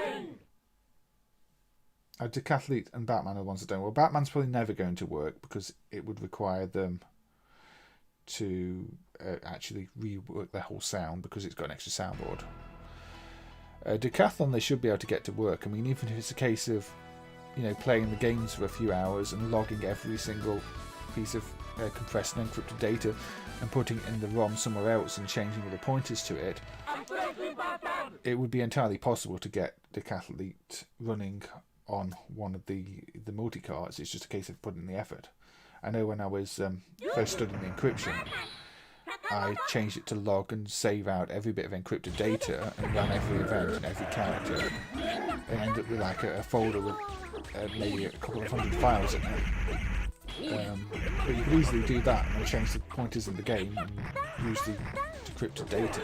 Decathlete and Batman are the ones that don't. Well, Batman's probably never going to work because it would require them to actually rework their whole sound because it's got an extra soundboard. Decathlon they should be able to get to work. I mean, even if it's a case of, you know, playing the games for a few hours and logging every single piece of compressed and encrypted data and putting it in the ROM somewhere else and changing all the pointers to it, it would be entirely possible to get Decathlete running on one of the multi-cards. It's just a case of putting in the effort. I know when I was first studying encryption, I changed it to log and save out every bit of encrypted data and run every event and every character and end up with like a folder with maybe a couple of hundred files in it. But you could easily do that and change the pointers in the game and use the decrypted data.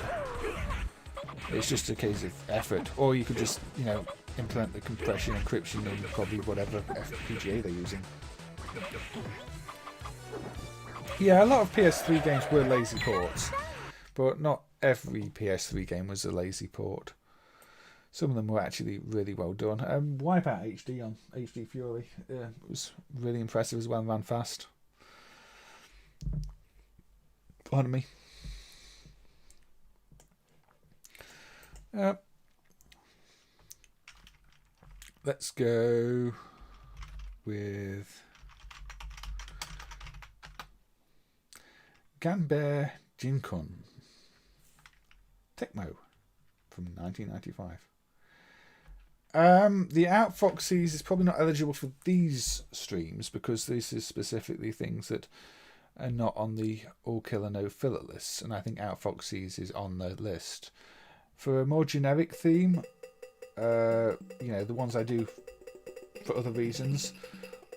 It's just a case of effort, or you could just, you know, implement the compression encryption in probably whatever FPGA they're using. Yeah, a lot of PS3 games were lazy ports, but not every PS3 game was a lazy port. Some of them were actually really well done. Wipeout HD on HD Fury was really impressive as well and ran fast. Pardon me. Let's go with Ganbare Ginkun, Tecmo from 1995. The Outfoxies is probably not eligible for these streams because this is specifically things that are not on the all killer no filler lists, and I think Outfoxies is on the list. For a more generic theme, you know, the ones I do for other reasons,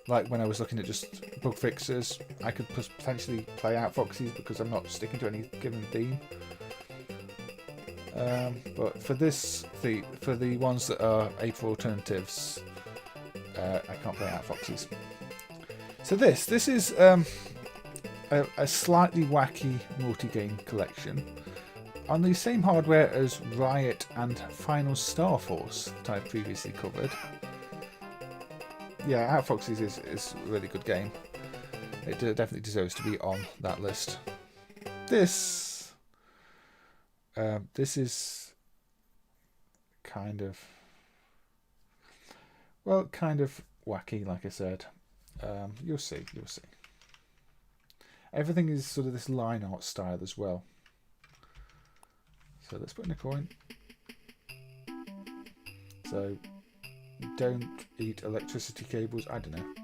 like when I was looking at just bug fixes, I could potentially play Outfoxies because I'm not sticking to any given theme. But for this, for the ones that are April alternatives, I can't play Outfoxies. So this is a slightly wacky multi-game collection on the same hardware as Riot and Final Star Force that I previously covered. Yeah, Outfoxies is a really good game. It definitely deserves to be on that list. This is kind of wacky, like I said. You'll see. Everything is sort of this line art style as well. So let's put in a coin. So don't eat electricity cables. I don't know.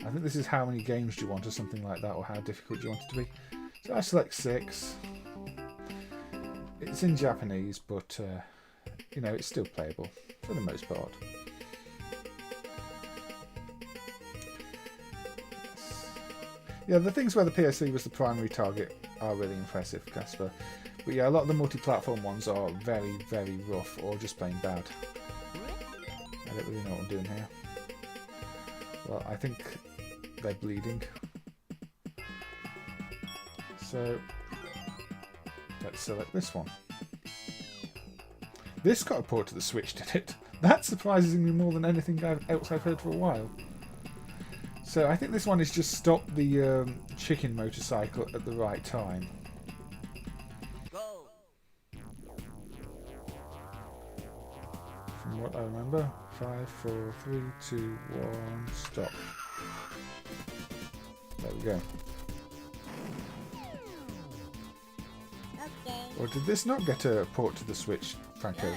I think this is how many games do you want or something like that, or how difficult do you want it to be. So I select 6. It's in Japanese, but you know, it's still playable for the most part. Yeah, the things where the PS3 was the primary target are really impressive, Casper. But yeah, a lot of the multi-platform ones are very, very rough or just plain bad. I don't really know what I'm doing here. Well, I think they're bleeding. So let's select this one. This got a port to the Switch, did it? That surprises me more than anything else I've heard for a while. So I think this one is just stop the chicken motorcycle at the right time. From what I remember, 5, 4, 3, 2, 1, stop. There we go. Okay. Or did this not get a port to the Switch, Franco?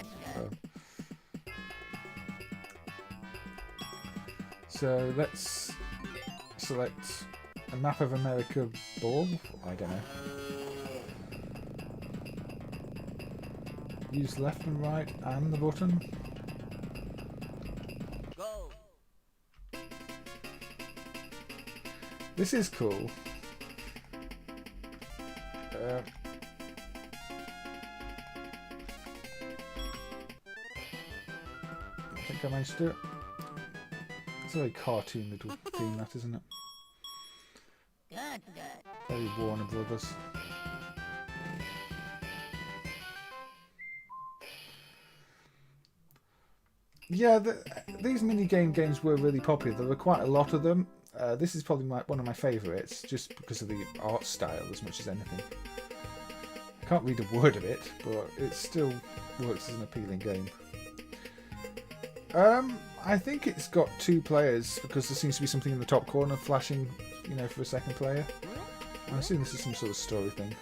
So let's select a map of America ball. I don't know. Use left and right and the button. Go. This is cool. I think I managed to do it. It's a very cartoon little theme, that, isn't it? Very Warner Brothers. Yeah, these games were really popular. There were quite a lot of them. This is probably one of my favourites, just because of the art style as much as anything. I can't read a word of it, but it still works as an appealing game. I think it's got 2 players, because there seems to be something in the top corner flashing, you know, for a second player. I'm assuming this is some sort of story thing.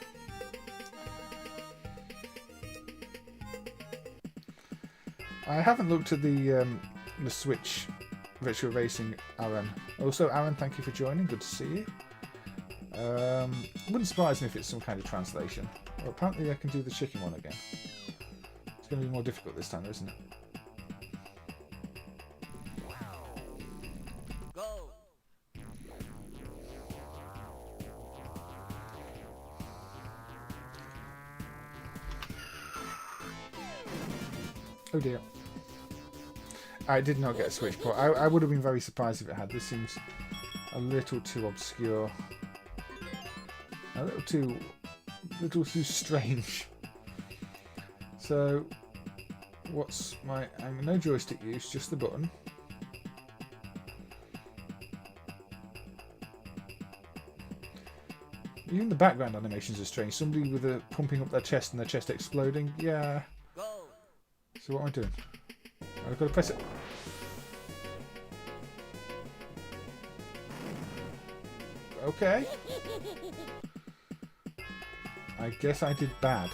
I haven't looked at the Switch Virtual Racing, Aaron. Also, Aaron, thank you for joining. Good to see you. Wouldn't surprise me if it's some kind of translation. Well, apparently I can do the chicken one again. It's going to be more difficult this time, isn't it? Oh dear. I did not get a Switch port. I would have been very surprised if it had. This seems a little too obscure. A little too strange. So, what's my... no joystick use, just the button. Even the background animations are strange. Somebody with a pumping up their chest and their chest exploding. Yeah. So what am I doing? I've got to press it. Okay. I guess I did bad.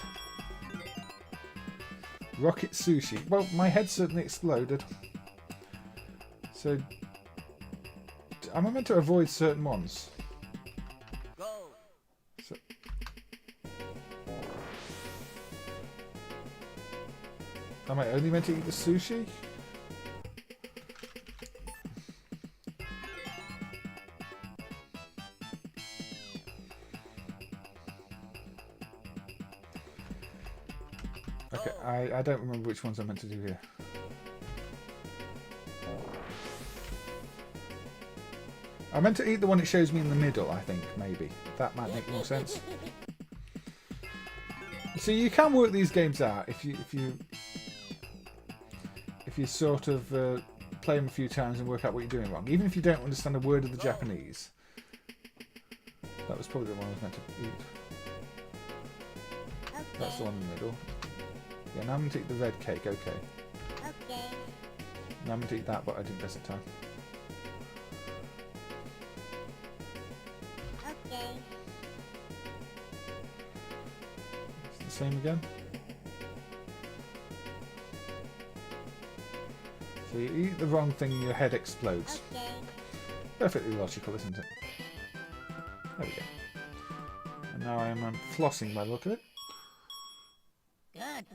Rocket sushi. Well, my head certainly exploded. So, am I meant to avoid certain ones? So, am I only meant to eat the sushi? Okay, I don't remember which ones I'm meant to do here. I meant to eat the one it shows me in the middle, I think, maybe. That might make more sense. So you can work these games out if you sort of play them a few times and work out what you're doing wrong. Even if you don't understand a word of the Japanese. That was probably the one I was meant to eat. Okay. That's the one in the middle. Yeah, now I'm going to eat the red cake, okay. Okay. Now I'm going to eat that, but I didn't press it time. Okay. It's the same again. So you eat the wrong thing and your head explodes. Okay. Perfectly logical, isn't it? There we go. And now I am flossing by the look of it. Good.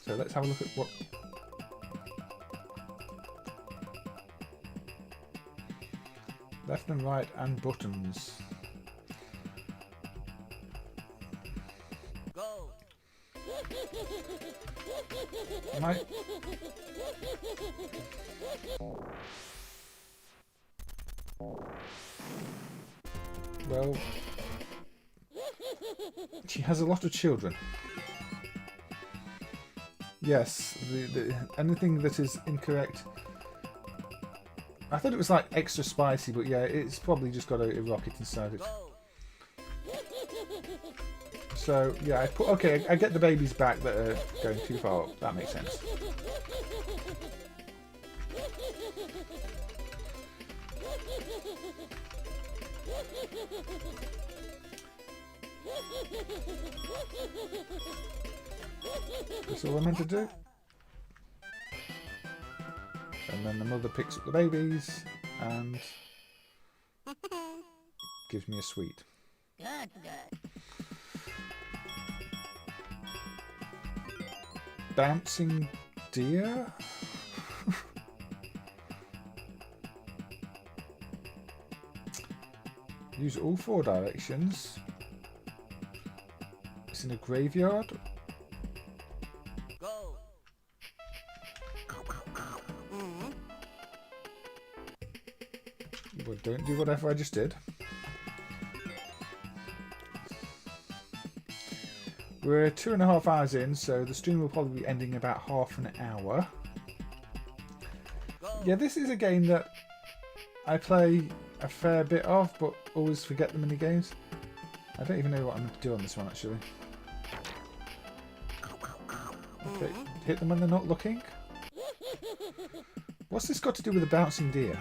So let's have a look at what... Left and right and buttons. Go. My... Well... She has a lot of children. Yes, anything that is incorrect... I thought it was like extra spicy, but yeah, it's probably just got a rocket inside it. So, yeah, okay, I get the babies back that are going too far up. That makes sense. That's all I'm meant to do. And then the mother picks up the babies and gives me a sweet. Good. Bouncing deer? Use all 4 directions. It's in a graveyard. Go. Well, don't do whatever I just did. We're 2.5 hours in, so the stream will probably be ending about half an hour. Yeah, this is a game that I play a fair bit of, but always forget the mini games. I don't even know what I'm going to do on this one, actually. Okay, hit them when they're not looking. What's this got to do with the bouncing deer?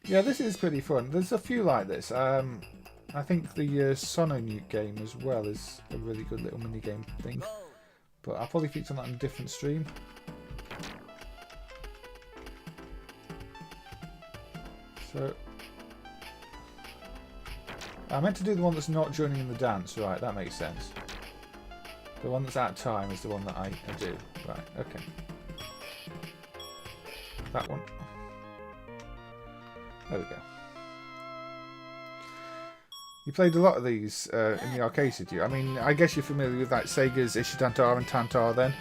Yeah, this is pretty fun. There's a few like this. I think the Sonomute game as well is a really good little mini game thing. But I'll probably feature on that on a different stream. So I meant to do the one that's not joining in the dance, right, that makes sense. The one that's out of time is the one that I do. Right, okay. That one. There we go. You played a lot of these in the arcade, did you? I mean, I guess you're familiar with like Sega's Ichidant-R and Tant-R then,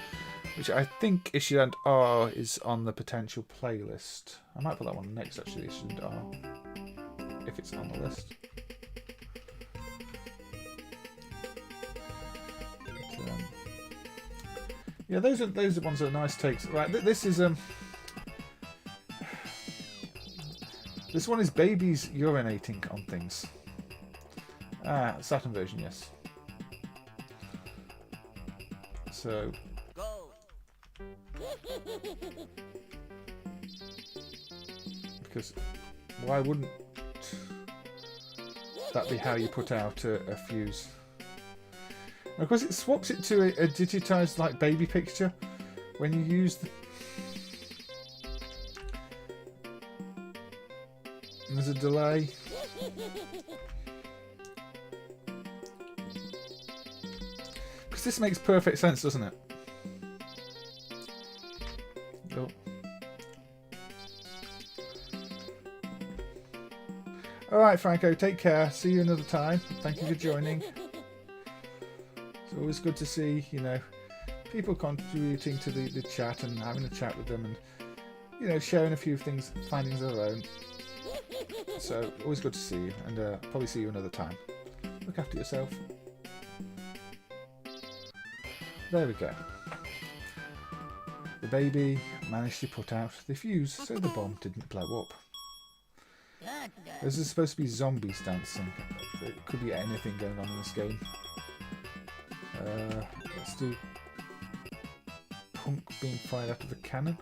which I think Ichidant-R is on the potential playlist. I might put that one next, actually, Ichidant-R, if it's on the list. But, yeah, those are the ones that are nice takes. Right, this is this one is babies urinating on things. Ah, Saturn version, yes. So because why wouldn't that be how you put out a fuse? And of course, it swaps it to a digitized like baby picture when you use the. And there's a delay. Because this makes perfect sense, doesn't it? Oh. Alright, Franco, take care. See you another time. Thank you for joining. It's always good to see, you know, people contributing to the chat and having a chat with them and, you know, sharing a few things, findings of their own. So, always good to see you, and probably see you another time. Look after yourself. There we go. The baby managed to put out the fuse, so the bomb didn't blow up. This is supposed to be zombies dancing. There could be anything going on in this game. Let's do punk being fired out of a cannon.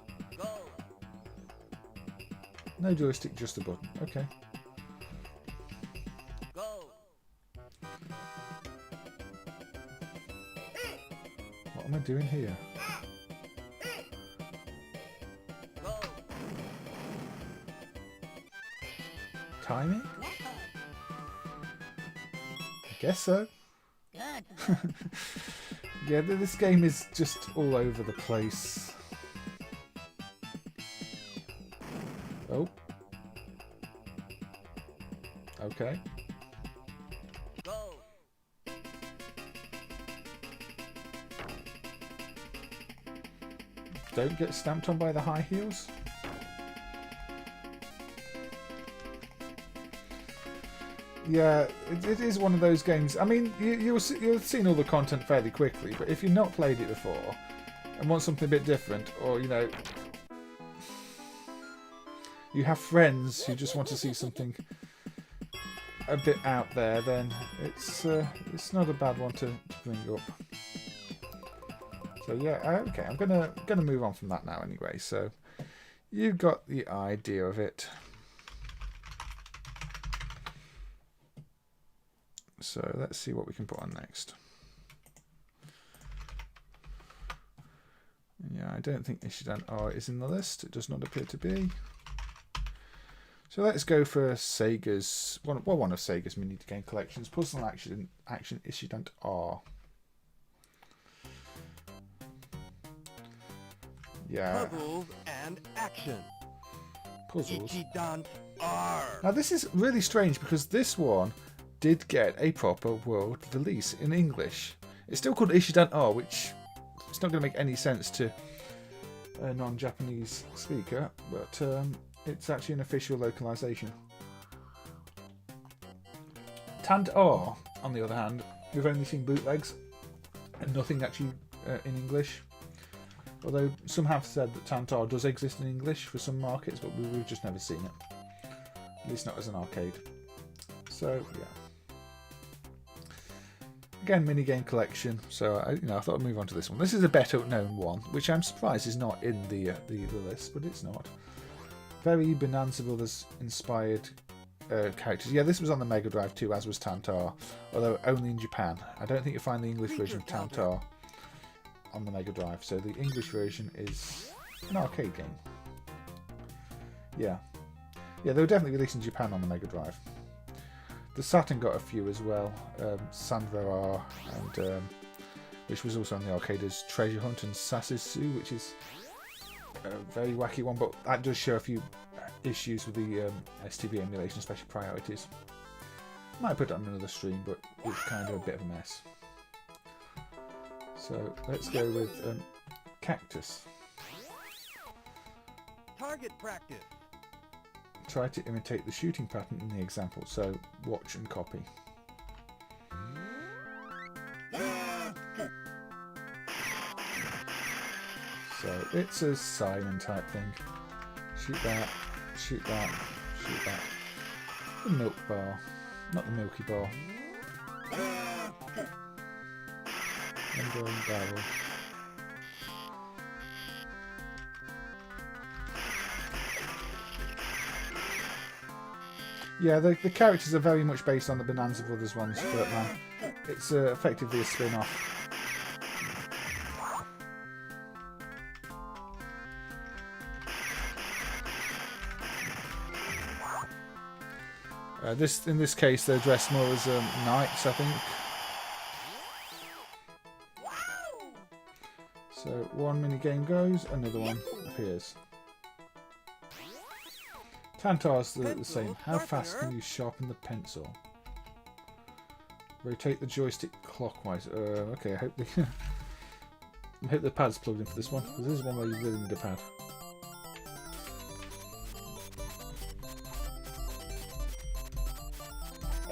No joystick, just a button. Okay. What am I doing here? Timing? I guess so. Yeah, this game is just all over the place. Oh. Okay. Don't get stamped on by the high heels. Yeah, it is one of those games. I mean, you've seen all the content fairly quickly, but if you've not played it before and want something a bit different, or, you know, you have friends who just want to see something a bit out there, then it's not a bad one to bring up. So yeah, okay, I'm gonna move on from that now anyway. So you got the idea of it. So let's see what we can put on next. Yeah, I don't think Ichidant-R is in the list. It does not appear to be. So let's go for Sega's one of Sega's mini game collections, Puzzle and Action Ichidant-R. Yeah. Puzzles and action. Puzzles. Ichidant-R. Now this is really strange because this one did get a proper world release in English. It's still called Ichidant-R, which it's not going to make any sense to a non-Japanese speaker, but it's actually an official localization. Ichidant-R, on the other hand, we've only seen bootlegs and nothing actually in English. Although some have said that Ichidant-R does exist in English for some markets, but we've just never seen it. At least not as an arcade. So yeah. Again, minigame collection. So I thought I'd move on to this one. This is a better known one, which I'm surprised is not in the list, but it's not. Very Bonanza Brothers inspired characters. Yeah, this was on the Mega Drive too, as was Ichidant-R, although only in Japan. I don't think you'll find the English version of Ichidant-R on the Mega Drive. So the English version is an arcade game. Yeah, they were definitely released in Japan on the Mega Drive. The Saturn got a few as well, Psyvariar, and which was also on the arcade as Treasure Hunt, and Sesame, which is a very wacky one, but that does show a few issues with the STV emulation, especially priorities. Might put it on another stream, but it's kind of a bit of a mess. So let's go with Cactus. Target practice. Try to imitate the shooting pattern in the example, so watch and copy. So it's a siren type thing. Shoot that, shoot that, shoot that. The milk bar, not the Milky Bar. And going barrel. Yeah, the characters are very much based on the Bonanza Brothers ones, but man, it's effectively a spin-off. In this case, they're dressed more as knights, I think. So one mini game goes, another one appears. Ichidant-R's the same. How fast can you sharpen the pencil? Rotate the joystick clockwise. Okay, I hope the pad's plugged in for this one, because this is one where you really need a pad.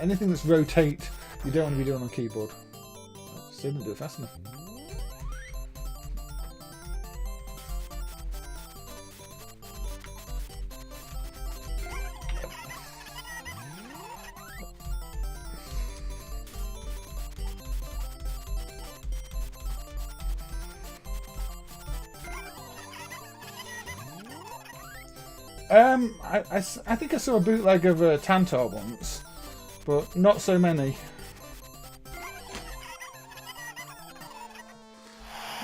Anything that's rotate, you don't want to be doing on keyboard. Still didn't do it fast enough. I think I saw a bootleg of Ichidant-R once, but not so many.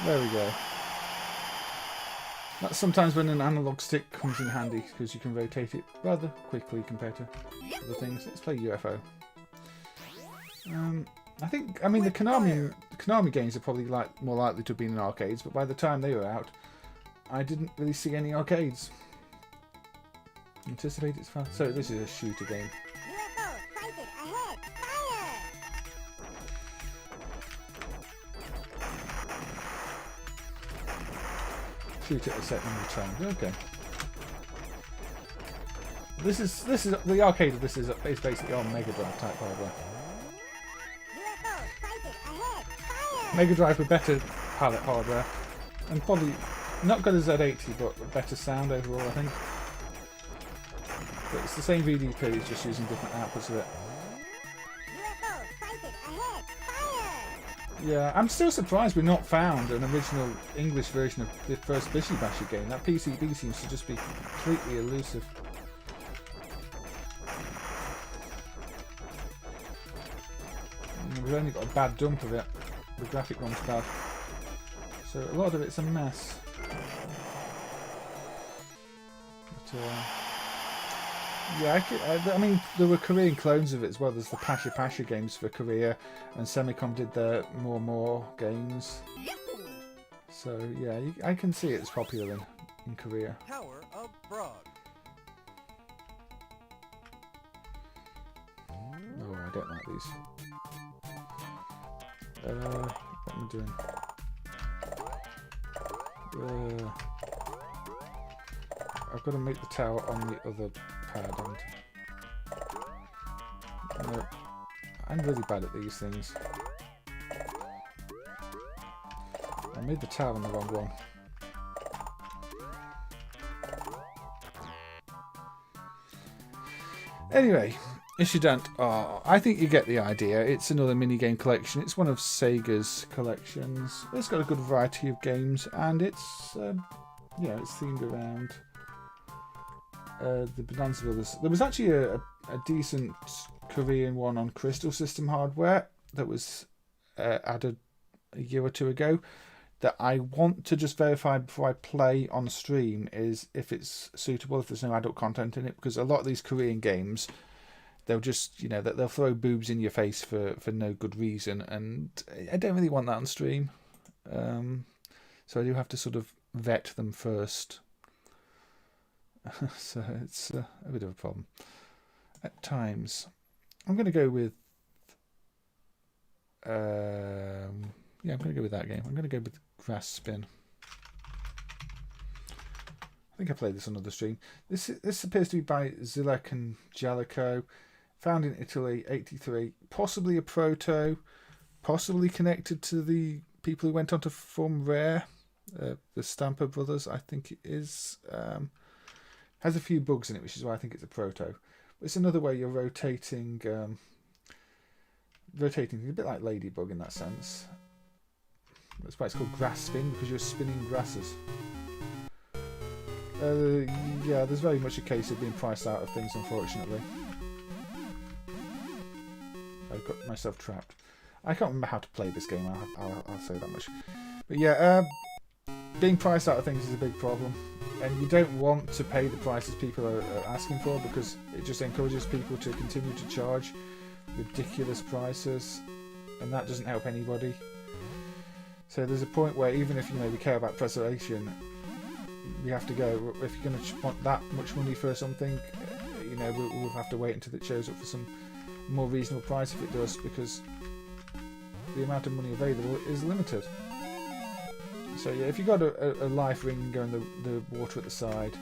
There we go. That's sometimes when an analog stick comes in handy, because you can rotate it rather quickly compared to other things. Let's play UFO. I mean the Konami games are probably more likely to have been in arcades, but by the time they were out, I didn't really see any arcades. Anticipate it's fast. So this is a shooter game. UFO sighted ahead. Fire! Shoot at a set number of times. Okay. This is the arcade of this is basically on Mega Drive type hardware. UFO sighted ahead. Fire! Mega Drive with better palette hardware and probably not good as Z80, but better sound overall, I think. But it's the same VDP, it's just using different outputs of it. UFO sighted ahead. Fire! Yeah, I'm still surprised we've not found an original English version of the first Bishy Basher game. That PCB seems to just be completely elusive. We've only got a bad dump of it. The graphic one's bad. So a lot of it's a mess. But, yeah, I mean, there were Korean clones of it as well. There's the Pasha Pasha games for Korea, and Semicom did their More games. So yeah, I can see it's popular in Korea. Tower of Frog. Oh, I don't like these. What am I doing? I've got to make the tower on the other pad. And, I'm really bad at these things. I made the tower on the wrong one. Anyway, Ichidant-R. I think you get the idea. It's another minigame collection. It's one of Sega's collections. It's got a good variety of games, and it's it's themed around the Bonanza Brothers. There was actually a decent Korean one on Crystal System hardware that was added a year or two ago that I want to just verify before I play on stream is if it's suitable, if there's no adult content in it, because a lot of these Korean games, they'll just, they'll throw boobs in your face for no good reason, and I don't really want that on stream. So I do have to sort of vet them first. So it's a bit of a problem at times. I'm going to go with I'm going to go with that game. I'm going to go with Grasspin. I think I played this on another stream. This appears to be by Zilek and Jalico. Found in Italy, 83. Possibly a proto. Possibly connected to the people who went on to form Rare. The Stamper brothers, I think it is. Has a few bugs in it, which is why I think it's a proto. But it's another way you're rotating. Rotating, a bit like Ladybug in that sense. That's why it's called Grasspin, because you're spinning grasses. Yeah, there's very much a case of being priced out of things, unfortunately. I got myself trapped. I can't remember how to play this game, I'll say that much. But yeah, being priced out of things is a big problem. And you don't want to pay the prices people are asking for, because it just encourages people to continue to charge ridiculous prices, and that doesn't help anybody. So there's a point where even if we care about preservation, we have to go, if you're going to want that much money for something, we'll have to wait until it shows up for some more reasonable price if it does, because the amount of money available is limited. So yeah, if you've got a life ring going the water at the side,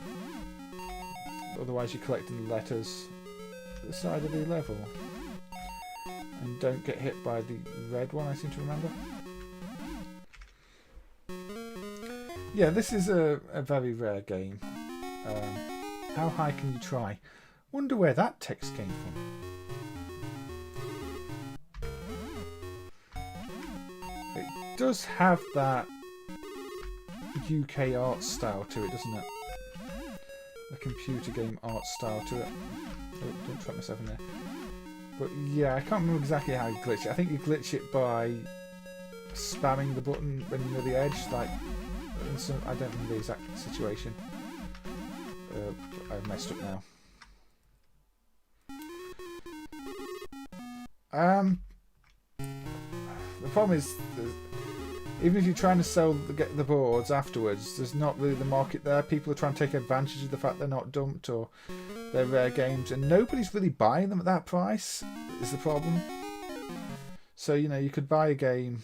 otherwise you're collecting the letters at the side of the level. And don't get hit by the red one, I seem to remember. Yeah, this is a very rare game. How high can you try? Wonder where that text came from. It does have that UK art style to it, doesn't it? A computer game art style to it. Oh, don't trap myself in there. But yeah, I can't remember exactly how you glitch it. I think you glitch it by spamming the button when you're near the edge, like. I don't remember the exact situation. I've messed up now. The problem is, even if you're trying to get the boards afterwards, there's not really the market there. People are trying to take advantage of the fact they're not dumped or they're rare games, and nobody's really buying them at that price, is the problem. So, you could buy a game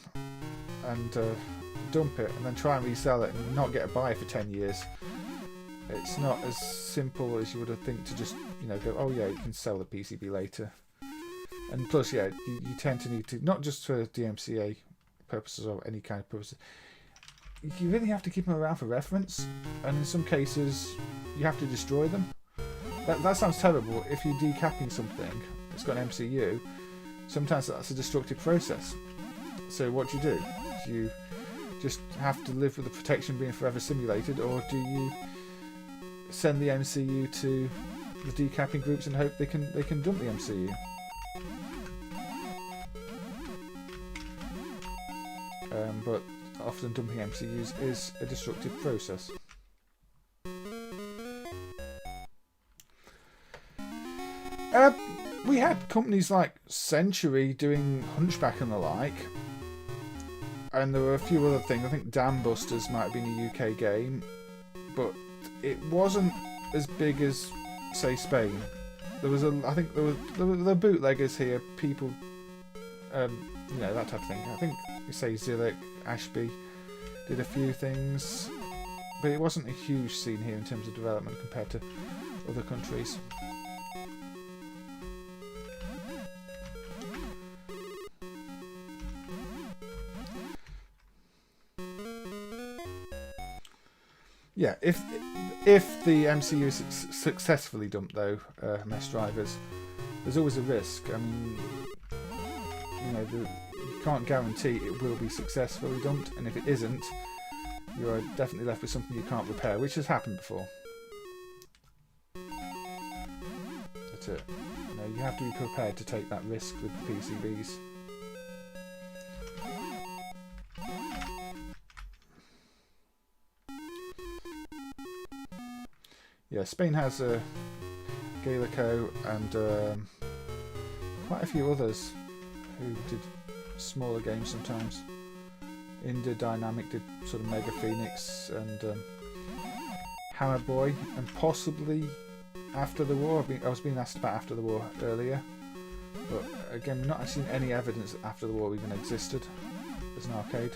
and dump it and then try and resell it and not get a buyer for 10 years. It's not as simple as you would have think to just, go, oh yeah, you can sell the PCB later. And plus, yeah, you tend to need to, not just for DMCA purposes or any kind of purposes, you really have to keep them around for reference, and in some cases you have to destroy them. That sounds terrible. If you're decapping something, it's got an MCU, sometimes that's a destructive process. So what do? Do you just have to live with the protection being forever simulated, or do you send the MCU to the decapping groups and hope they can dump the MCU? But often dumping MCUs is a destructive process. We had companies like Century doing Hunchback and the like, and there were a few other things. I think Dam Busters might have been a UK game, but it wasn't as big as, say, Spain. There was I think there were bootleggers here, people, that type of thing. I think, say, Zilek, Ashby did a few things. But it wasn't a huge scene here in terms of development compared to other countries. Yeah, if the MCU is successfully dumped, though, mess drivers, there's always a risk. I mean, you know, you can't guarantee it will be successfully dumped, and if it isn't, you are definitely left with something you can't repair, which has happened before. That's it. You know, you have to be prepared to take that risk with the PCBs. Yeah, Spain has Galactic and quite a few others who did smaller games sometimes. Inda Dynamic did sort of Mega Phoenix and Hammer Boy, and possibly After the War. I was being asked about After the War earlier, but again, we've not seen any evidence that After the War even existed as an arcade.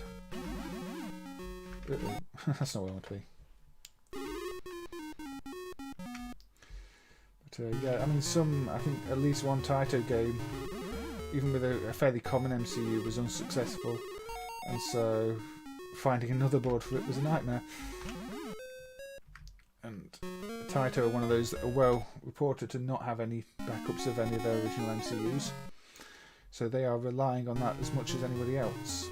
That's not where I want to be. Yeah, I mean, I think at least one Taito game, even with a fairly common MCU, was unsuccessful, and so finding another board for it was a nightmare. And Taito are one of those that are well reported to not have any backups of any of their original MCUs, so they are relying on that as much as anybody else.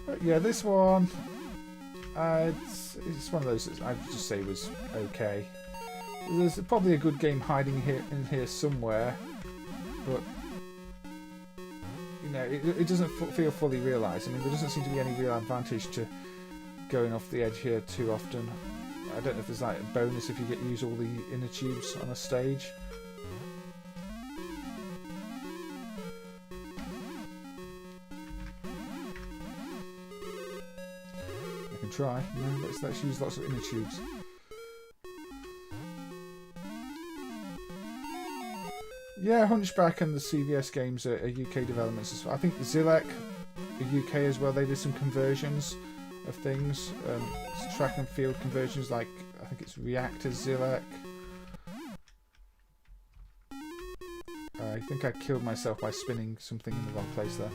But yeah, this one, it's one of those that I'd just say was okay. There's probably a good game hiding in here somewhere, but you know, it doesn't feel fully realised. I mean, there doesn't seem to be any real advantage to going off the edge here too often. I don't know if there's like a bonus if you get to use all the inner tubes on a stage. Try. No, let's use lots of inner tubes. Yeah, Hunchback and the CVS games are UK developments as well. I think Zilek, UK as well, they did some conversions of things. Track and field conversions, like I think it's Reactor Zilek. I think I killed myself by spinning something in the wrong place there.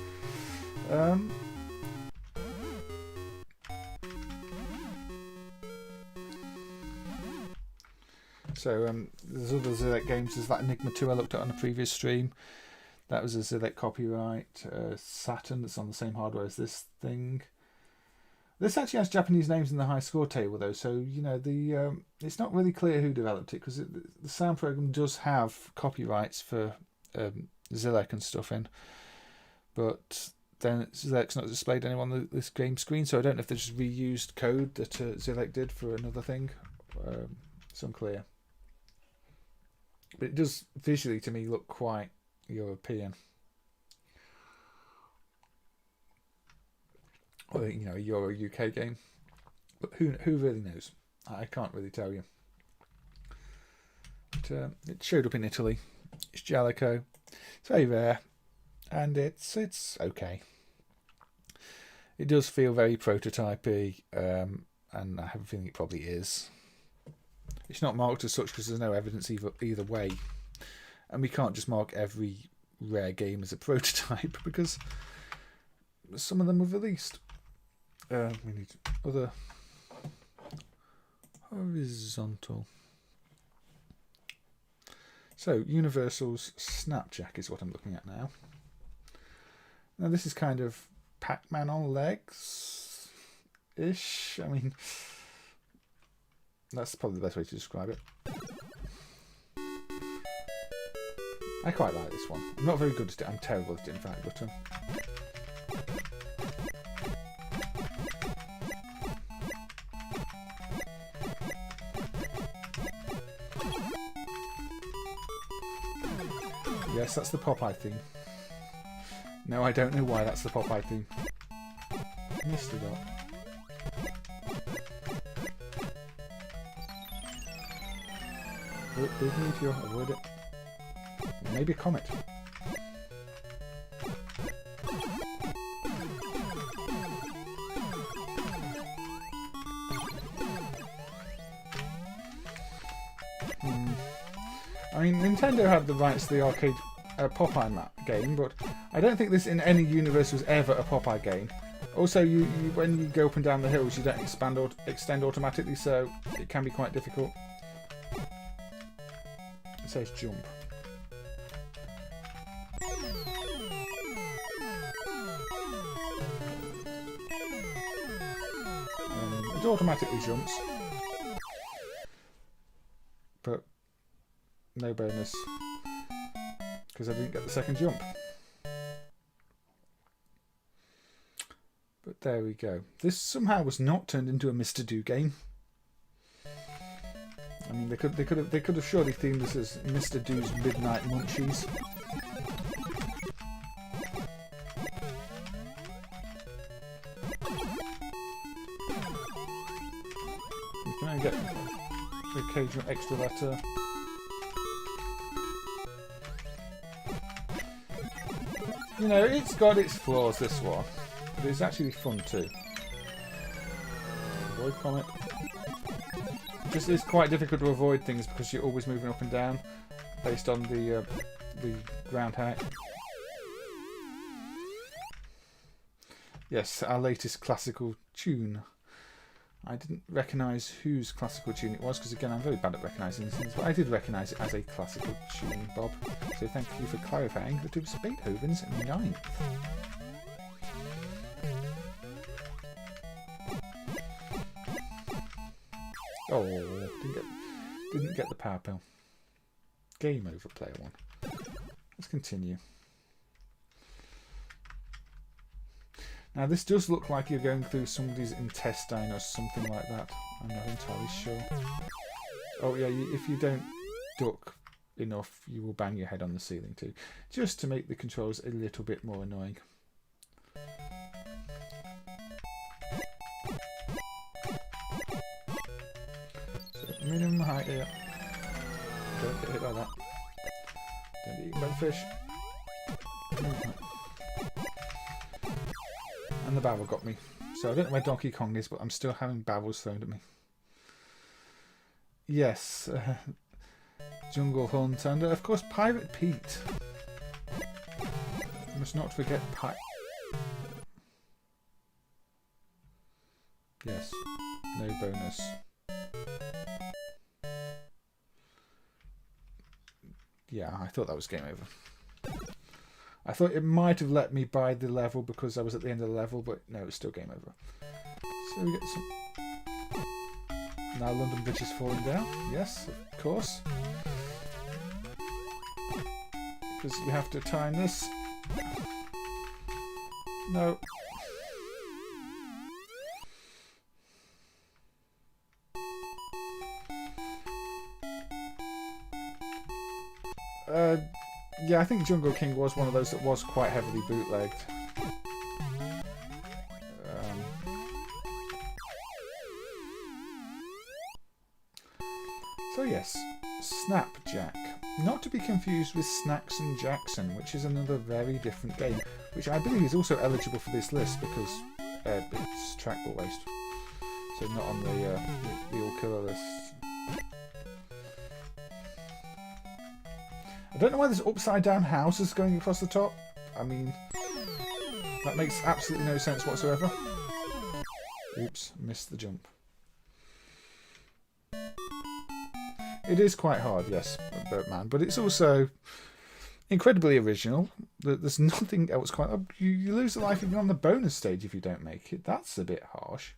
So there's other Zilek games. There's that Enigma 2 I looked at on a previous stream. That was a Zilek copyright. Saturn, that's on the same hardware as this thing. This actually has Japanese names in the high score table though, so you know it's not really clear who developed it, because the sound program does have copyrights for Zilek and stuff in, but then Zilek's not displayed anywhere on this game screen, so I don't know if they just reused code that Zilek did for another thing. It's unclear. But it does visually to me look quite European. Or, you know, a Euro UK game. But who really knows? I can't really tell you. But, it showed up in Italy. It's Jalico. It's very rare. And it's okay. It does feel very prototypey, and I have a feeling it probably is. It's not marked as such because there's no evidence either way, and we can't just mark every rare game as a prototype because some of them were released. We need other horizontal. So Universal's Snapjack is what I'm looking at now. Now this is kind of Pac-Man on legs-ish. I mean, that's probably the best way to describe it. I quite like this one. I'm not very good at it. I'm terrible at it, in fact. But yes, that's the Popeye theme. No, I don't know why that's the Popeye theme. Mr. Dot. Big meteor, avoid it. Maybe a comet. I mean, Nintendo had the rights to the arcade Popeye game, but I don't think this in any universe was ever a Popeye game. Also, you when you go up and down the hills, you don't extend automatically, so it can be quite difficult. It says jump. It automatically jumps, but no bonus because I didn't get the second jump. But there we go. This somehow was not turned into a Mr. Do game. I mean, they could have surely themed this as Mr. Do's Midnight Munchies. You can only get the occasional extra letter. You know, it's got its flaws, this one. But it's actually fun too. Avoid comet. Just it's quite difficult to avoid things because you're always moving up and down based on the ground height. Yes, our latest classical tune. I didn't recognise whose classical tune it was because again I'm very bad at recognising these things, but I did recognise it as a classical tune, Bob. So thank you for clarifying that it was Beethoven's Ninth. Oh, didn't get the power pill. Game over, player one. Let's continue. Now this does look like you're going through somebody's intestine or something like that. I'm not entirely sure. Oh yeah, if you don't duck enough, you will bang your head on the ceiling too. Just to make the controls a little bit more annoying. Minimum height here. Don't get hit by that. Don't get eaten by the fish. And the barrel got me. So I don't know where Donkey Kong is, but I'm still having barrels thrown at me. Yes. Jungle Hunt. And of course Pirate Pete. Must not forget Yes. No bonus. Yeah, I thought that was game over. I thought it might have let me buy the level because I was at the end of the level, but no, it's still game over. So we get some... Now London Bridge is falling down. Yes, of course. Because you have to time this. No. Yeah, I think Jungle King was one of those that was quite heavily bootlegged. So yes, Snapjack. Not to be confused with Snacks and Jackson, which is another very different game, which I believe is also eligible for this list because it's trackball based. So not on the all killer list. I don't know why there's upside down houses going across the top. I mean, that makes absolutely no sense whatsoever. Oops, missed the jump. It is quite hard, yes, Birdman, but it's also incredibly original. There's nothing else quite... You lose a life even on the bonus stage if you don't make it. That's a bit harsh.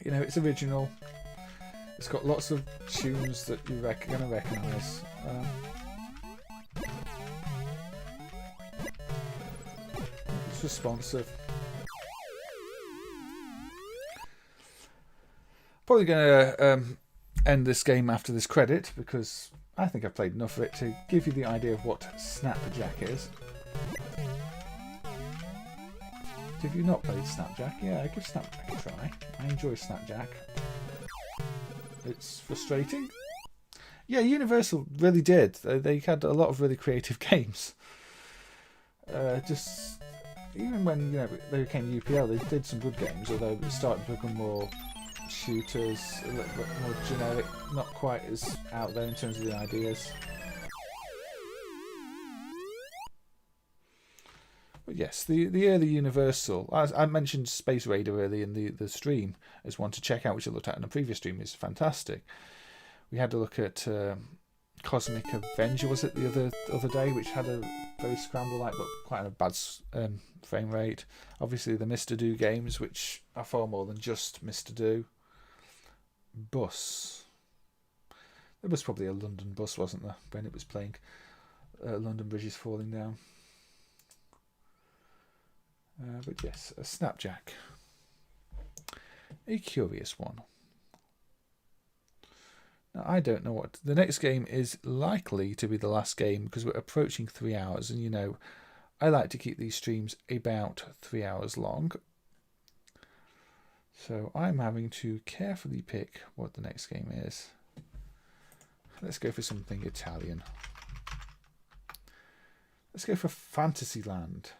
You know, it's original. It's got lots of tunes that you're going to recognise. It's responsive. Probably going to end this game after this credit because I think I've played enough of it to give you the idea of what Snapjack is. Have you not played Snapjack? Yeah, give Snapjack a try. I enjoy Snapjack. It's frustrating. Yeah, Universal really did. They had a lot of really creative games. Just even when they became UPL, they did some good games. Although it started to become more shooters, a little bit more generic, not quite as out there in terms of the ideas. But yes, the early Universal, as I mentioned Space Raider early in the stream as one to check out, which I looked at in a previous stream, is fantastic. We had to look at Cosmic Avenger, was it, the other day, which had a very scramble-like but quite a bad frame rate. Obviously the Mr. Do games, which are far more than just Mr. Do. Bus. There was probably a London bus, wasn't there, when it was playing London Bridge is Falling Down. But yes, a Snapjack. A curious one. Now, I don't know what... The next game is likely to be the last game because we're approaching 3 hours. And, you know, I like to keep these streams about 3 hours long. So I'm having to carefully pick what the next game is. Let's go for something Italian. Let's go for Fantasyland,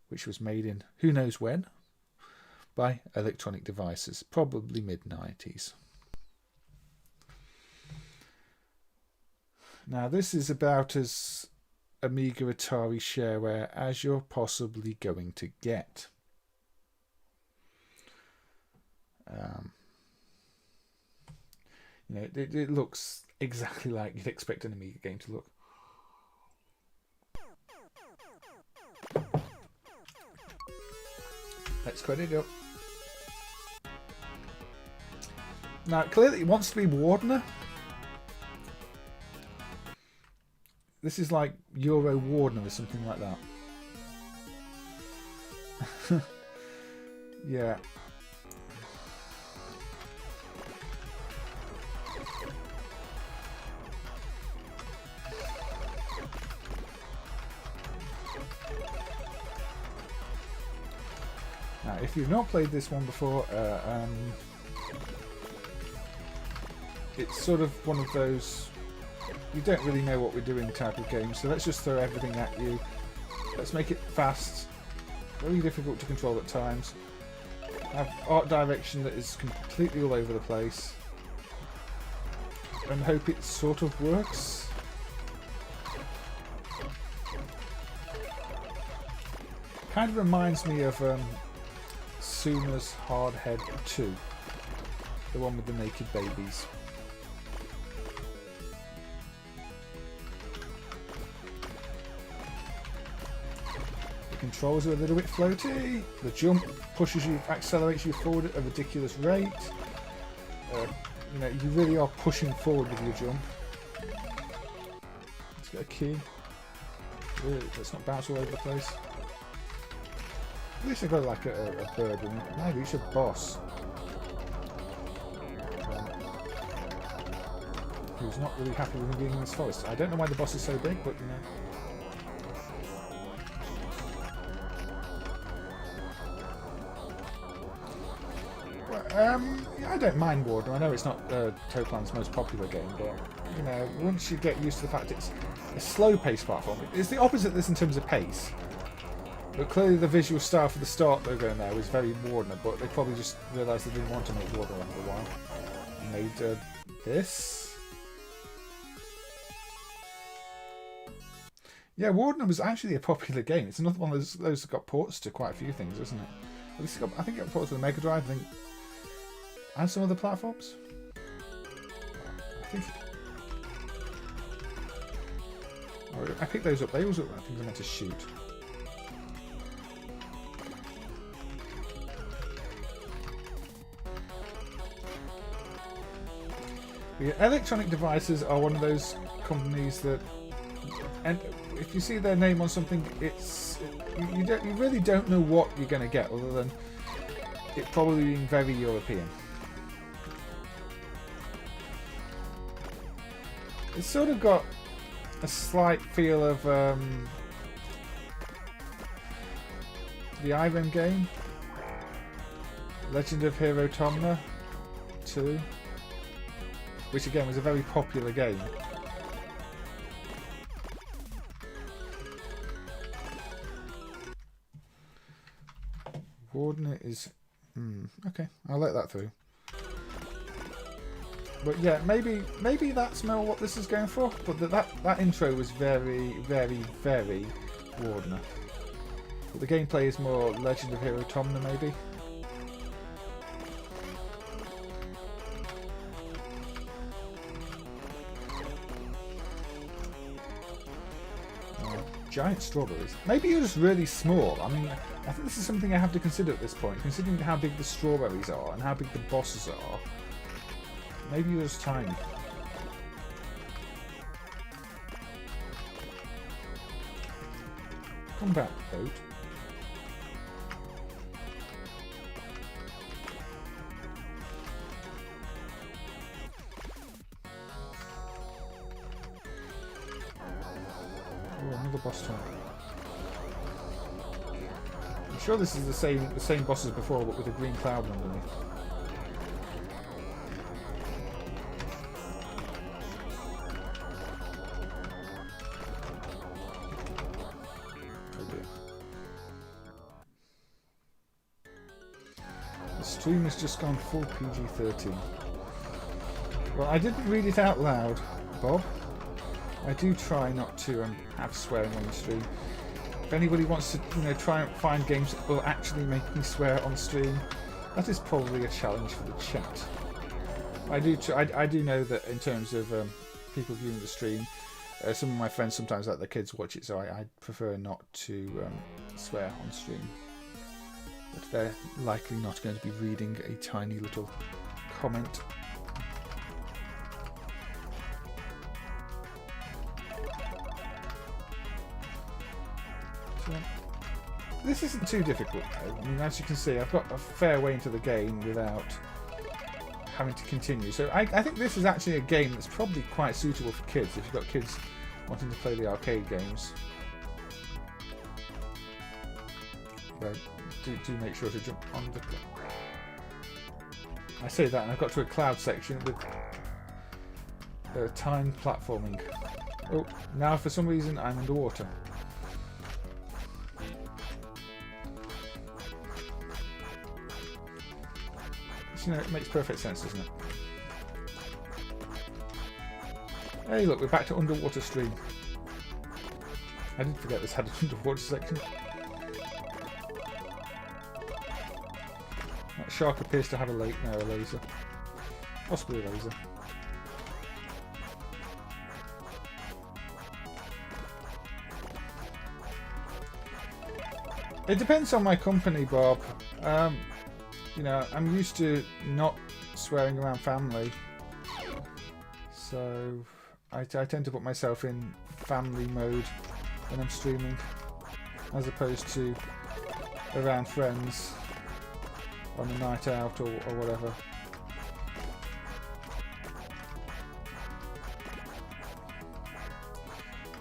which was made in who knows when by Electronic Devices, probably mid-90s. Now this is about as Amiga Atari shareware as you're possibly going to get. You know, it looks exactly like you'd expect an Amiga game to look. Let's credit it up. Now, clearly it wants to be Wardener. This is like Euro Wardener or something like that. Yeah. Now, if you've not played this one before, it's sort of one of those you don't really know what we're doing type of game, so let's just throw everything at you. Let's make it fast, very difficult to control at times, have art direction that is completely all over the place, and hope it sort of works. Kind of reminds me of Suma's Hardhead 2, the one with the naked babies. The controls are a little bit floaty. The jump pushes you, accelerates you forward at a ridiculous rate. You know, you really are pushing forward with your jump. Let's get a key. Really, let's not bounce all over the place. At least I got like a bird and now I reach a boss. Who's not really happy with me being in this forest. I don't know why the boss is so big, but you know. I don't mind Warden. I know it's not Toaplan's most popular game, but you know, once you get used to the fact it's a slow-paced platform, it's the opposite of this in terms of pace. But clearly the visual style for the start logo in there was very Wardener, but they probably just realised they didn't want to make Wardener after a while. And made this. Yeah, Wardener was actually a popular game. It's another one of those that got ports to quite a few things, isn't it? At least I think it got ports to the Mega Drive, I think, and some other platforms. I picked those up. They also, I think, I meant to shoot. Yeah, Electronic Devices are one of those companies that, and if you see their name on something, you really don't know what you're going to get, other than it probably being very European. It's sort of got a slight feel of the Iron game, Legend of Hero Tomna 2. Which again was a very popular game. Warden is... okay, I'll let that through. But yeah, maybe that's more what this is going for. But that intro was very, very, very Wardener. But the gameplay is more Legend of Hero Tomna, maybe. Giant strawberries. Maybe you're just really small. I mean, I think this is something I have to consider at this point, considering how big the strawberries are and how big the bosses are. Maybe you're just tiny. Come back, boat. Oh, another boss time. I'm sure this is the same boss as before, but with a green cloud underneath. The stream has just gone full PG-13. Well, I didn't read it out loud, Bob. I do try not to have swearing on the stream. If anybody wants to, try and find games that will actually make me swear on stream, that is probably a challenge for the chat. I do know that in terms of people viewing the stream, some of my friends sometimes let their kids watch it, so I prefer not to swear on stream. But they're likely not going to be reading a tiny little comment. So, this isn't too difficult though. I mean, as you can see, I've got a fair way into the game without having to continue. So I think this is actually a game that's probably quite suitable for kids, if you've got kids wanting to play the arcade games. But do make sure to jump on the cloud. I say that and I've got to a cloud section with time platforming. Oh, now for some reason I'm underwater. It makes perfect sense, doesn't it? Hey, look, we're back to underwater stream. I did forget this had an underwater section. That shark appears to have a laser. Possibly a laser. It depends on my company, Bob. I'm used to not swearing around family, so I tend to put myself in family mode when I'm streaming, as opposed to around friends on a night out or whatever.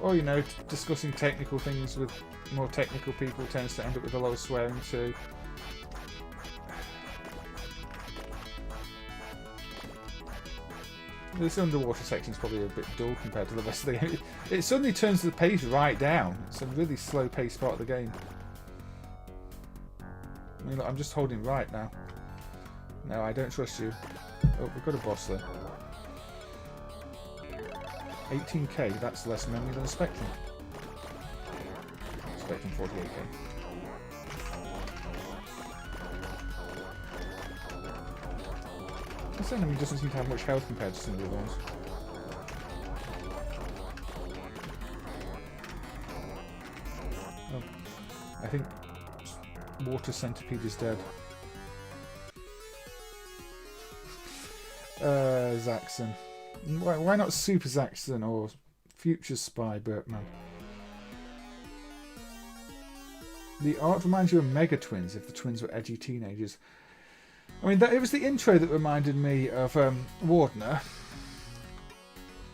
Or, discussing technical things with more technical people tends to end up with a lot of swearing too. This underwater section is probably a bit dull compared to the rest of the game. It suddenly turns the pace right down. It's a really slow paced part of the game. I mean, look, I'm just holding right now. No, I don't trust you. Oh, we've got a boss there. 18k, that's less memory than a Spectrum. Spectrum 48k. This enemy doesn't seem to have much health compared to some of the other ones. Oh, I think Water Centipede is dead. Zaxxon. Why not Super Zaxxon or Future Spy Bertman? The art reminds you of Mega Twins if the twins were edgy teenagers. I mean, it was the intro that reminded me of Wardener.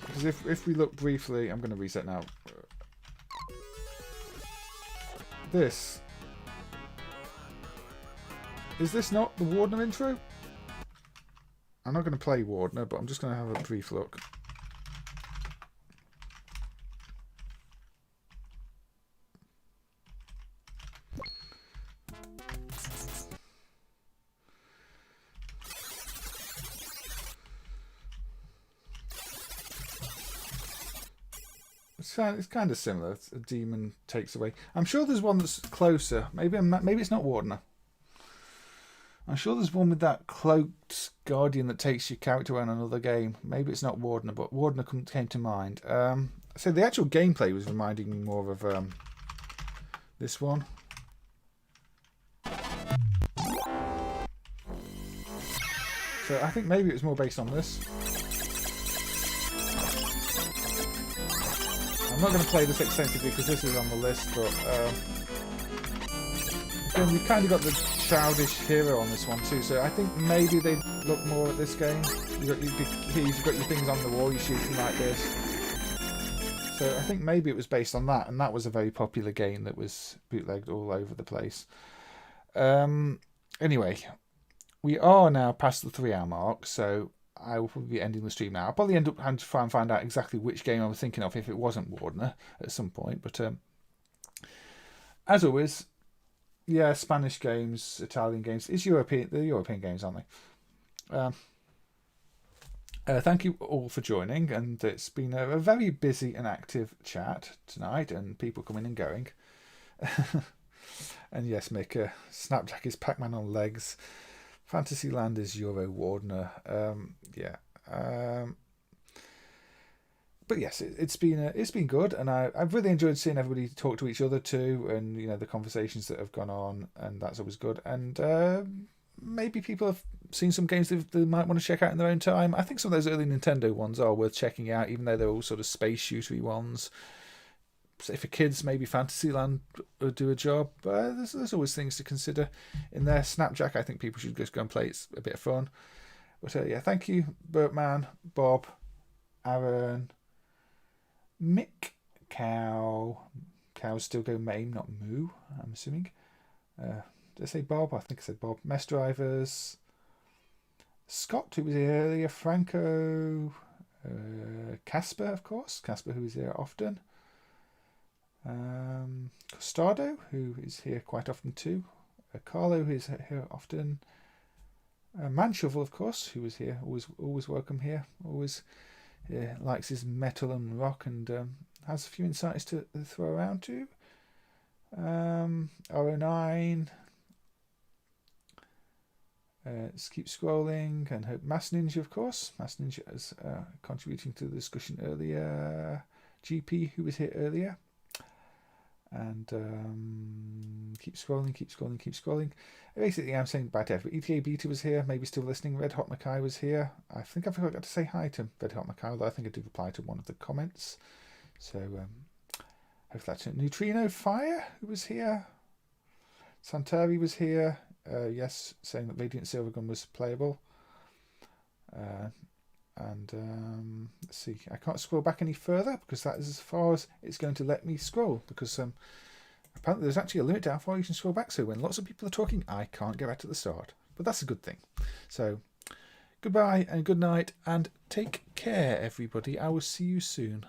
Because if we look briefly, I'm going to reset now. Is this not the Wardener intro? I'm not going to play Wardener, but I'm just going to have a brief look. It's kind of similar. It's a demon takes away. I'm sure there's one that's closer. Maybe it's not Wardener. I'm sure there's one with that cloaked guardian that takes your character away in another game. Maybe it's not Wardener, but Wardener came to mind. So the actual gameplay was reminding me more of this one. So I think maybe it was more based on this. I'm not going to play this extensively because this is on the list, but again, you've kind of got the childish hero on this one too, so I think maybe they look more at this game. You've got your things on the wall, you're shooting like this. So I think maybe it was based on that, and that was a very popular game that was bootlegged all over the place. Anyway, we are now past the 3 hour mark, so I will probably be ending the stream now. I'll probably end up having to try and find out exactly which game I was thinking of if it wasn't Wardener at some point. But as always, yeah, Spanish games, Italian games. They're European games, aren't they? Thank you all for joining, and it's been a very busy and active chat tonight, and people coming and going. And yes, Maker, Snapjack is Pac-Man on legs. Fantasyland is Euro Wardener. But yes, it's been good, and I've really enjoyed seeing everybody talk to each other too, and the conversations that have gone on, and that's always good. And maybe people have seen some games they might want to check out in their own time. I think some of those early Nintendo ones are worth checking out, even though they're all sort of space shootery ones. Say for kids, maybe Fantasyland would do a job. There's always things to consider in there. Snapjack, I think people should just go and play. It's a bit of fun. But yeah, thank you, Bertman, Bob, Aaron, Mick, Cow. Cows still go MAME, not Moo, I'm assuming. Did I say Bob? I think I said Bob. Mess Drivers, Scott, who was here earlier, Franco, Casper, of course. Casper, who is here often. Costardo, who is here quite often too. Carlo, who is here often. Manshovel, of course, who is here, always welcome here. Always likes his metal and rock, and has a few insights to throw around too. R09. Let's keep scrolling, and hope Mass Ninja, of course. Mass Ninja is contributing to the discussion earlier. GP, who was here earlier. And keep scrolling. Basically, I'm saying bye to everybody. ETA Beta was here, maybe still listening. Red Hot Mackay was here. I think I forgot to say hi to Red Hot Mackay, although I think I did reply to one of the comments. So, hopefully that's it. Neutrino Fire, who was here. Santari was here. Yes, saying that Radiant Silvergun was playable. Let's see, I can't scroll back any further because that is as far as it's going to let me scroll, because apparently there's actually a limit to how far you can scroll back, so when lots of people are talking I can't get back to the start, but that's a good thing. So goodbye and good night, and take care everybody. I will see you soon.